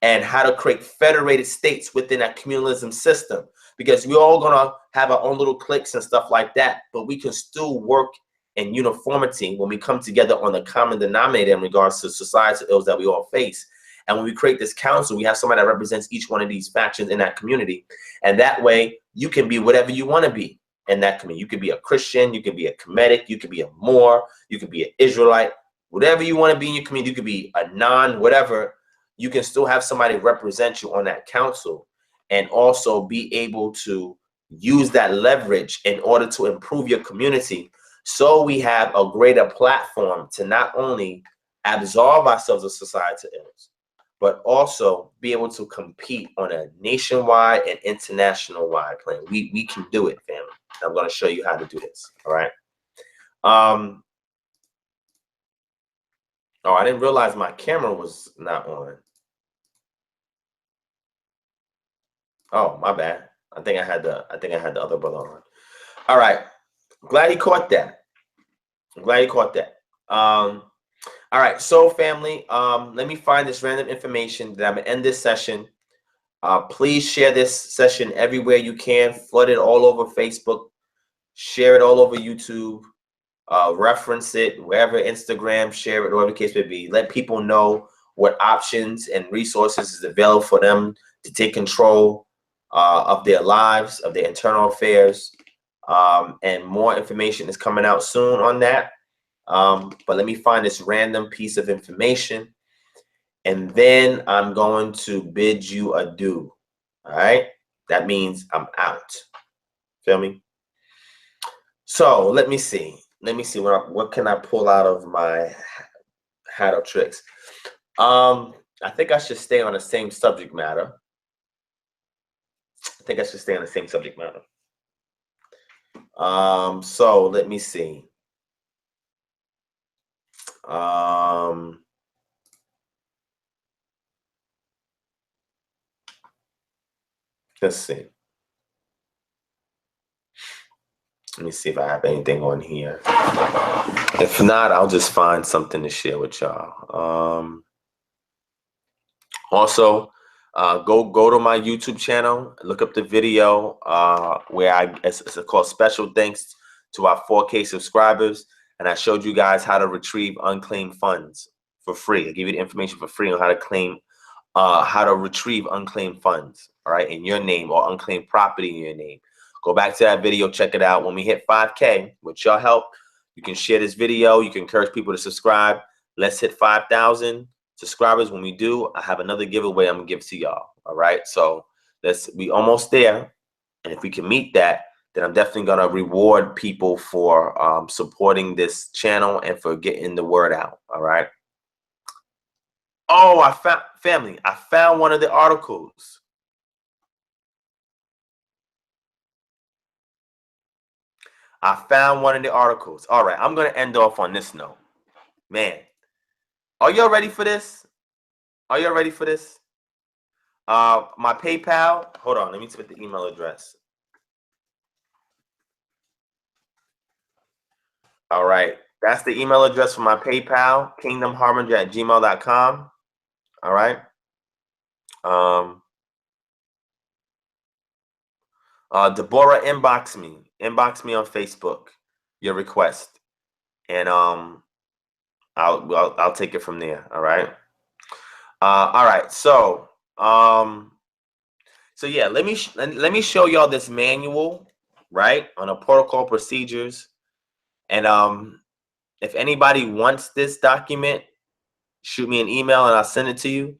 A: and how to create federated states within that communalism system. Because we're all going to have our own little cliques and stuff like that, but we can still work in uniformity when we come together on the common denominator in regards to societal ills that we all face. And when we create this council, we have somebody that represents each one of these factions in that community. And that way you can be whatever you want to be in that community. You could be a Christian, you could be a Kemetic, you could be a Moor, you could be an Israelite, whatever you want to be in your community. You could be a whatever. You can still have somebody represent you on that council and also be able to use that leverage in order to improve your community. So we have a greater platform to not only absolve ourselves of societal ills, but also be able to compete on a nationwide and international wide plan. We can do it, family. I'm going to show you how to do this. All right. Oh, I didn't realize my camera was not on. Oh, my bad. I think I had the other brother on. All right. Glad he caught that. I'm glad he caught that. All right. So family, let me find this random information that I'm gonna end this session. Please share this session everywhere you can. Flood it all over Facebook. Share it all over YouTube. reference it wherever, Instagram, share it, whatever the case may be. Let people know what options and resources is available for them to take control of their lives, of their internal affairs. And more information is coming out soon on that. But let me find this random piece of information, and then I'm going to bid you adieu. All right? That means I'm out. Feel me? So let me see. Let me see what can I pull out of my hat of tricks. I think I should stay on the same subject matter. So let me see. Let's see. Let me see if I have anything on here. If not, I'll just find something to share with y'all. Also, go to my YouTube channel, look up the video where it's called Special Thanks to our 4K subscribers, and I showed you guys how to retrieve unclaimed funds for free. I give you the information for free on how to retrieve unclaimed funds, all right, in your name, or unclaimed property in your name. Go back to that video, check it out. When we hit 5K, with your help, you can share this video. You can encourage people to subscribe. Let's hit 5,000 subscribers. When we do, I have another giveaway I'm gonna give to y'all. All right, so we almost there, and if we can meet that, then I'm definitely gonna reward people for supporting this channel and for getting the word out. All right. Oh, I found one of the articles. All right, I'm gonna end off on this note. Man, are y'all ready for this? My PayPal. Hold on, let me put the email address. All right, that's the email address for my PayPal, kingdomharbinger@gmail.com. All right. Deborah, inbox me on Facebook your request, and I'll take it from there. All right. All right. So yeah, let me show y'all this manual, right, on a protocol procedures, and if anybody wants this document, shoot me an email and I'll send it to you.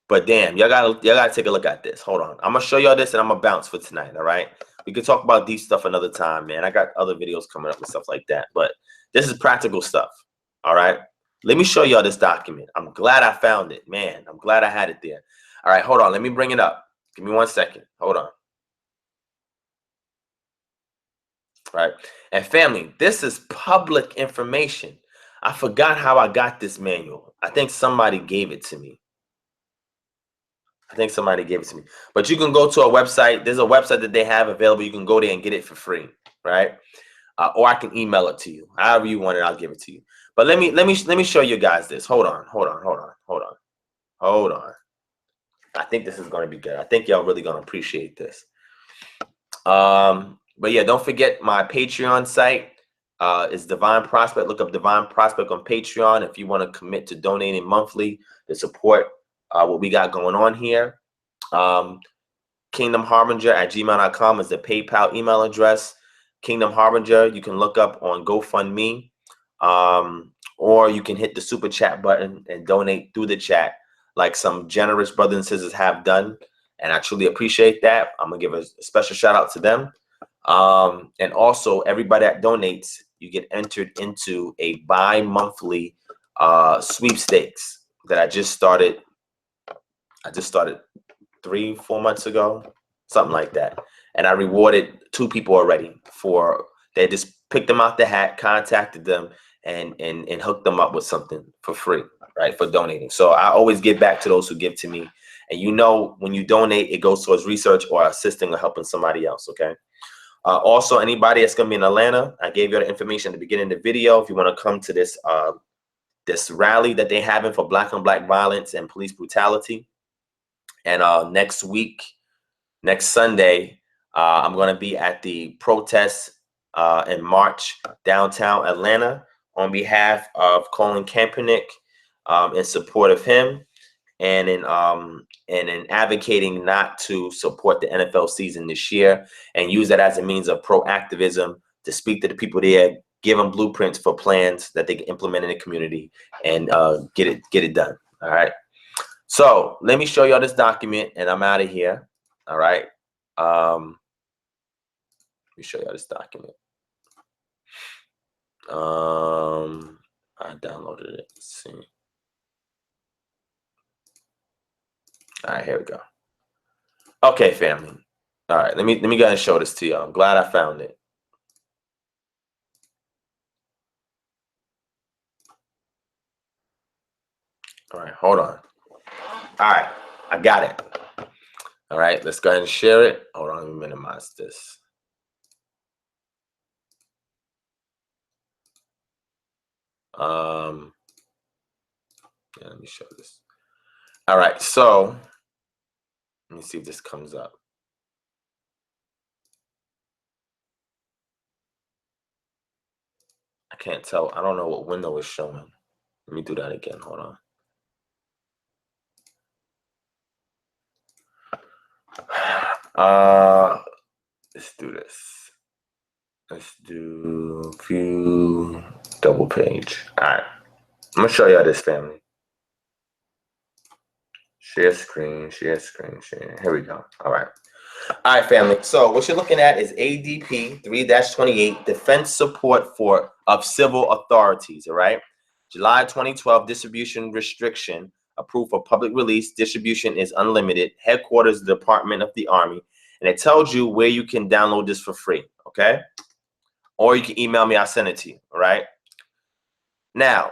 A: But damn, y'all gotta take a look at this. Hold on, I'm gonna show y'all this and I'm gonna bounce for tonight. All right, we can talk about deep stuff another time, man. I got other videos coming up and stuff like that, but this is practical stuff. All right, let me show y'all this document. I'm glad I found it, man. I'm glad I had it there. All right, hold on, let me bring it up. Give me 1 second. Hold on. All right, and family, this is public information. I forgot how I got this manual. I think somebody gave it to me. But you can go to a website. There's a website that they have available. You can go there and get it for free, right? Or I can email it to you. However you want it, I'll give it to you. But let me show you guys this. Hold on. I think this is going to be good. I think y'all really going to appreciate this. But yeah, don't forget my Patreon site is Divine Prospect. Look up Divine Prospect on Patreon if you want to commit to donating monthly to support what we got going on here. kingdomharbinger@gmail.com is the PayPal email address. Kingdom Harbinger, you can look up on GoFundMe, or you can hit the super chat button and donate through the chat, like some generous brothers and sisters have done, and I truly appreciate that. I'm gonna give a special shout out to them. And also, everybody that donates, you get entered into a bi-monthly sweepstakes that I just started 3-4 months ago, something like that. And I rewarded 2 people already they just picked them out the hat, contacted them, and hooked them up with something for free, right, for donating. So I always give back to those who give to me. And when you donate, it goes towards research or assisting or helping somebody else, okay? Also, anybody that's gonna be in Atlanta, I gave you the information at the beginning of the video. If you want to come to this rally that they're having for Black on Black violence and police brutality, and next Sunday, I'm gonna be at the protest in March downtown Atlanta on behalf of Colin Kaepernick, in support of him, and in advocating not to support the NFL season this year, and use that as a means of proactivism to speak to the people there, give them blueprints for plans that they can implement in the community, and get it done. All right. So let me show y'all this document, and I'm out of here. All right. Let me show y'all this document. I downloaded it. Let's see. All right, here we go. Okay, family. All right, let me go ahead and show this to y'all. I'm glad I found it. All right, hold on. All right, I got it. All right, let's go ahead and share it. Hold on, let me minimize this. Yeah, let me show this. All right, so let me see if this comes up. I can't tell. I don't know what window is showing. Let me do that again. Hold on. Let's do this. Let's do view double page. All right. I'm gonna show y'all this, family. Share screen, share screen, share. Here we go. All right. All right, family. So what you're looking at is ADP 3-28, defense support of civil authorities. All right. July 2012 distribution restriction approved for public release. Distribution is unlimited. Headquarters, Department of the Army. And it tells you where you can download this for free. Okay. Or you can email me. I'll send it to you. All right. Now,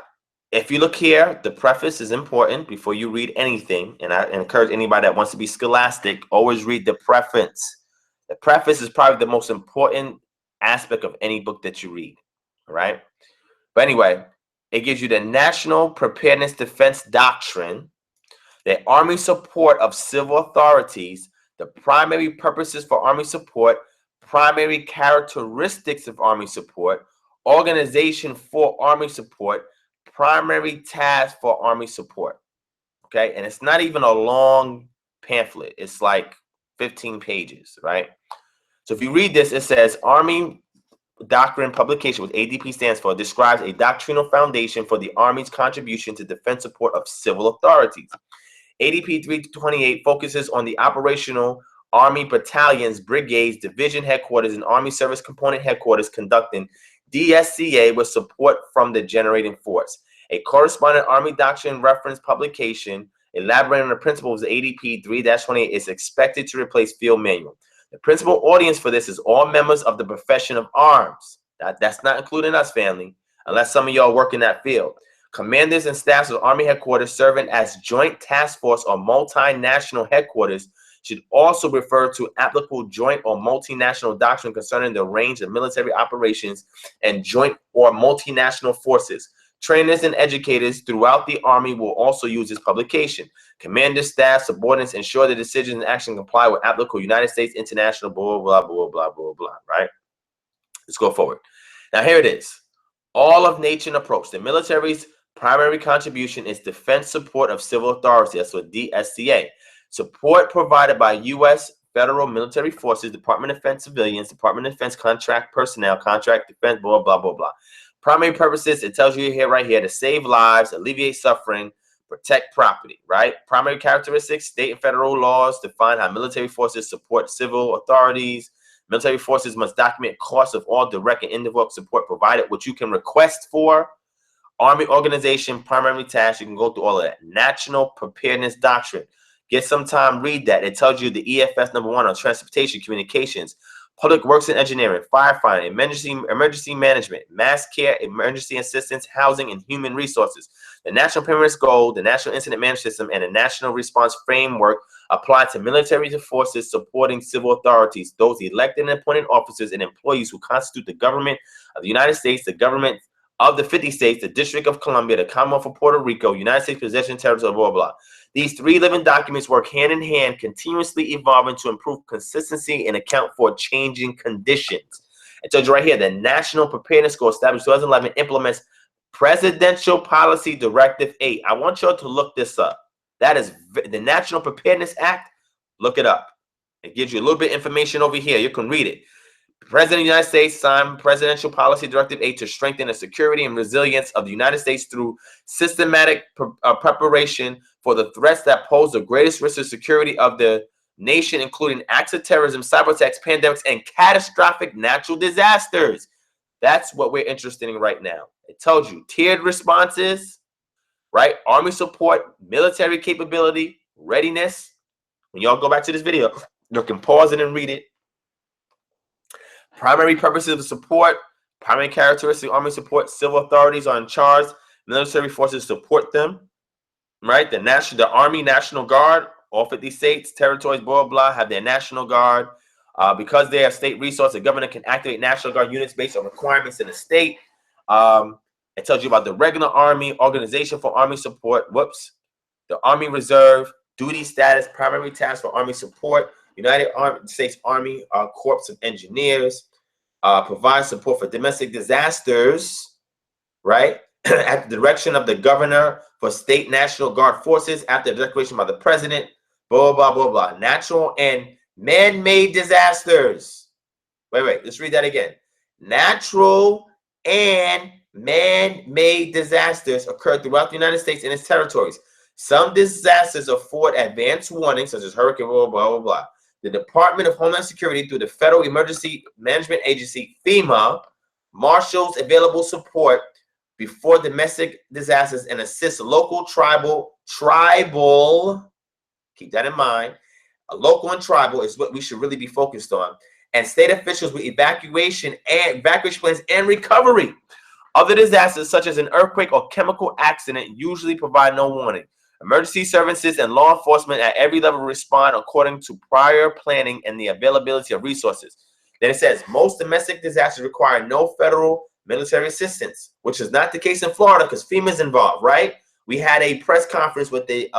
A: if you look here, the preface is important before you read anything. And I encourage anybody that wants to be scholastic, always read the preface. The preface is probably the most important aspect of any book that you read. All right. But anyway, it gives you the National Preparedness Defense Doctrine, the Army support of civil authorities, the primary purposes for Army support, primary characteristics of Army support, organization for Army support, primary task for Army support. Okay, and it's not even a long pamphlet. It's like 15 pages, right? So if you read this, it says Army Doctrine Publication, what ADP stands for, describes a doctrinal foundation for the Army's contribution to defense support of civil authorities. ADP 328 focuses on the operational Army battalions, brigades, division headquarters, and Army service component headquarters conducting DSCA with support from the generating force. A corresponding Army doctrine reference publication elaborating on the principles of ADP 3-28 is expected to replace field manual. The principal audience for this is all members of the profession of arms. That's not including us, family, unless some of y'all work in that field. Commanders and staffs of Army headquarters serving as joint task force or multinational headquarters should also refer to applicable joint or multinational doctrine concerning the range of military operations and joint or multinational forces. Trainers and educators throughout the Army will also use this publication. Commanders, staff, subordinates ensure the decisions and action comply with applicable United States, international, blah, blah, blah, blah, blah, blah, right? Let's go forward. Now, here it is. All of nation approach. The military's primary contribution is defense support of civil authority. That's what DSCA. Support provided by U.S. federal military forces, Department of Defense civilians, Department of Defense contract personnel, contract defense, blah, blah, blah, blah. Primary purposes, it tells you here, right here, to save lives, alleviate suffering, protect property, right? Primary characteristics, state and federal laws define how military forces support civil authorities. Military forces must document costs of all direct and indirect support provided, which you can request for. Army organization, primary task, you can go through all of that. National Preparedness Doctrine. Get some time, read that. It tells you the EFS #1 on transportation, communications, public works and engineering, firefighting, emergency management, mass care, emergency assistance, housing, and human resources. The National Preparedness Goal, the National Incident Management System, and the National Response Framework apply to military forces supporting civil authorities, those elected and appointed officers and employees who constitute the government of the United States, the government of the 50 states, the District of Columbia, the Commonwealth of Puerto Rico, United States possession territory, blah, blah, blah. These three living documents work hand in hand, continuously evolving to improve consistency and account for changing conditions. It tells you right here, the National Preparedness Score established 2011 implements Presidential Policy Directive 8. I want y'all to look this up. That is the National Preparedness Act. Look it up. It gives you a little bit of information over here. You can read it. President of the United States signed Presidential Policy Directive 8 to strengthen the security and resilience of the United States through systematic preparation for the threats that pose the greatest risk to security of the nation, including acts of terrorism, cyber attacks, pandemics, and catastrophic natural disasters. That's what we're interested in right now. It tells you tiered responses, right? Army support, military capability, readiness. When y'all go back to this video, you can pause it and read it. Primary purposes of support, primary characteristics of Army support, civil authorities are in charge, military forces support them, right? The Army, National Guard, all 50 states, territories, blah, blah, have their National Guard. Because they have state resources, the governor can activate National Guard units based on requirements in the state. It tells you about the regular Army, Organization for Army Support, the Army Reserve, duty status, primary tasks for Army support, United States Army Corps of Engineers, provide support for domestic disasters, right? At the direction of the governor for state National Guard forces after the declaration by the president, blah, blah, blah, blah. Natural and man-made disasters. Wait, let's read that again. Natural and man-made disasters occur throughout the United States and its territories. Some disasters afford advance warning, such as hurricane, blah, blah, blah, blah. The Department of Homeland Security, through the Federal Emergency Management Agency, FEMA, marshals available support before domestic disasters and assists local, tribal, keep that in mind, local and tribal is what we should really be focused on, and state officials with evacuation plans and recovery. Other disasters, such as an earthquake or chemical accident, usually provide no warning. Emergency services and law enforcement at every level respond according to prior planning and the availability of resources. Then it says, most domestic disasters require no federal military assistance, which is not the case in Florida because FEMA is involved, right? We had a press conference with the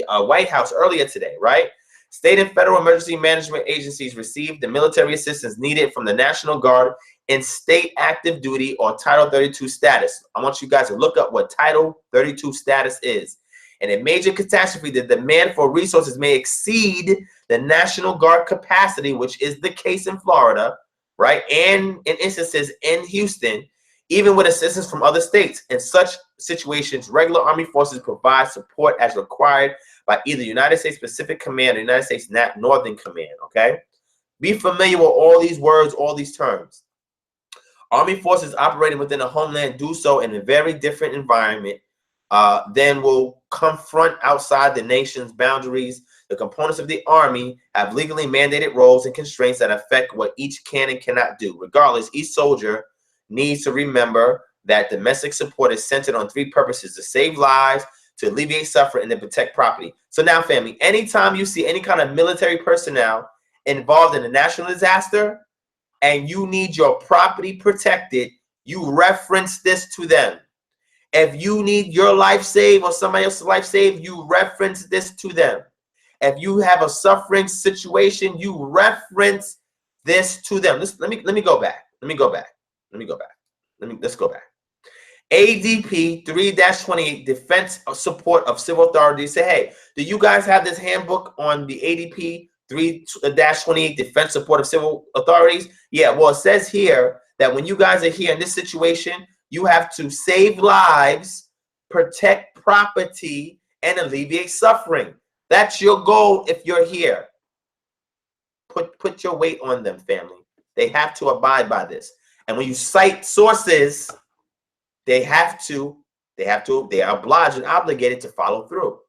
A: White House earlier today, right? State and federal emergency management agencies receive the military assistance needed from the National Guard in state active duty or Title 32 status. I want you guys to look up what Title 32 status is. In a major catastrophe, the demand for resources may exceed the National Guard capacity, which is the case in Florida, right? And in instances in Houston, even with assistance from other states. In such situations, regular Army forces provide support as required by either United States Pacific Command or United States Northern Command, okay? Be familiar with all these words, all these terms. Army forces operating within a homeland do so in a very different environment than will confront outside the nation's boundaries. The components of the Army have legally mandated roles and constraints that affect what each can and cannot do. Regardless, each soldier needs to remember that domestic support is centered on three purposes: to save lives, to alleviate suffering, and to protect property. So now, family, anytime you see any kind of military personnel involved in a national disaster and you need your property protected, you reference this to them. If you need your life saved or somebody else's life saved, you reference this to them. If you have a suffering situation, you reference this to them. Let me go back. Let's go back. ADP 3-28, defense support of civil authorities. Say, hey, do you guys have this handbook on the ADP 3-28 defense support of civil authorities? Yeah, well, it says here that when you guys are here in this situation, you have to save lives, protect property, and alleviate suffering. That's your goal if you're here. Put your weight on them, family. They have to abide by this. And when you cite sources, they are obliged and obligated to follow through.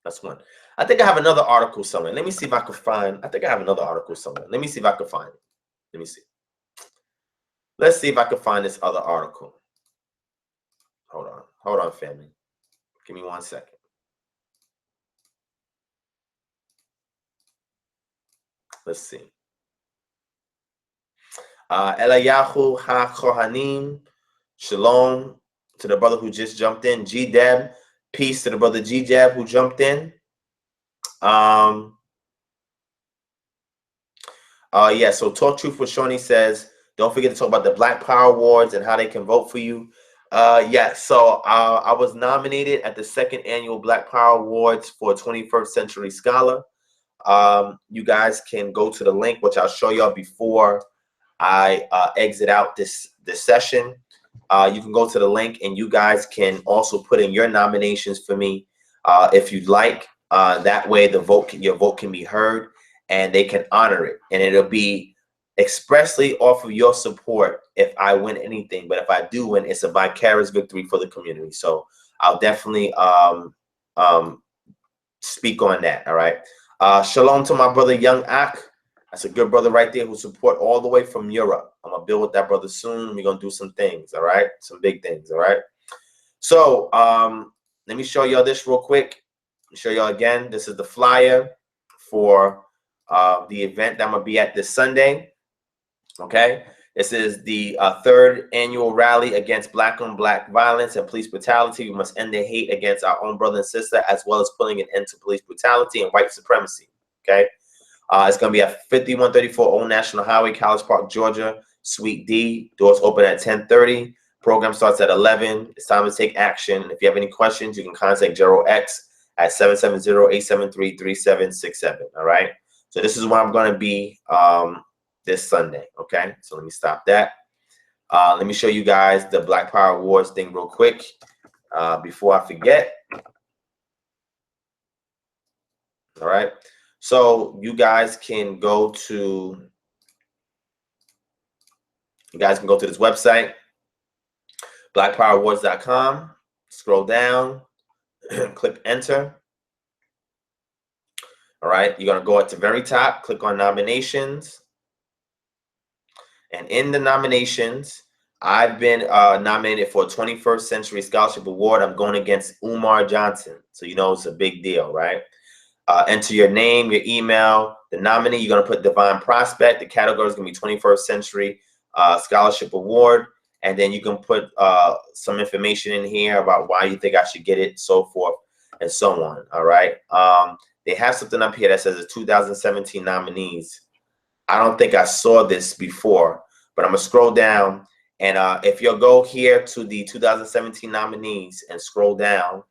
A: That's one. I think I have another article somewhere. Let me see if I can find. I think I have another article somewhere. Let me see if I can find it. Let me see. Let's see if I can find this other article. Hold on, family. Give me 1 second. Let's see. Elayahu ha-Kohanim. Shalom to the brother who just jumped in. G-Deb. Peace to the brother G-Deb who jumped in. Yeah, so Talk Truth with Shawnee says, don't forget to talk about the Black Power Awards and how they can vote for you. Yeah, so I was nominated at the 2nd Annual Black Power Awards for 21st Century Scholar. You guys can go to the link, which I'll show y'all before I exit out this session. You can go to the link, and you guys can also put in your nominations for me if you'd like. That way, your vote can be heard, and they can honor it, and it'll be expressly off of your support if I win anything. But if I do win, it's a vicarious victory for the community. So I'll definitely speak on that. All right. Shalom to my brother Young Ak. That's a good brother right there who support all the way from Europe. I'm gonna build with that brother soon. We're gonna do some things. All right, some big things. All right. So let me show y'all this real quick. Let me show y'all again. This is the flyer for the event that I'm gonna be at this Sunday. Okay. This is the 3rd annual rally against Black-on-Black violence and police brutality. We must end the hate against our own brother and sister, as well as putting an end to police brutality and white supremacy. Okay. It's going to be at 5134 Old National Highway, College Park, Georgia, Suite D. Doors open at 10:30. Program starts at 11. It's time to take action. If you have any questions, you can contact Gerald X at 770-873-3767. All right. So this is where I'm going to be this Sunday. Okay. So let me stop that. Let me show you guys the Black Power Awards thing real quick before I forget. All right. So you guys can go to this website, blackpowerawards.com. Scroll down, click enter. All right, you're gonna go at the very top, click on nominations, and in the nominations, I've been nominated for a 21st Century Scholarship Award. I'm going against Umar Johnson, so you know it's a big deal, right? Enter your name, your email, the nominee. You're gonna put Divine Prospect. The category is gonna be 21st Century Scholarship Award, and then you can put some information in here about why you think I should get it, so forth and so on. All right. They have something up here that says the 2017 nominees. I don't think I saw this before, but I'm gonna scroll down, and if you'll go here to the 2017 nominees and scroll down,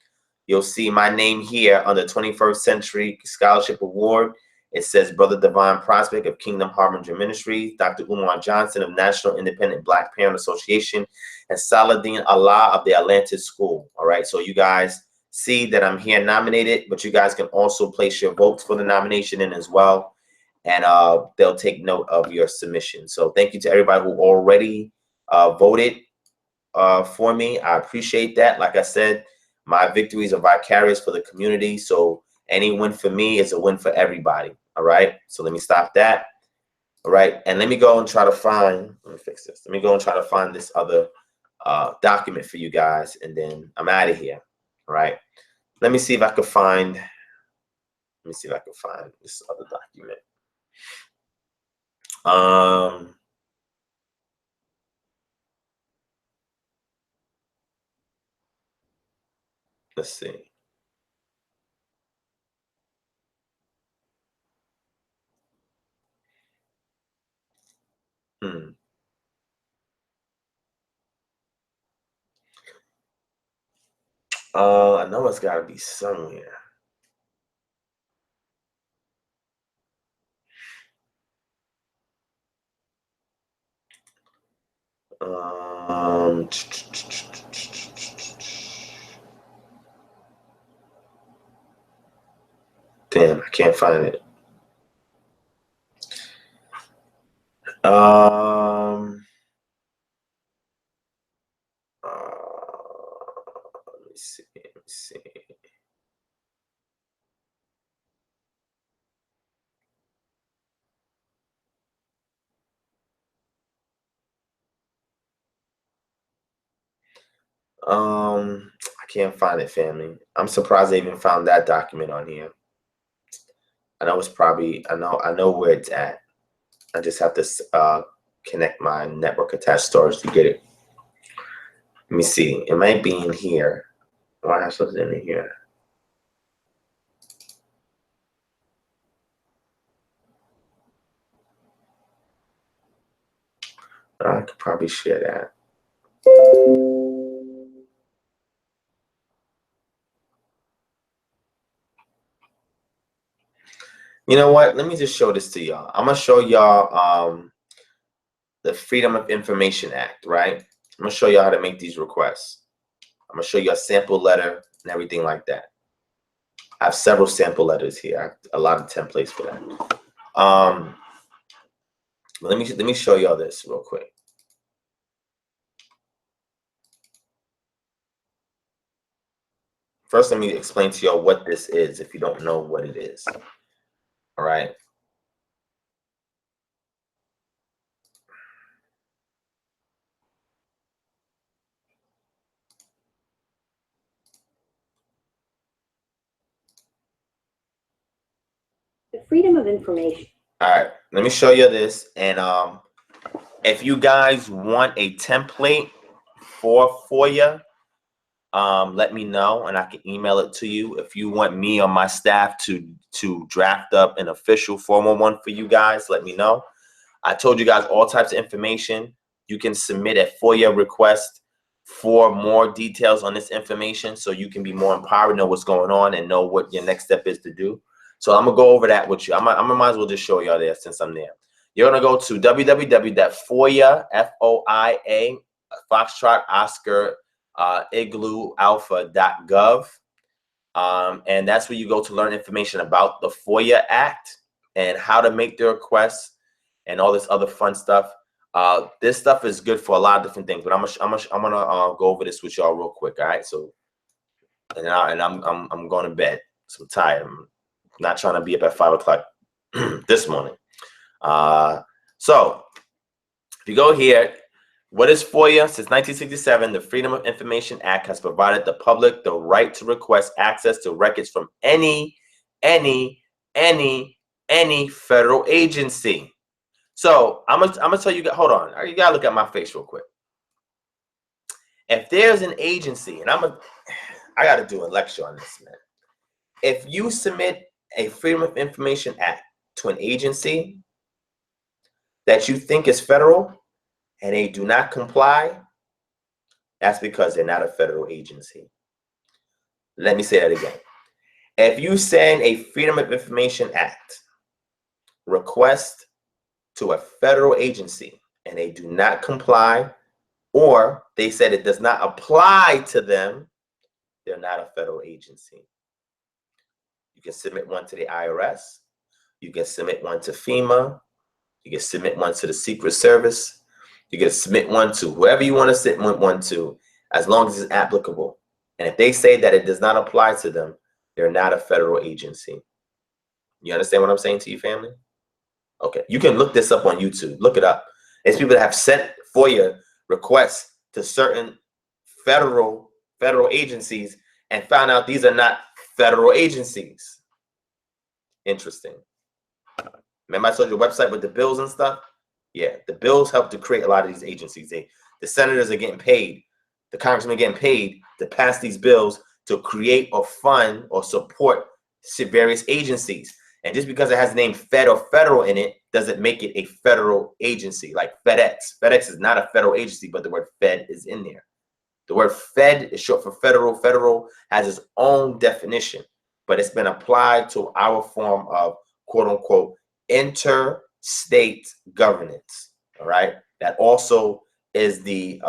A: you'll see my name here on the 21st Century Scholarship Award. It says Brother Divine Prospect of Kingdom Harbinger Ministries, Dr. Umar Johnson of National Independent Black Parent Association, and Saladin Allah of the Atlantis School. All right, so you guys see that I'm here nominated, but you guys can also place your votes for the nomination in as well, and they'll take note of your submission. So thank you to everybody who already voted for me. I appreciate that. Like I said, my victories are vicarious for the community. So any win for me is a win for everybody. All right. So let me stop that. All right. And let me go and try to find, let me fix this. Let me go and try to find this other document for you guys. And then I'm out of here. All right. Let me see if I can find, this other document. Let's see. I know it's got to be somewhere. Damn, I can't find it. Let me see. I can't find it, family. I'm surprised I even found that document on here. I know it's probably, I know where it's at. I just have to connect my network attached storage to get it. Let me see. It might be in here. Why is it in here? I could probably share that. You know what? Let me just show this to y'all. I'm gonna show y'all the Freedom of Information Act, right? I'm gonna show y'all how to make these requests. I'm gonna show you a sample letter and everything like that. I have several sample letters here. I have a lot of templates for that. Let me show y'all this real quick. First, let me explain to y'all what this is if you don't know what it is. All right.
D: The freedom of information.
A: All right, let me show you this. And if you guys want a template for FOIA, let me know and I can email it to you. If you want me or my staff to draft up an official formal one for you guys, let me know. I told you guys all types of information. You can submit a FOIA request for more details on this information so you can be more empowered, know what's going on, and know what your next step is to do. So I'm gonna go over that with you. I might as well just show y'all there since I'm there. You're gonna go to www.foia, FOIA, Foxtrot, Oscar, Igloo, Alpha.gov. And that's where you go to learn information about the FOIA Act and how to make the requests and all this other fun stuff. This stuff is good for a lot of different things, but I'm gonna go over this with y'all real quick. All right. So, I'm going to bed. So I'm tired. I'm not trying to be up at 5 o'clock this morning. So if you go here, what is FOIA? Since 1967, the Freedom of Information Act has provided the public the right to request access to records from any federal agency. So I'm gonna tell you, hold on, you gotta look at my face real quick. If there's an agency, and I gotta do a lecture on this, man. If you submit a Freedom of Information Act to an agency that you think is federal and they do not comply, that's because they're not a federal agency. Let me say that again. If you send a Freedom of Information Act request to a federal agency and they do not comply, or they said it does not apply to them, they're not a federal agency. You can submit one to the IRS. You can submit one to FEMA. You can submit one to the Secret Service. You can submit one to whoever you want to submit one to, as long as it's applicable. And if they say that it does not apply to them, they're not a federal agency. You understand what I'm saying to you, family? Okay, you can look this up on YouTube. Look it up. There's people that have sent FOIA requests to certain federal agencies and found out these are not federal agencies. Interesting. Remember I told you the website with the bills and stuff? Yeah, the bills help to create a lot of these agencies. The senators are getting paid, the congressmen are getting paid to pass these bills to create or fund or support various agencies. And just because it has the name Fed or federal in it doesn't make it a federal agency. Like FedEx. FedEx is not a federal agency, but the word Fed is in there. The word Fed is short for federal. Federal has its own definition, but it's been applied to our form of quote unquote interstate governance. All right. That also is the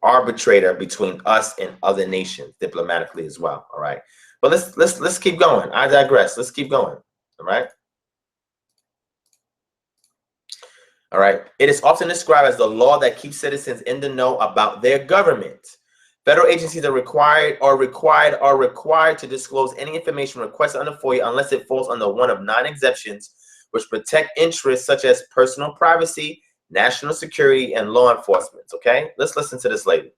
A: arbitrator between us and other nations diplomatically as well. All right. But let's keep going. I digress. Let's keep going. All right. All right. It is often described as the law that keeps citizens in the know about their government. Federal agencies are required to disclose any information requested under FOIA unless it falls under one of 9 exceptions which protect interests such as personal privacy, national security, and law enforcement. Okay, let's listen to this later.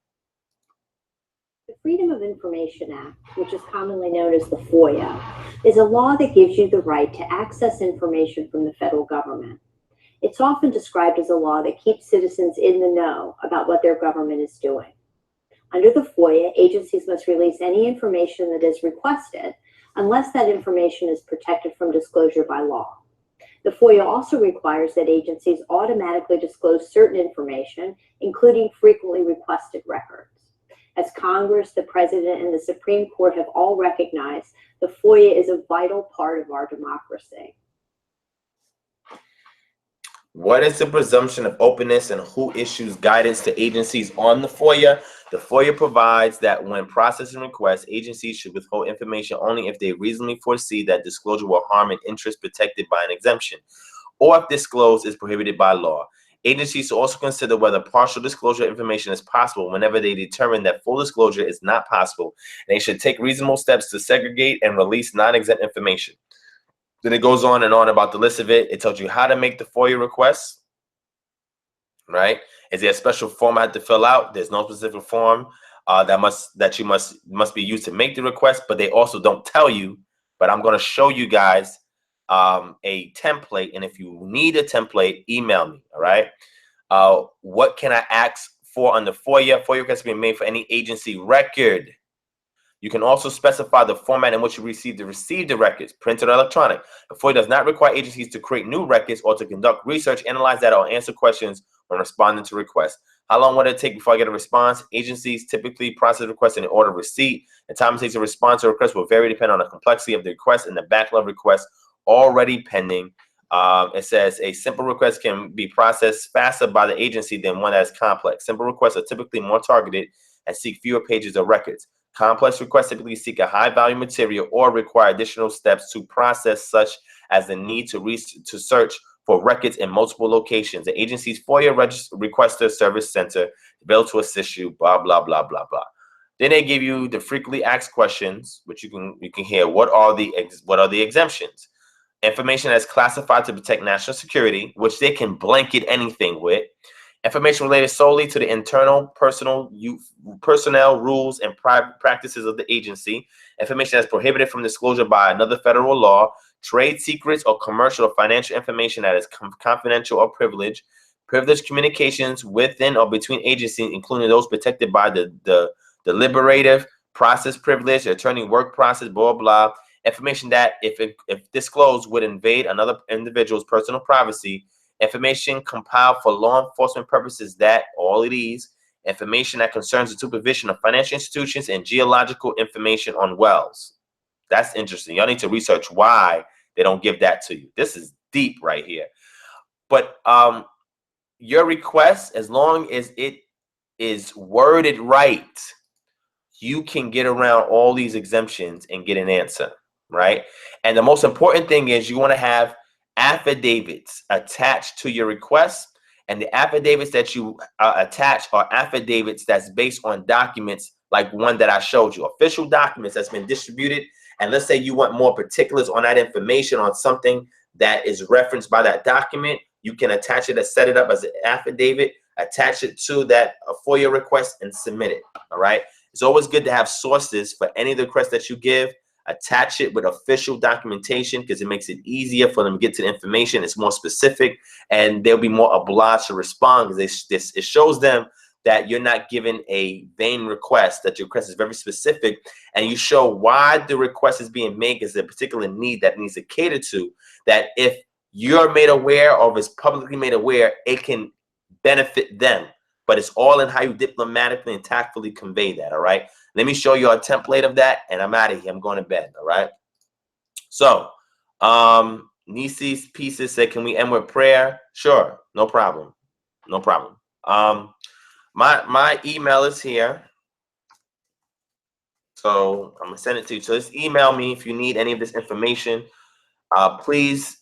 D: The Freedom of Information Act, which is commonly known as the FOIA, is a law that gives you the right to access information from the federal government. It's often described as a law that keeps citizens in the know about what their government is doing. Under the FOIA, agencies must release any information that is requested unless that information is protected from disclosure by law. The FOIA also requires that agencies automatically disclose certain information, including frequently requested records. As Congress, the President, and the Supreme Court have all recognized, the FOIA is a vital part of our democracy.
A: What is the presumption of openness and who issues guidance to agencies on the FOIA? The FOIA provides that when processing requests, agencies should withhold information only if they reasonably foresee that disclosure will harm an interest protected by an exemption, or if disclosure is prohibited by law. Agencies should also consider whether partial disclosure information is possible whenever they determine that full disclosure is not possible. They should take reasonable steps to segregate and release non-exempt information. Then it goes on and on about the list of it. It tells you how to make the FOIA request, right? Is there a special format to fill out? There's no specific form that you must be used to make the request, but they also don't tell you. But I'm going to show you guys a template, and if you need a template, email me. All right. What can I ask for on the FOIA? FOIA requests can be made for any agency record. You can also specify the format in which you receive the records, printed or electronic. The FOIA does not require agencies to create new records or to conduct research, analyze data, or answer questions when responding to requests. How long would it take before I get a response? Agencies typically process requests in the order of receipt. The time it takes to respond to a request will vary depending on the complexity of the request and the backlog requests already pending. It says a simple request can be processed faster by the agency than one that is complex. Simple requests are typically more targeted and seek fewer pages of records. Complex requests typically seek a high-value material or require additional steps to process, such as the need to search for records in multiple locations. The agency's FOIA Requester Service Center is able to assist you, blah, blah, blah, blah, blah. Then they give you the frequently asked questions, which you can hear. What are the exemptions? Information that's classified to protect national security, which they can blanket anything with. Information related solely to the internal personnel rules and practices of the agency. Information that's prohibited from disclosure by another federal law. Trade secrets or commercial or financial information that is confidential or privileged. Privileged communications within or between agencies, including those protected by the deliberative process privilege, attorney work process, blah, blah. Information that, if disclosed, would invade another individual's personal privacy. Information compiled for law enforcement purposes that, all of these, information that concerns the supervision of financial institutions and geological information on wells. That's interesting. Y'all need to research why they don't give that to you. This is deep right here. But your request, as long as it is worded right, you can get around all these exemptions and get an answer, right? And the most important thing is you want to have affidavits attached to your request, and the affidavits that you attach are affidavits that's based on documents like one that I showed you, official documents that's been distributed. And let's say you want more particulars on that information, on something that is referenced by that document, you can attach it and set it up as an affidavit, attach it to that FOIA request, and submit it. All right. It's always good to have sources for any of the requests that you give. Attach it with official documentation because it makes it easier for them to get to the information. It's more specific, and they'll be more obliged to respond because it shows them that you're not giving a vain request, that your request is very specific, and you show why the request is being made is a particular need that needs to cater to, that if you're made aware or if it's publicly made aware, it can benefit them. But it's all in how you diplomatically and tactfully convey that, all right? Let me show you a template of that, and I'm out of here. I'm going to bed, all right? So, Nisi's Pieces said, can we end with prayer? Sure, no problem. No problem. My email is here. So I'm going to send it to you. So just email me if you need any of this information. Please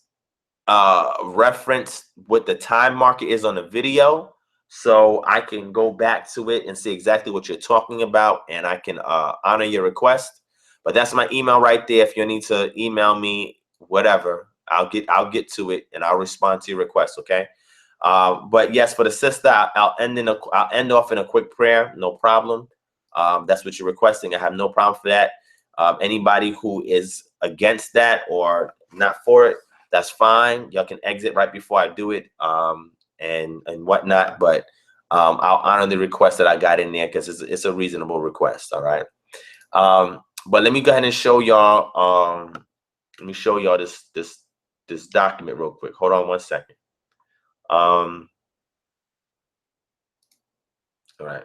A: reference what the time marker is on the video, so I can go back to it and see exactly what you're talking about, and I can honor your request. But that's my email right there. If you need to email me, whatever, I'll get to it and I'll respond to your request. Okay. But yes, for the sister, I'll end off in a quick prayer. No problem. That's what you're requesting. I have no problem for that. Anybody who is against that or not for it, that's fine. Y'all can exit right before I do it. And whatnot, but I'll honor the request that I got in there because it's a reasonable request. All right. But let me go ahead and show y'all. Let me show y'all this this document real quick. Hold on 1 second. All right.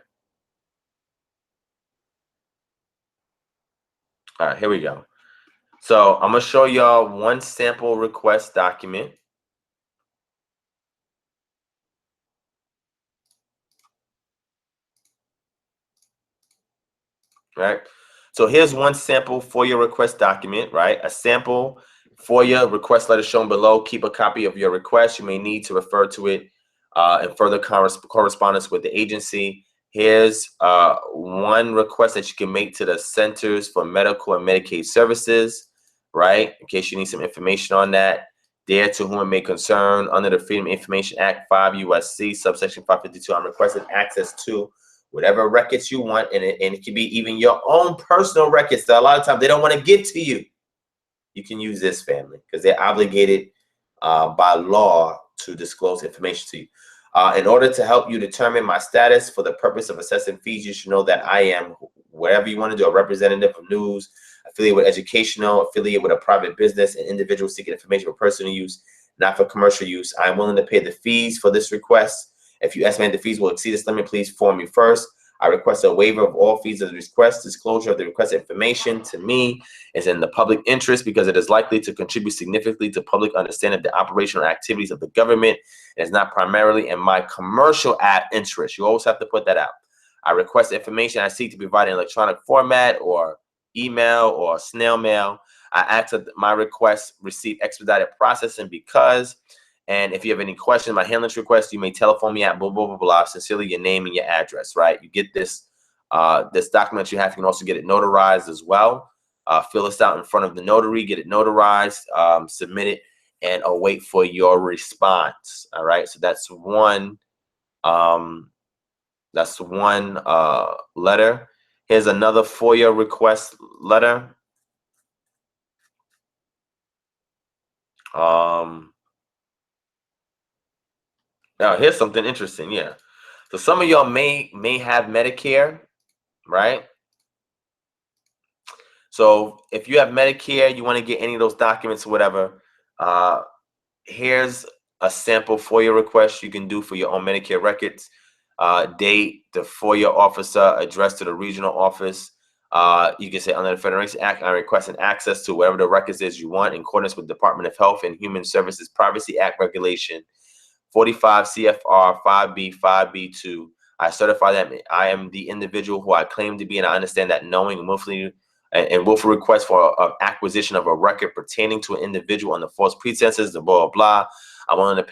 A: All right, here we go. So I'm gonna show y'all one sample request document. Right. So here's one sample FOIA request document, right? A sample FOIA request letter shown below. Keep a copy of your request. You may need to refer to it in further correspondence with the agency. Here's one request that you can make to the Centers for Medical and Medicaid Services, right? In case you need some information on that. There, to whom it may concern, under the Freedom of Information Act 5 U.S.C. subsection 552, I'm requesting access to whatever records you want, and it can be even your own personal records that a lot of times they don't want to give to you. You can use this, family, because they're obligated by law to disclose information to you. In order to help you determine my status for the purpose of assessing fees, you should know that I am, whatever you want to do, a representative of news, affiliate with educational, affiliate with a private business, and individual seeking information for personal use, not for commercial use. I am willing to pay the fees for this request. If you estimate the fees will exceed this limit, please inform me first. I request a waiver of all fees of the request. Disclosure of the requested information to me is in the public interest because it is likely to contribute significantly to public understanding of the operational activities of the government. It is not primarily in my commercial interest. You always have to put that out. I request information I seek to provide in electronic format or email or snail mail. I ask that my request receive expedited processing because, and if you have any questions about handling this request, you may telephone me at blah, blah, blah, blah. Sincerely, your name and your address, right? You get this this document you have. You can also get it notarized as well. Fill this out in front of the notary, get it notarized, submit it, and await for your response. All right. So that's one letter. Here's another FOIA request letter. Now here's something interesting. Yeah. So some of y'all may have Medicare, right? So if you have Medicare, you want to get any of those documents or whatever, here's a sample FOIA request you can do for your own Medicare records. Date, the FOIA officer, address to the regional office. You can say, under the Federation Act, I'm requesting access to whatever the records is you want in accordance with Department of Health and Human Services Privacy Act regulation 45 CFR 5B 5B2. I certify that I am the individual who I claim to be, and I understand that knowing and willful request for acquisition of a record pertaining to an individual under false pretenses, the blah, blah, blah. I'm willing to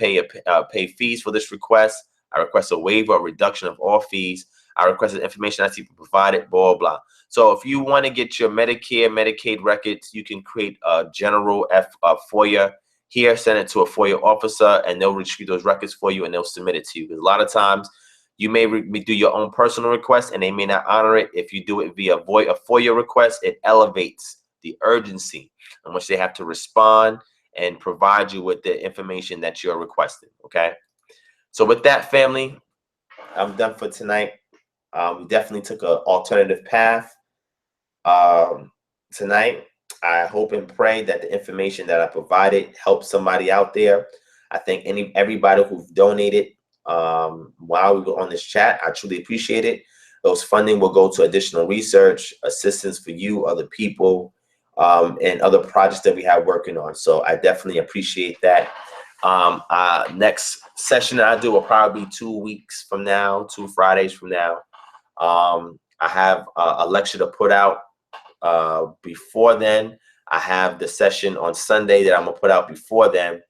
A: pay fees for this request. I request a waiver or reduction of all fees. I requested information I see provided, blah, blah. So if you want to get your Medicare, Medicaid records, you can create a general FOIA here, send it to a FOIA officer, and they'll retrieve those records for you and they'll submit it to you. Because a lot of times you may do your own personal request and they may not honor it. If you do it via a FOIA request, it elevates the urgency in which they have to respond and provide you with the information that you're requesting. Okay. So with that, family, I'm done for tonight. We definitely took an alternative path tonight. I hope and pray that the information that I provided helps somebody out there. I thank everybody who've donated while we were on this chat. I truly appreciate it. Those funding will go to additional research, assistance for you, other people, and other projects that we have working on. So I definitely appreciate that. Next session that I do will probably be 2 weeks from now, 2 Fridays from now. I have a lecture to put out before then. I have the session on Sunday that I'm gonna put out before then.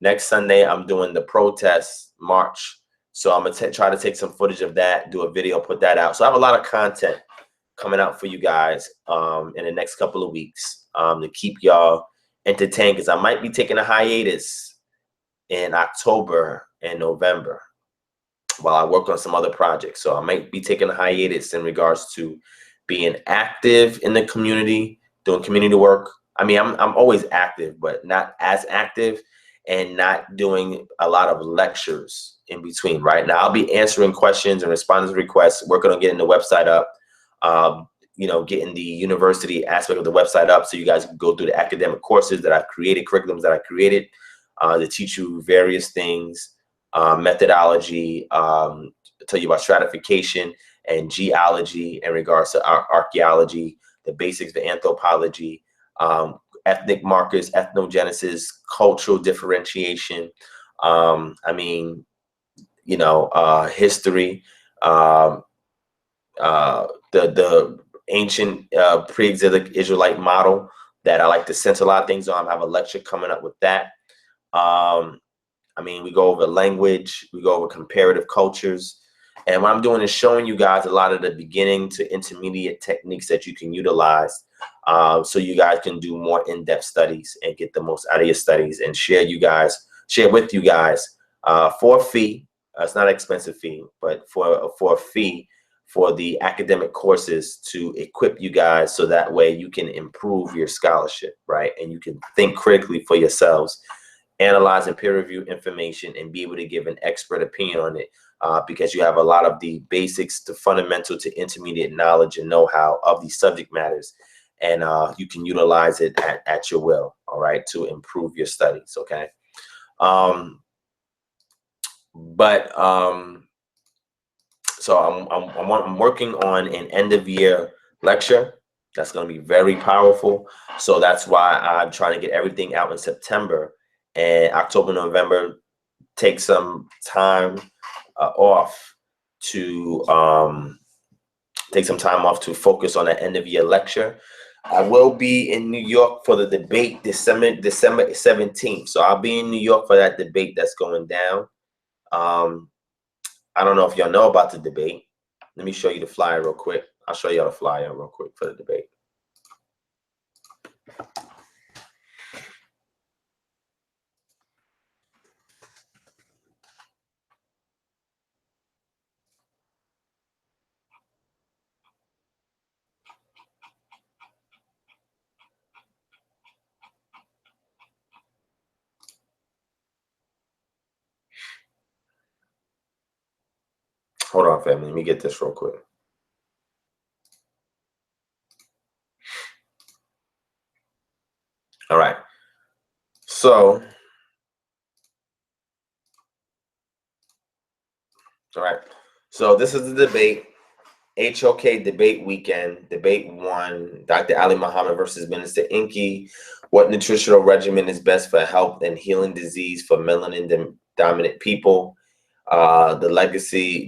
A: Next Sunday, I'm doing the protest march. So I'm gonna try to take some footage of that, do a video, put that out. So I have a lot of content coming out for you guys in the next couple of weeks to keep y'all entertained, because I might be taking a hiatus in October and November while I work on some other projects. So I might be taking a hiatus in regards to being active in the community, doing community work. I mean, I'm always active, but not as active, and not doing a lot of lectures in between. Right now, I'll be answering questions and responding to requests, working on getting the website up, you know, getting the university aspect of the website up so you guys can go through the academic courses that I've created, curriculums that I created to teach you various things, methodology, tell you about stratification and geology in regards to archaeology, the basics of anthropology, ethnic markers, ethnogenesis, cultural differentiation. I mean, you know, history, the ancient pre-exilic Israelite model that I like to center a lot of things on. I have a lecture coming up with that. I mean, we go over language, we go over comparative cultures. And what I'm doing is showing you guys a lot of the beginning to intermediate techniques that you can utilize so you guys can do more in-depth studies and get the most out of your studies and share with you guys for a fee. It's not an expensive fee, but for a fee for the academic courses to equip you guys so that way you can improve your scholarship, right? And you can think critically for yourselves, analyze and peer review information, and be able to give an expert opinion on it because you have a lot of the basics to fundamental to intermediate knowledge and know-how of these subject matters. And you can utilize it at your will, all right, to improve your studies, okay? So I'm working on an end of year lecture that's going to be very powerful. So that's why I'm trying to get everything out in September, and October, November, take some time off to focus on that end of year lecture. I will be in New York for the debate December 17th. So I'll be in New York for that debate that's going down. I don't know if y'all know about the debate. Let me show you the flyer real quick. I'll show y'all the flyer real quick for the debate. Hold on, family. Let me get this real quick. All right. So, all right. So this is the debate. HOK debate weekend. Debate 1. Dr. Ali Muhammad versus Minister Inky. What nutritional regimen is best for health and healing disease for melanin dominant people? The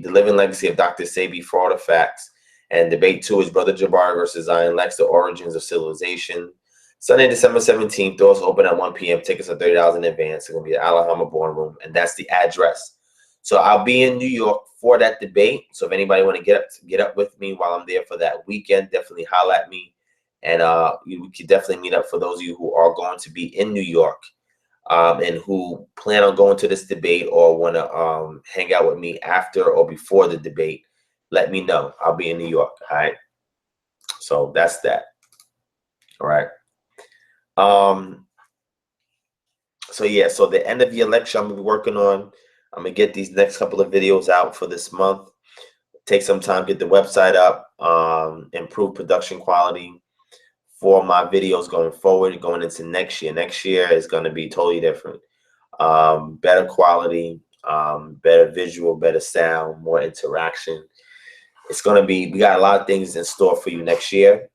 A: living legacy of Dr. Sebi for artifacts. And debate 2 is Brother Jabbar versus Zion Lex, the origins of civilization. Sunday, December 17th, doors open at 1 p.m. Tickets are $30 in advance. It's going to be at Alabama Ballroom, and that's the address. So I'll be in New York for that debate. So if anybody want to get up with me while I'm there for that weekend, definitely holler at me. And we could definitely meet up for those of you who are going to be in New York and who plan on going to this debate or want to hang out with me after or before the debate. Let me know. I'll be in New York. All right. So that's that. All right. So yeah, so the end of year lecture I'm gonna be working on. I'm gonna get these next couple of videos out for this month. Take some time, get the website up, improve production quality for my videos going forward, going into next year. Next year is gonna be totally different. Better quality, better visual, better sound, more interaction. It's gonna be, we got a lot of things in store for you next year.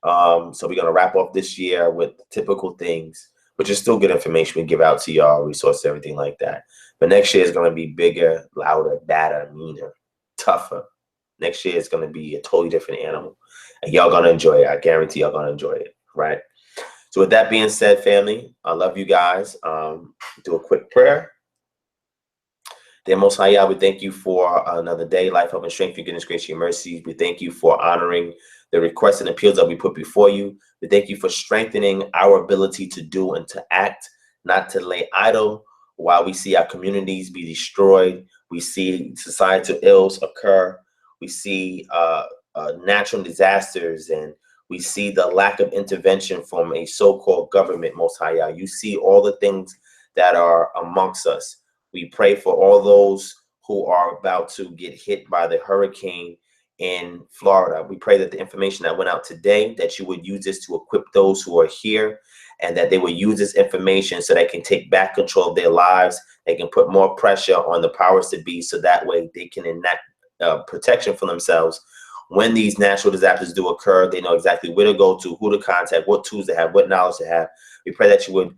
A: So we're gonna wrap up this year with typical things, which is still good information we give out to y'all, resources, everything like that. But next year is gonna be bigger, louder, badder, meaner, tougher. Next year is gonna be a totally different animal, and y'all gonna enjoy it. I guarantee y'all gonna enjoy it, right? So with that being said, family, I love you guys. Do a quick prayer. Dear Most High Yah, we thank you for another day, life, health, and strength, your goodness, grace, your mercy. We thank you for honoring the requests and appeals that we put before you. We thank you for strengthening our ability to do and to act, not to lay idle while we see our communities be destroyed. We see societal ills occur. We see natural disasters, and we see the lack of intervention from a so-called government, Most High Yah. You see all the things that are amongst us. We pray for all those who are about to get hit by the hurricane in Florida. We pray that the information that went out today, that you would use this to equip those who are here, and that they will use this information so they can take back control of their lives. They can put more pressure on the powers to be, so that way they can enact protection for themselves. When these natural disasters do occur, they know exactly where to go to, who to contact, what tools to have, what knowledge to have. We pray that you would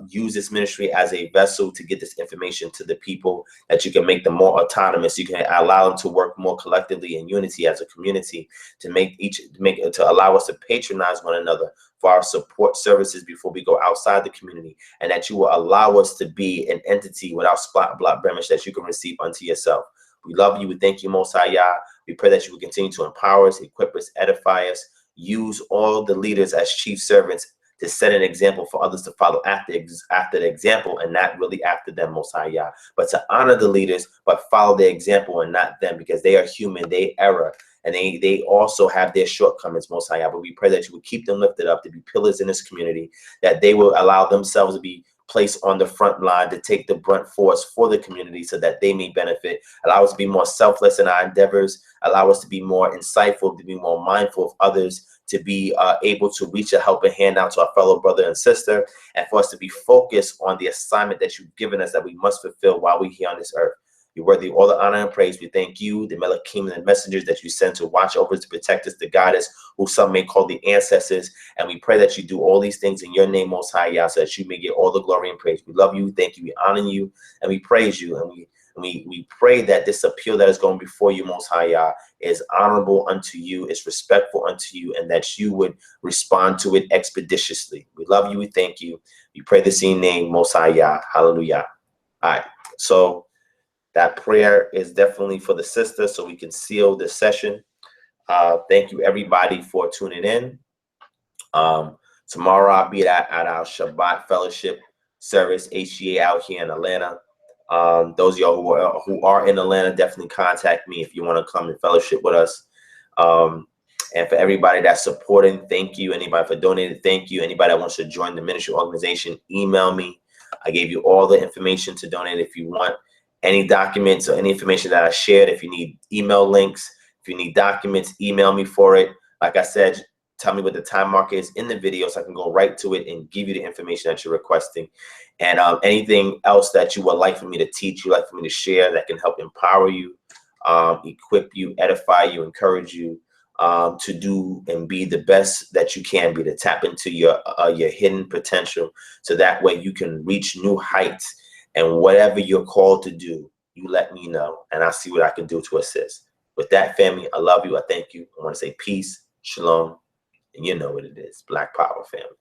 A: use this ministry as a vessel to get this information to the people, that you can make them more autonomous. You can allow them to work more collectively in unity as a community, to allow us to patronize one another for our support services before we go outside the community, and that you will allow us to be an entity without spot, blot, blemish that you can receive unto yourself. We love you. We thank you, Most High Yah. We pray that you will continue to empower us, equip us, edify us, use all the leaders as chief servants to set an example for others to follow after the example, and not really after them, Most High Yah, but to honor the leaders, but follow their example and not them, because they are human, they err, and they also have their shortcomings, Most High Yah. But we pray that you would keep them lifted up to be pillars in this community, that they will allow themselves to be placed on the front line to take the brunt force for the community, so that they may benefit. Allow us to be more selfless in our endeavors. Allow us to be more insightful, to be more mindful of others, to be able to reach a helping hand out to our fellow brother and sister, and for us to be focused on the assignment that you've given us that we must fulfill while we're here on this earth. You're worthy of all the honor and praise. We thank you, the Melachim and messengers that you send to watch over us, to protect us, to guide us, who some may call the ancestors. And we pray that you do all these things in your name, Most High Yah, so that you may get all the glory and praise. We love you, thank you, we honor you, and we praise you. And we pray that this appeal that is going before you, Most High Yah, is honorable unto you, is respectful unto you, and that you would respond to it expeditiously. We love you, we thank you. We pray this in your name, Most High Yah. Hallelujah. All right, so that prayer is definitely for the sister, so we can seal this session. Thank you, everybody, for tuning in. Tomorrow I'll be at our Shabbat Fellowship service, HGA, out here in Atlanta. Those of y'all who are in Atlanta, definitely contact me if you want to come and fellowship with us. And for everybody that's supporting, thank you. Anybody for donating, thank you. Anybody that wants to join the ministry organization, email me. I gave you all the information to donate. If you want any documents or any information that I shared, if you need email links, if you need documents, email me for it. Like I said, tell me what the time marker is in the video so I can go right to it and give you the information that you're requesting. And anything else that you would like for me to teach, you like for me to share, that can help empower you, equip you, edify you, encourage you to do and be the best that you can be, to tap into your hidden potential, so that way you can reach new heights. And whatever you're called to do, you let me know, and I'll see what I can do to assist. With that, family, I love you. I thank you. I want to say peace, shalom, and you know what it is. Black Power, family.